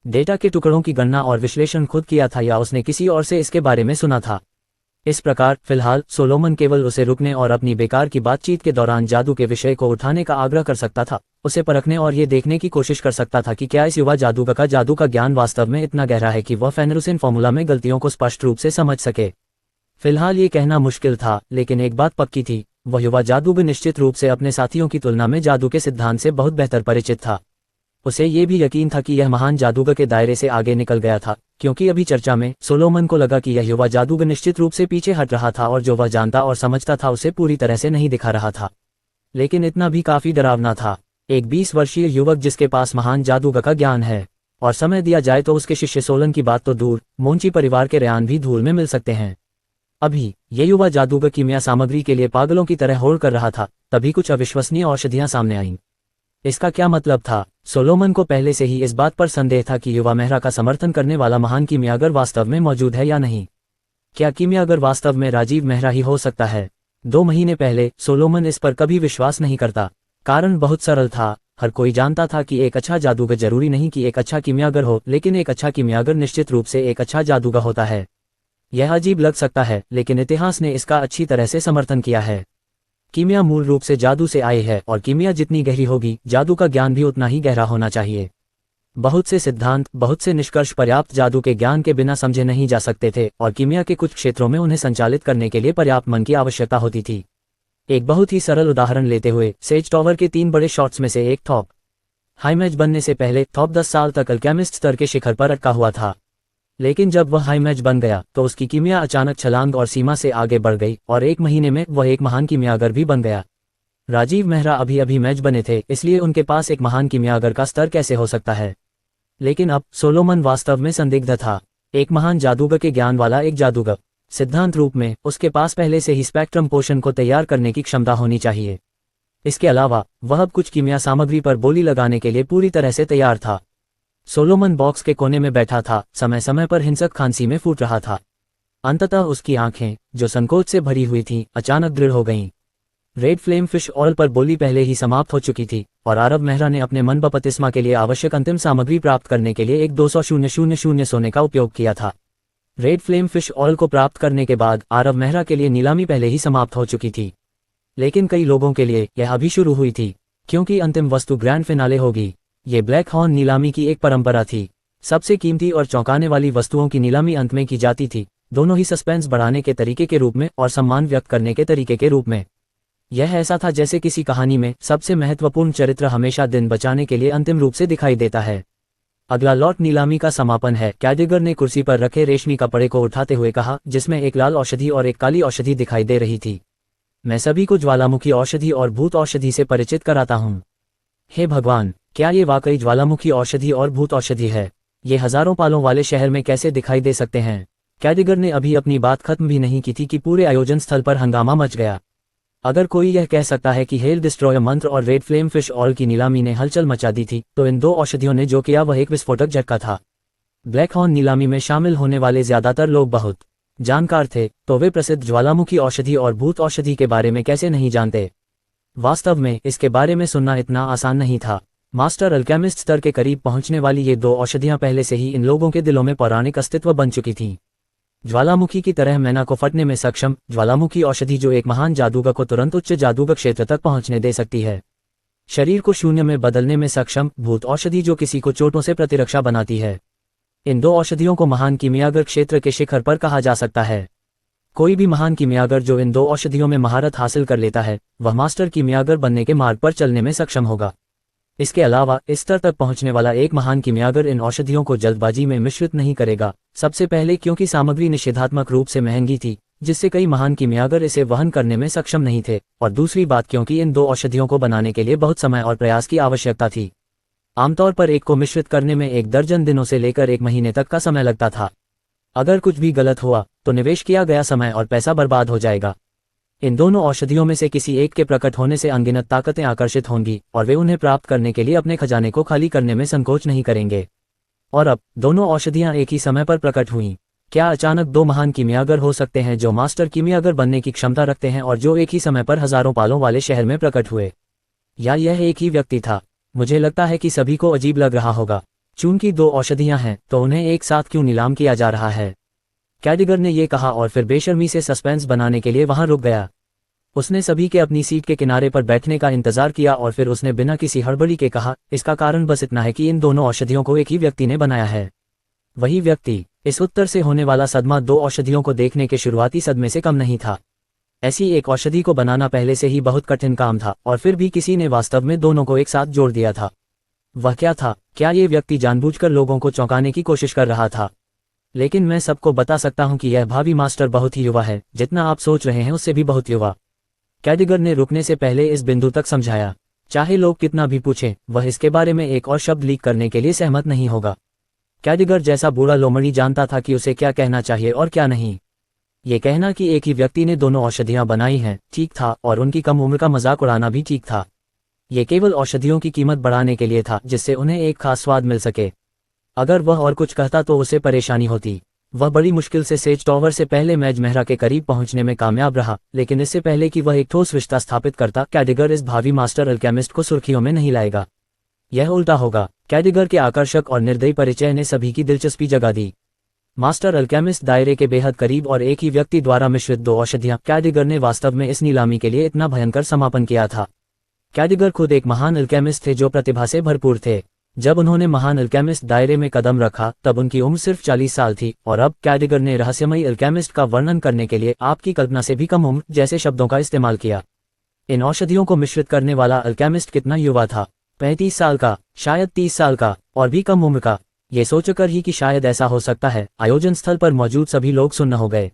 डेटा के टुकड़ों की गणना और विश्लेषण खुद किया था या उसने किसी और से इसके बारे में सुना था। इस प्रकार फिलहाल सोलोमन केवल उसे रुकने और अपनी बेकार की बातचीत के दौरान जादू के विषय को उठाने का आग्रह कर सकता था, उसे परखने और ये देखने की कोशिश कर सकता था कि क्या इस युवा जादूगर का जादू का ज्ञान वास्तव में इतना गहरा है कि वह फेनरुसिन फॉर्मूला में गलतियों को स्पष्ट रूप से समझ सके। फिलहाल ये कहना मुश्किल था, लेकिन एक बात पक्की थी, वह युवा जादूगर निश्चित रूप से अपने साथियों की तुलना में जादू के सिद्धांत से बहुत बेहतर परिचित था। उसे ये भी यकीन था कि यह महान जादूगर के दायरे से आगे निकल गया था, क्योंकि अभी चर्चा में सोलोमन को लगा कि यह युवा जादूगर निश्चित रूप से पीछे हट रहा था और जो वह जानता और समझता था उसे पूरी तरह से नहीं दिखा रहा था। लेकिन इतना भी काफी डरावना था। एक 20 वर्षीय युवक जिसके पास महान जादूगर का ज्ञान है, और समय दिया जाए तो उसके शिष्य सोलन की बात तो दूर, मोंची परिवार के रेयान भी धूल में मिल सकते हैं। अभी ये युवा जादूगर कीमिया सामग्री के लिए पागलों की तरह होड़ कर रहा था, तभी कुछ अविश्वसनीय औषधियां सामने आईं। इसका क्या मतलब था? सोलोमन को पहले से ही इस बात पर संदेह था कि युवा मेहरा का समर्थन करने वाला महान कीमियागर वास्तव में मौजूद है या नहीं। क्या कीमियागर वास्तव में राजीव मेहरा ही हो सकता है? 2 महीने पहले सोलोमन इस पर कभी विश्वास नहीं करता। कारण बहुत सरल था, हर कोई जानता था कि एक अच्छा जादूगर जरूरी नहीं कि एक अच्छा कीमियागर हो, लेकिन एक अच्छा कीमियागर निश्चित रूप से एक अच्छा जादूगर होता है। यह अजीब लग सकता है, लेकिन इतिहास ने इसका अच्छी तरह से समर्थन किया है। कीमिया मूल रूप से जादू से आई है, और कीमिया जितनी गहरी होगी, जादू का ज्ञान भी उतना ही गहरा होना चाहिए। बहुत से सिद्धांत, बहुत से निष्कर्ष पर्याप्त जादू के ज्ञान के बिना समझे नहीं जा सकते थे और कीमिया के कुछ क्षेत्रों में उन्हें संचालित करने के लिए पर्याप्त मन की आवश्यकता होती थी। एक बहुत ही सरल उदाहरण लेते हुए, सेज टॉवर के 3 बड़े शॉट्स में से एक थॉप हाई मैच बनने से पहले थॉप 10 साल तक अल्केमिस्ट स्तर के शिखर पर अटका हुआ था। लेकिन जब वह हाई मैच बन गया तो उसकी कीमिया अचानक छलांग और सीमा से आगे बढ़ गई और 1 महीने में वह एक महान कीमियागर भी बन गया। राजीव मेहरा अभी अभी मैच बने थे, इसलिए उनके पास एक महान कीमियागर का स्तर कैसे हो सकता है। लेकिन अब सोलोमन वास्तव में संदिग्ध था। एक महान जादूगर के ज्ञान वाला एक जादूगर, सिद्धांत रूप में उसके पास पहले से ही स्पेक्ट्रम पोशन को तैयार करने की क्षमता होनी चाहिए। इसके अलावा वह अब कुछ कीमिया सामग्री पर बोली लगाने के लिए पूरी तरह से तैयार था। सोलोमन बॉक्स के कोने में बैठा था, समय समय पर हिंसक खांसी में फूट रहा था। अंततः उसकी आंखें, जो संकोच से भरी हुई थीं, अचानक दृढ़ हो गईं। रेड फ्लेम फिश ऑयल पर बोली पहले ही समाप्त हो चुकी थी और आरव मेहरा ने अपने मन बपतिस्मा के लिए आवश्यक अंतिम सामग्री प्राप्त करने के लिए एक 200,000 सोने का उपयोग किया था। रेड फ्लेम फिश ऑयल को प्राप्त करने के बाद आरव मेहरा के लिए नीलामी पहले ही समाप्त हो चुकी थी। लेकिन कई लोगों के लिए यह अभी शुरू हुई थी, क्योंकि अंतिम वस्तु ग्रैंड फिनाले होगी। ये ब्लैक हॉर्न नीलामी की एक परंपरा थी। सबसे कीमती और चौंकाने वाली वस्तुओं की नीलामी अंत में की जाती थी, दोनों ही सस्पेंस बढ़ाने के तरीके के रूप में और सम्मान व्यक्त करने के तरीके के रूप में। यह ऐसा था जैसे किसी कहानी में सबसे महत्वपूर्ण चरित्र हमेशा दिन बचाने के लिए अंतिम रूप से दिखाई देता है। अगला लॉट नीलामी का समापन है, कैडिगर ने कुर्सी पर रखे रेशमी कपड़े को उठाते हुए कहा, जिसमें एक लाल औषधि और एक काली औषधि दिखाई दे रही थी। मैं सभी को ज्वालामुखी औषधि और भूत औषधि से परिचित कराता हूँ। हे भगवान, क्या ये वाकई ज्वालामुखी औषधि और भूत औषधि है? ये हजारों पालों वाले शहर में कैसे दिखाई दे सकते हैं? कैडिगर ने अभी अपनी बात खत्म भी नहीं की थी कि पूरे आयोजन स्थल पर हंगामा मच गया। अगर कोई यह कह सकता है कि हेल डिस्ट्रॉयर मंत्र और रेड फ्लेम फिश ऑयल की नीलामी ने हलचल मचा दी थी, तो इन 2 औषधियों ने जो किया वह एक विस्फोटक झटका था। ब्लैक हॉर्न नीलामी में शामिल होने वाले ज्यादातर लोग बहुत जानकार थे, तो वे प्रसिद्ध ज्वालामुखी औषधि और भूत औषधि के बारे में कैसे नहीं जानते? वास्तव में इसके बारे में सुनना इतना आसान नहीं था। मास्टर अल्केमिस्ट स्तर के करीब पहुंचने वाली ये 2 औषधियां पहले से ही इन लोगों के दिलों में पौराणिक अस्तित्व बन चुकी थीं। ज्वालामुखी की तरह मैना को फटने में सक्षम ज्वालामुखी औषधि, जो एक महान जादूगर को तुरंत उच्च जादूगर क्षेत्र तक पहुंचने दे सकती है। शरीर को शून्य में बदलने में सक्षम भूत औषधि, जो किसी को चोटों से प्रतिरक्षा बनाती है। इन 2 औषधियों को महान कीमियागर क्षेत्र के शिखर पर कहा जा सकता है। कोई भी महान कीमियागर जो इन 2 औषधियों में महारत हासिल कर लेता है, वह मास्टर कीमियागर बनने के मार्ग पर चलने में सक्षम होगा। इसके अलावा इस स्तर तक पहुंचने वाला एक महान कीमियागर इन औषधियों को जल्दबाजी में मिश्रित नहीं करेगा। सबसे पहले क्योंकि सामग्री निषेधात्मक रूप से महंगी थी, जिससे कई महान कीमियागर इसे वहन करने में सक्षम नहीं थे, और दूसरी बात क्योंकि इन 2 औषधियों को बनाने के लिए बहुत समय और प्रयास की आवश्यकता थी। आमतौर पर एक को मिश्रित करने में 1 दर्जन दिनों से लेकर 1 महीने तक का समय लगता था। अगर कुछ भी गलत हुआ तो निवेश किया गया समय और पैसा बर्बाद हो जाएगा। इन दोनों औषधियों में से किसी एक के प्रकट होने से अनगिनत ताकतें आकर्षित होंगी और वे उन्हें प्राप्त करने के लिए अपने खजाने को खाली करने में संकोच नहीं करेंगे। और अब दोनों औषधियां एक ही समय पर प्रकट हुईं। क्या अचानक 2 महान कीमियागर हो सकते हैं जो मास्टर कीमियागर बनने की क्षमता रखते हैं और जो एक ही समय पर हजारों पालों वाले शहर में प्रकट हुए? या यह एक ही व्यक्ति था? मुझे लगता है कि सभी को अजीब लग रहा होगा। चूंकि 2 औषधियां हैं तो उन्हें एक साथ क्यों नीलाम किया जा रहा है? कैडिगर ने यह कहा और फिर बेशर्मी से सस्पेंस बनाने के लिए वहां रुक गया। उसने सभी के अपनी सीट के किनारे पर बैठने का इंतजार किया और फिर उसने बिना किसी हड़बड़ी के कहा, इसका कारण बस इतना है कि इन दोनों औषधियों को एक ही व्यक्ति ने बनाया है। वही व्यक्ति। इस उत्तर से होने वाला सदमा 2 औषधियों को देखने के शुरुआती सदमे से कम नहीं था। ऐसी एक औषधि को बनाना पहले से ही बहुत कठिन काम था और फिर भी किसी ने वास्तव में दोनों को एक साथ जोड़ दिया था। वह क्या था? क्या ये व्यक्ति जानबूझकर लोगों को चौंकाने की कोशिश कर रहा था? लेकिन मैं सबको बता सकता हूं कि यह भावी मास्टर बहुत ही युवा है, जितना आप सोच रहे हैं उससे भी बहुत युवा। कैडिगर ने रुकने से पहले इस बिंदु तक समझाया। चाहे लोग कितना भी पूछें, वह इसके बारे में एक और शब्द लीक करने के लिए सहमत नहीं होगा। कैडिगर जैसा बूढ़ा लोमड़ी जानता था कि उसे क्या कहना चाहिए और क्या नहीं। ये कहना कि एक ही व्यक्ति ने दोनों औषधियां बनाई हैं ठीक था, और उनकी कम उम्र का मजाक उड़ाना भी ठीक था। ये केवल औषधियों की कीमत बढ़ाने के लिए था, जिससे उन्हें एक खास स्वाद मिल सके। अगर वह और कुछ कहता तो उसे परेशानी होती। वह बड़ी मुश्किल से सेज टॉवर से पहले मैज मेहरा के करीब पहुंचने में कामयाब रहा, लेकिन इससे पहले कि वह एक ठोस रिश्ता स्थापित करता, कैडिगर इस भावी मास्टर अल्केमिस्ट को सुर्खियों में नहीं लाएगा। यह उल्टा होगा। कैडिगर के आकर्षक और निर्दयी परिचय ने सभी की दिलचस्पी जगा दी। मास्टर अल्केमिस्ट दायरे के बेहद करीब और एक ही व्यक्ति द्वारा मिश्रित 2 औषधियां। कैडिगर ने वास्तव में इस नीलामी के लिए इतना भयंकर समापन किया था। कैडिगर खुद एक महान अल्केमिस्ट थे जो प्रतिभा से भरपूर थे। जब उन्होंने महान अल्केमिस्ट दायरे में कदम रखा तब उनकी उम्र सिर्फ 40 साल थी, और अब कैडिगर ने रहस्यमयी अल्केमिस्ट का वर्णन करने के लिए आपकी कल्पना से भी कम उम्र जैसे शब्दों का इस्तेमाल किया। इन औषधियों को मिश्रित करने वाला अल्केमिस्ट कितना युवा था? 35 साल का, शायद 30 साल का, और भी कम उम्र का। ये सोचकर ही कि शायद ऐसा हो सकता है, आयोजन स्थल पर मौजूद सभी लोग सुन्न हो गए।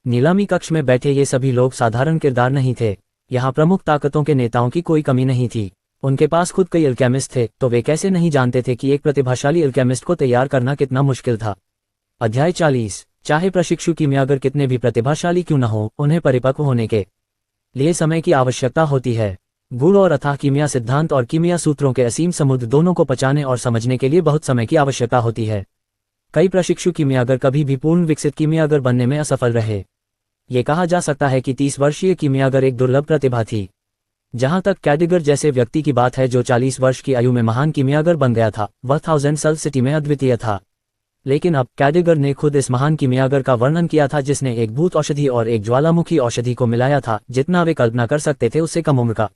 नीलामी कक्ष में बैठे ये सभी लोग साधारण किरदार नहीं थे। यहाँ प्रमुख ताकतों के नेताओं की कोई कमी नहीं थी। उनके पास खुद कई अल्केमिस्ट थे, तो वे कैसे नहीं जानते थे कि एक प्रतिभाशाली अल्केमिस्ट को तैयार करना कितना मुश्किल था। अध्याय 40। चाहे प्रशिक्षु कीमियागर कितने भी प्रतिभाशाली क्यों न हो, उन्हें परिपक्व होने के लिए समय की आवश्यकता होती है। गूढ़ और अथाह कीमिया सिद्धांत और कीमिया सूत्रों के असीम समुद्र दोनों को पचाने और समझने के लिए बहुत समय की आवश्यकता होती है। कई प्रशिक्षु कीमियागर कभी भी पूर्ण विकसित कीमियागर बनने में असफल रहे। ये कहा जा सकता है कि 30 वर्षीय कीमियागर एक दुर्लभ प्रतिभा थी। जहां तक कैडिगर जैसे व्यक्ति की बात है जो 40 वर्ष की आयु में महान कीमियागर बन गया था, वह 1000 सल सिटी में अद्वितीय था। लेकिन अब कैडिगर ने खुद इस महान कीमियागर का वर्णन किया था जिसने एक भूत औषधि और एक ज्वालामुखी औषधि को मिलाया था, जितना वे कल्पना कर सकते थे उससे कम उम्र का।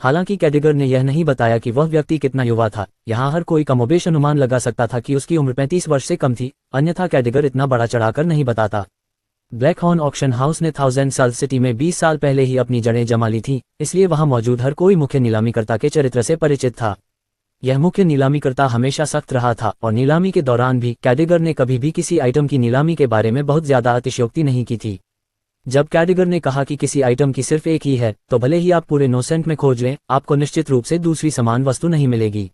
हालांकि कैडिगर ने यह नहीं बताया कि वह व्यक्ति कितना युवा था। यहाँ हर कोई कमोबेश अनुमान लगा सकता था कि उसकी उम्र 35 वर्ष से कम थी, अन्यथा कैडिगर इतना बड़ा चढ़ाकर नहीं बताता। ब्लैक हॉर्न ऑक्शन हाउस ने 1000 सल सिटी में 20 साल पहले ही अपनी जड़ें जमा ली थी, इसलिए वहां मौजूद हर कोई मुख्य नीलामीकर्ता के चरित्र से परिचित था। यह मुख्य नीलामीकर्ता हमेशा सख्त रहा था, और नीलामी के दौरान भी कैडिगर ने कभी भी किसी आइटम की नीलामी के बारे में बहुत ज्यादा अतिशयोक्ति नहीं की थी। जब कैडिगर ने कहा कि किसी आइटम की सिर्फ एक ही है, तो भले ही आप पूरे 9 सेंट में खोज लें, आपको निश्चित रूप से दूसरी समान वस्तु नहीं मिलेगी।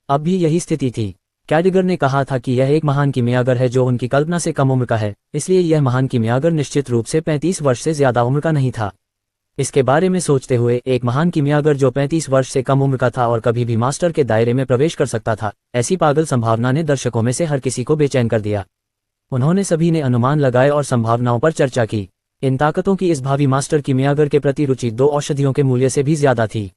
अब भी यही स्थिति थी। कैडिगर ने कहा था कि यह एक महान कीमियागर है जो उनकी कल्पना से कम उम्र का है, इसलिए यह महान कीमियागर निश्चित रूप से 35 वर्ष से ज्यादा उम्र का नहीं था। इसके बारे में सोचते हुए एक महान कीमियागर जो 35 वर्ष से कम उम्र का था और कभी भी मास्टर के दायरे में प्रवेश कर सकता था, ऐसी पागल संभावना ने दर्शकों में से हर किसी को बेचैन कर दिया। उन्होंने सभी ने अनुमान लगाए और संभावनाओं पर चर्चा की। इन ताकतों की इस भावी मास्टर कीमियागर के प्रति रुचि 2 औषधियों के मूल्य से भी ज्यादा थी।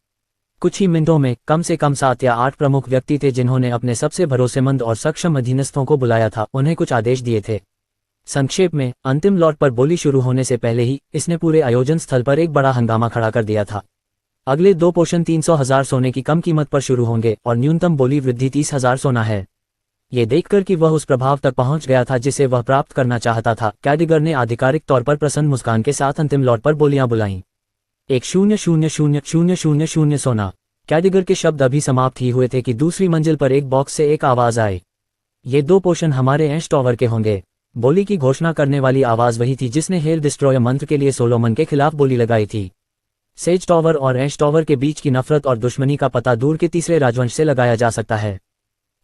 कुछ ही मिनटों में कम से कम 7 या 8 प्रमुख व्यक्ति थे जिन्होंने अपने सबसे भरोसेमंद और सक्षम अधीनस्थों को बुलाया था, उन्हें कुछ आदेश दिए थे। संक्षेप में, अंतिम लॉट पर बोली शुरू होने से पहले ही इसने पूरे आयोजन स्थल पर एक बड़ा हंगामा खड़ा कर दिया था। अगले 2 पोषण 300,000 सोने की कम कीमत पर शुरू होंगे और न्यूनतम बोली वृद्धि 30,000 सोना है। ये देखकर कि वह उस प्रभाव तक पहुंच गया था जिसे वह प्राप्त करना चाहता था, कैडिगर ने आधिकारिक तौर पर प्रसन्न मुस्कान के साथ अंतिम लॉट पर बोलियां बुलाईं। 1,000,000 सोना। कैडिगर के शब्द अभी समाप्त ही हुए थे कि दूसरी मंजिल पर एक बॉक्स से एक आवाज आई। ये 2 पोषण हमारे एश टॉवर के होंगे। बोली की घोषणा करने वाली आवाज वही थी जिसने हेल डिस्ट्रॉयर मंत्र के लिए सोलोमन के खिलाफ बोली लगाई थी। सेज टॉवर और एश टॉवर के बीच की नफरत और दुश्मनी का पता दूर के तीसरे राजवंश से लगाया जा सकता है।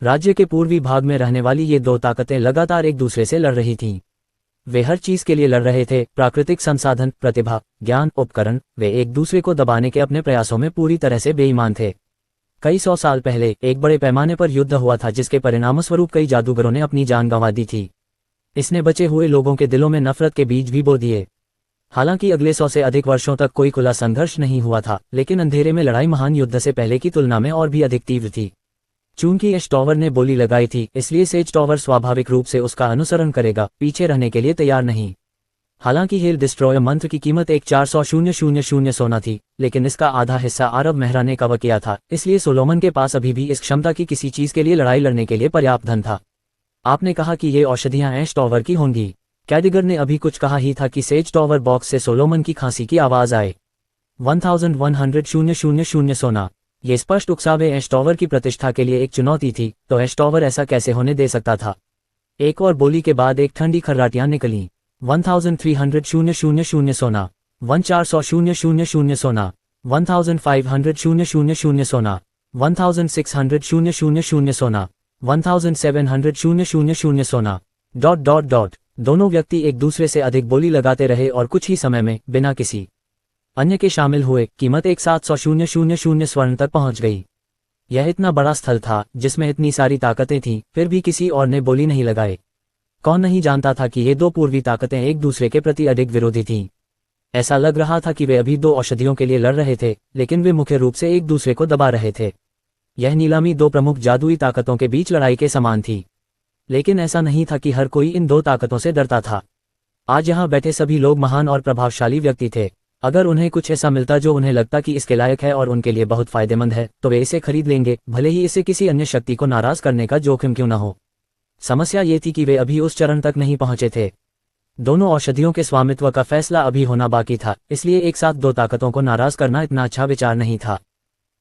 राज्य के पूर्वी भाग में रहने वाली ये 2 ताकतें लगातार एक दूसरे से लड़ रही थीं। वे हर चीज के लिए लड़ रहे थे, प्राकृतिक संसाधन, प्रतिभा, ज्ञान, उपकरण। वे एक दूसरे को दबाने के अपने प्रयासों में पूरी तरह से बेईमान थे। कई 100 साल पहले एक बड़े पैमाने पर युद्ध हुआ था जिसके परिणामस्वरूप कई जादूगरों ने अपनी जान गंवा दी थी। इसने बचे हुए लोगों के दिलों में नफरत के बीज भी बो दिए। हालांकि अगले 100 से अधिक वर्षों तक कोई खुला संघर्ष नहीं हुआ था, लेकिन अंधेरे में लड़ाई महान युद्ध से पहले की तुलना में और भी अधिक तीव्र थी। चूंकि एश टॉवर ने बोली लगाई थी, इसलिए सेज टॉवर स्वाभाविक रूप से उसका अनुसरण करेगा, पीछे रहने के लिए तैयार नहीं। हालांकि हेल डिस्ट्रॉयर मंत्र की कीमत एक 400,000 सोना थी, लेकिन इसका आधा हिस्सा अरब मेहरा ने कवर किया था, इसलिए सोलोमन के पास अभी भी इस क्षमता की किसी चीज के लिए लड़ाई लड़ने के लिए पर्याप्त धन था। आपने कहा कि ये औषधियां एश टॉवर की होंगी। कैडिगर ने अभी कुछ कहा ही था कि सेज टॉवर बॉक्स से सोलोमन की खांसी की आवाज आए। 1,100,000 सोना। ये स्पष्ट उकसावे एश टॉवर की प्रतिष्ठा के लिए एक चुनौती थी, तो एश टॉवर ऐसा कैसे होने दे सकता था। एक और बोली के बाद एक ठंडी खर्राटियां निकली। 1,300,000 सोना। 1,400,000 सोना। 1,500,000 सोना। 1,600,000 सोना। 1,700,000 सोना। ... दोनों व्यक्ति एक दूसरे से अधिक बोली लगाते रहे और कुछ ही समय में, बिना किसी अन्य के शामिल हुए, कीमत एक 700,000 स्वर्ण तक पहुंच गई। यह इतना बड़ा स्थल था जिसमें इतनी सारी ताकतें थीं, फिर भी किसी और ने बोली नहीं लगाए। कौन नहीं जानता था कि ये 2 पूर्वी ताकतें एक दूसरे के प्रति अधिक विरोधी थीं। ऐसा लग रहा था कि वे अभी 2 औषधियों के लिए लड़ रहे थे, लेकिन वे मुख्य रूप से एक दूसरे को दबा रहे थे। यह नीलामी 2 प्रमुख जादुई ताकतों के बीच लड़ाई के समान थी। लेकिन ऐसा नहीं था कि हर कोई इन 2 ताकतों से डरता था। आज यहाँ बैठे सभी लोग महान और प्रभावशाली व्यक्ति थे। अगर उन्हें कुछ ऐसा मिलता जो उन्हें लगता कि इसके लायक है और उनके लिए बहुत फायदेमंद है, तो वे इसे खरीद लेंगे, भले ही इसे किसी अन्य शक्ति को नाराज करने का जोखिम क्यों न हो। समस्या ये थी कि वे अभी उस चरण तक नहीं पहुंचे थे। दोनों औषधियों के स्वामित्व का फैसला अभी होना बाकी था, इसलिए एक साथ दो ताकतों को नाराज करना इतना अच्छा विचार नहीं था।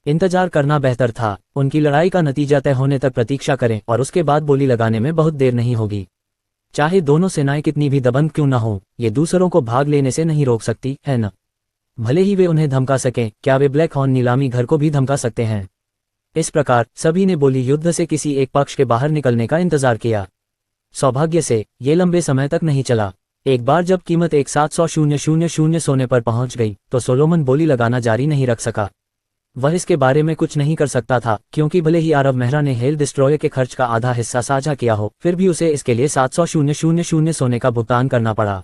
इंतजार करना बेहतर था। उनकी लड़ाई का नतीजा तय होने तक प्रतीक्षा करें और उसके बाद बोली लगाने में बहुत देर नहीं होगी। चाहे दोनों सेनाएं कितनी भी दबंग क्यों न हो, ये दूसरों को भाग लेने से नहीं रोक सकती, है न? भले ही वे उन्हें धमका सकें, क्या वे ब्लैक हॉर्न नीलामी घर को भी धमका सकते हैं? इस प्रकार सभी ने बोली युद्ध से किसी एक पक्ष के बाहर निकलने का इंतजार किया। सौभाग्य से ये लंबे समय तक नहीं चला। एक बार जब कीमत 1,700,000 सोने पर पहुंच गई, तो सोलोमन बोली लगाना जारी नहीं रख सका। वह इसके बारे में कुछ नहीं कर सकता था, क्योंकि भले ही आरब मेहरा ने हेल डिस्ट्रॉयर के खर्च का आधा हिस्सा साझा किया हो, फिर भी उसे इसके लिए 700,000 सोने का भुगतान करना पड़ा।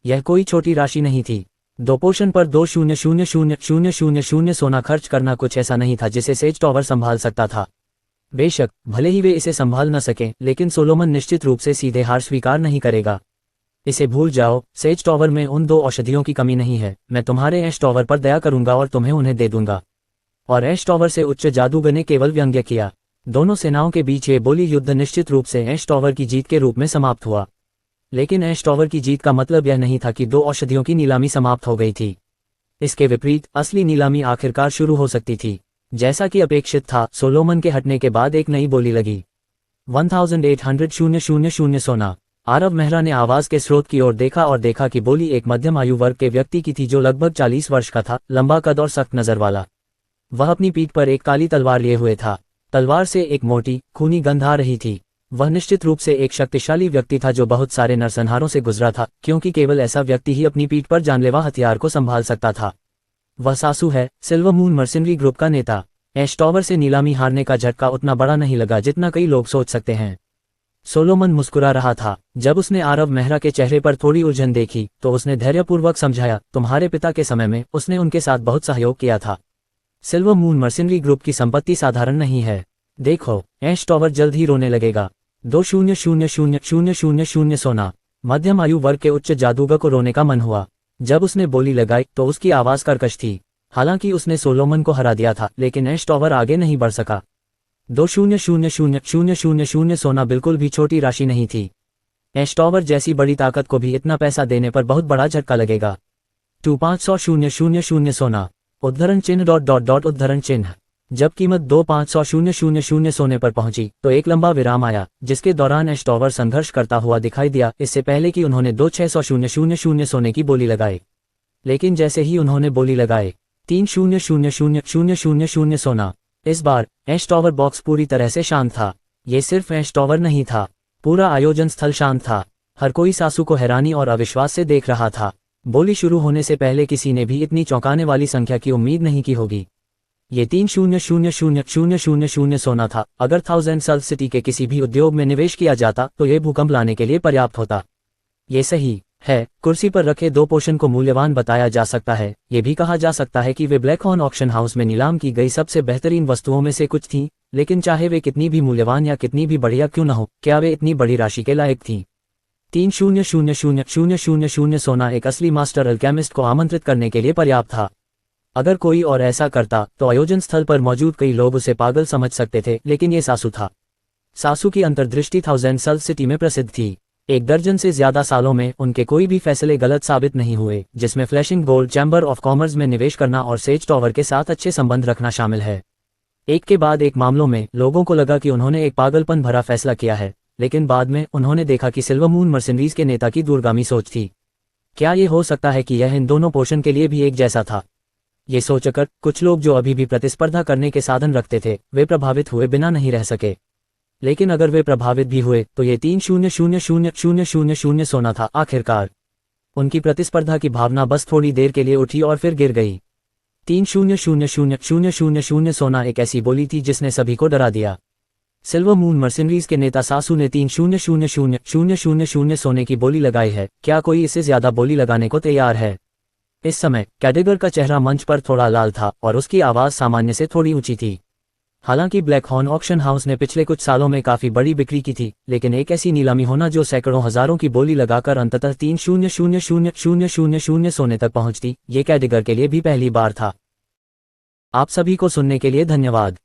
यह कोई छोटी राशि नहीं थी। 2 पोर्शन पर 2,000,000 सोना खर्च करना कुछ ऐसा नहीं था जिसे सेज टॉवर संभाल सकता था। बेशक भले ही वे इसे संभाल न सकें, लेकिन सोलोमन निश्चित रूप से सीधे हार स्वीकार नहीं करेगा। इसे भूल जाओ, सेज टॉवर में उन 2 औषधियों की कमी नहीं है। मैं तुम्हारे ऐश टॉवर पर दया करूंगा और तुम्हें उन्हें दे दूंगा। और ऐश टॉवर से उच्च जादूगर ने केवल व्यंग्य किया। दोनों सेनाओं के बीच ये बोली युद्ध निश्चित रूप से ऐश टॉवर की जीत के रूप में समाप्त हुआ। लेकिन ऐश टॉवर की जीत का मतलब यह नहीं था कि 2 औषधियों की नीलामी समाप्त हो गई थी। इसके विपरीत असली नीलामी आखिरकार शुरू हो सकती थी। जैसा कि अपेक्षित था, सोलोमन के हटने के बाद एक नई बोली लगी। 1,800,000 सोना। आरब मेहरा ने आवाज के स्रोत की ओर देखा और देखा कि बोली एक मध्यम आयु वर्ग के व्यक्ति की थी जो लगभग 40 वर्ष का था, लंबा कद और सख्त नजर वाला। वह अपनी पीठ पर एक काली तलवार लिए हुए था। तलवार से एक मोटी खूनी गंध आ रही थी। वह निश्चित रूप से एक शक्तिशाली व्यक्ति था जो बहुत सारे नरसंहारों से गुजरा था, क्योंकि केवल ऐसा व्यक्ति ही अपनी पीठ पर जानलेवा हथियार को संभाल सकता था। वह सासू है, सिल्वर मून मर्सिनरी ग्रुप का नेता। ऐश टॉवर से नीलामी हारने का झटका उतना बड़ा नहीं लगा जितना कई लोग सोच सकते हैं। सोलोमन मुस्कुरा रहा था। जब उसने आरब मेहरा के चेहरे पर थोड़ी उलझन देखी, तो उसने धैर्यपूर्वक समझाया, तुम्हारे पिता के समय में उसने उनके साथ बहुत सहयोग किया था। सिल्वर मून मर्सिनरी ग्रुप की संपत्ति साधारण नहीं है। देखो, ऐश टॉवर जल्द ही रोने लगेगा। 2,000,000 सोना। मध्यम आयु वर्ग के उच्च जादूगर को रोने का मन हुआ। जब उसने बोली लगाई तो उसकी आवाज कर्कश थी। हालांकि उसने सोलोमन को हरा दिया था, लेकिन ऐश टॉवर आगे नहीं बढ़ सका। 2,000,000 सोना बिल्कुल भी छोटी राशि नहीं थी। ऐश टॉवर जैसी बड़ी ताकत को भी इतना पैसा देने पर बहुत बड़ा झटका लगेगा। 2,500,000 सोना। उद्धरण चिन्ह ... उद्धरण चिन्ह। जब कीमत 2,500,000 सोने पर पहुंची, तो एक लंबा विराम आया, जिसके दौरान ऐश टॉवर संघर्ष करता हुआ दिखाई दिया, इससे पहले कि उन्होंने 2,600,000 सोने की बोली लगाई। लेकिन जैसे ही उन्होंने बोली लगाए, 3,000,000 सोना। इस बार ऐश टॉवर बॉक्स पूरी तरह से शांत था। ये सिर्फ ऐश टॉवर नहीं था, पूरा आयोजन स्थल शांत था। हर कोई सासू को हैरानी और अविश्वास से देख रहा था। बोली शुरू होने से पहले किसी ने भी इतनी चौंकाने वाली संख्या की उम्मीद नहीं की होगी। ये 3,000,000 सोना था। अगर थाउजेंड सल सिटी के किसी भी उद्योग में निवेश किया जाता तो ये भूकंप लाने के लिए पर्याप्त होता। ये सही है, कुर्सी पर रखे 2 पोर्शन को मूल्यवान बताया जा सकता है। ये भी कहा जा सकता है कि वे ब्लैक हॉर्न ऑक्शन हाउस में नीलाम की गई सबसे बेहतरीन वस्तुओं में से कुछ थीं, लेकिन चाहे वे कितनी भी मूल्यवान या कितनी भी बढ़िया क्यों न हो, क्या वे इतनी बड़ी राशि के लायक थीं? 3,000,000 सोना एक असली मास्टर अल्केमिस्ट को आमंत्रित करने के लिए पर्याप्त था। अगर कोई और ऐसा करता तो आयोजन स्थल पर मौजूद कई लोग उसे पागल समझ सकते थे, लेकिन ये सासू था। सासू की अंतर्दृष्टि थाउजेंड सल सिटी में प्रसिद्ध थी। 1 दर्जन से ज्यादा सालों में उनके कोई भी फैसले गलत साबित नहीं हुए, जिसमें flashing gold chamber of commerce में निवेश करना और सेज टॉवर के साथ अच्छे संबंध रखना शामिल है। एक के बाद एक मामलों में लोगों को लगा कि उन्होंने एक पागलपन भरा फैसला किया है, लेकिन बाद में उन्होंने देखा कि सिल्वर मून मर्सिनरीज के नेता की दूरगामी सोच थी। क्या ये हो सकता है कि यह इन दोनों पोर्शन के लिए भी एक जैसा था? ये सोचकर कुछ लोग जो अभी भी प्रतिस्पर्धा करने के साधन रखते थे, वे प्रभावित हुए बिना नहीं रह सके। लेकिन अगर वे प्रभावित भी हुए तो ये 3,000,000 सोना था। आखिरकार उनकी प्रतिस्पर्धा की भावना बस थोड़ी देर के लिए उठी और फिर गिर गई। 3,000,000 सोना एक ऐसी बोली थी जिसने सभी को डरा दिया। सिल्वर मून मर्सिनरीज के नेता सासू ने 3,000,000 सोने की बोली लगाई है। क्या कोई इससे ज्यादा बोली लगाने को तैयार है? इस समय कैडिगर का चेहरा मंच पर थोड़ा लाल था और उसकी आवाज सामान्य से थोड़ी ऊंची थी। हालांकि ब्लैक हॉर्न ऑक्शन हाउस ने पिछले कुछ सालों में काफी बड़ी बिक्री की थी, लेकिन एक ऐसी नीलामी होना जो सैकड़ों हजारों की बोली लगाकर अंततः 3,000,000 सोने तक पहुंचती, ये कैडिगर के लिए भी पहली बार था। आप सभी को सुनने के लिए धन्यवाद।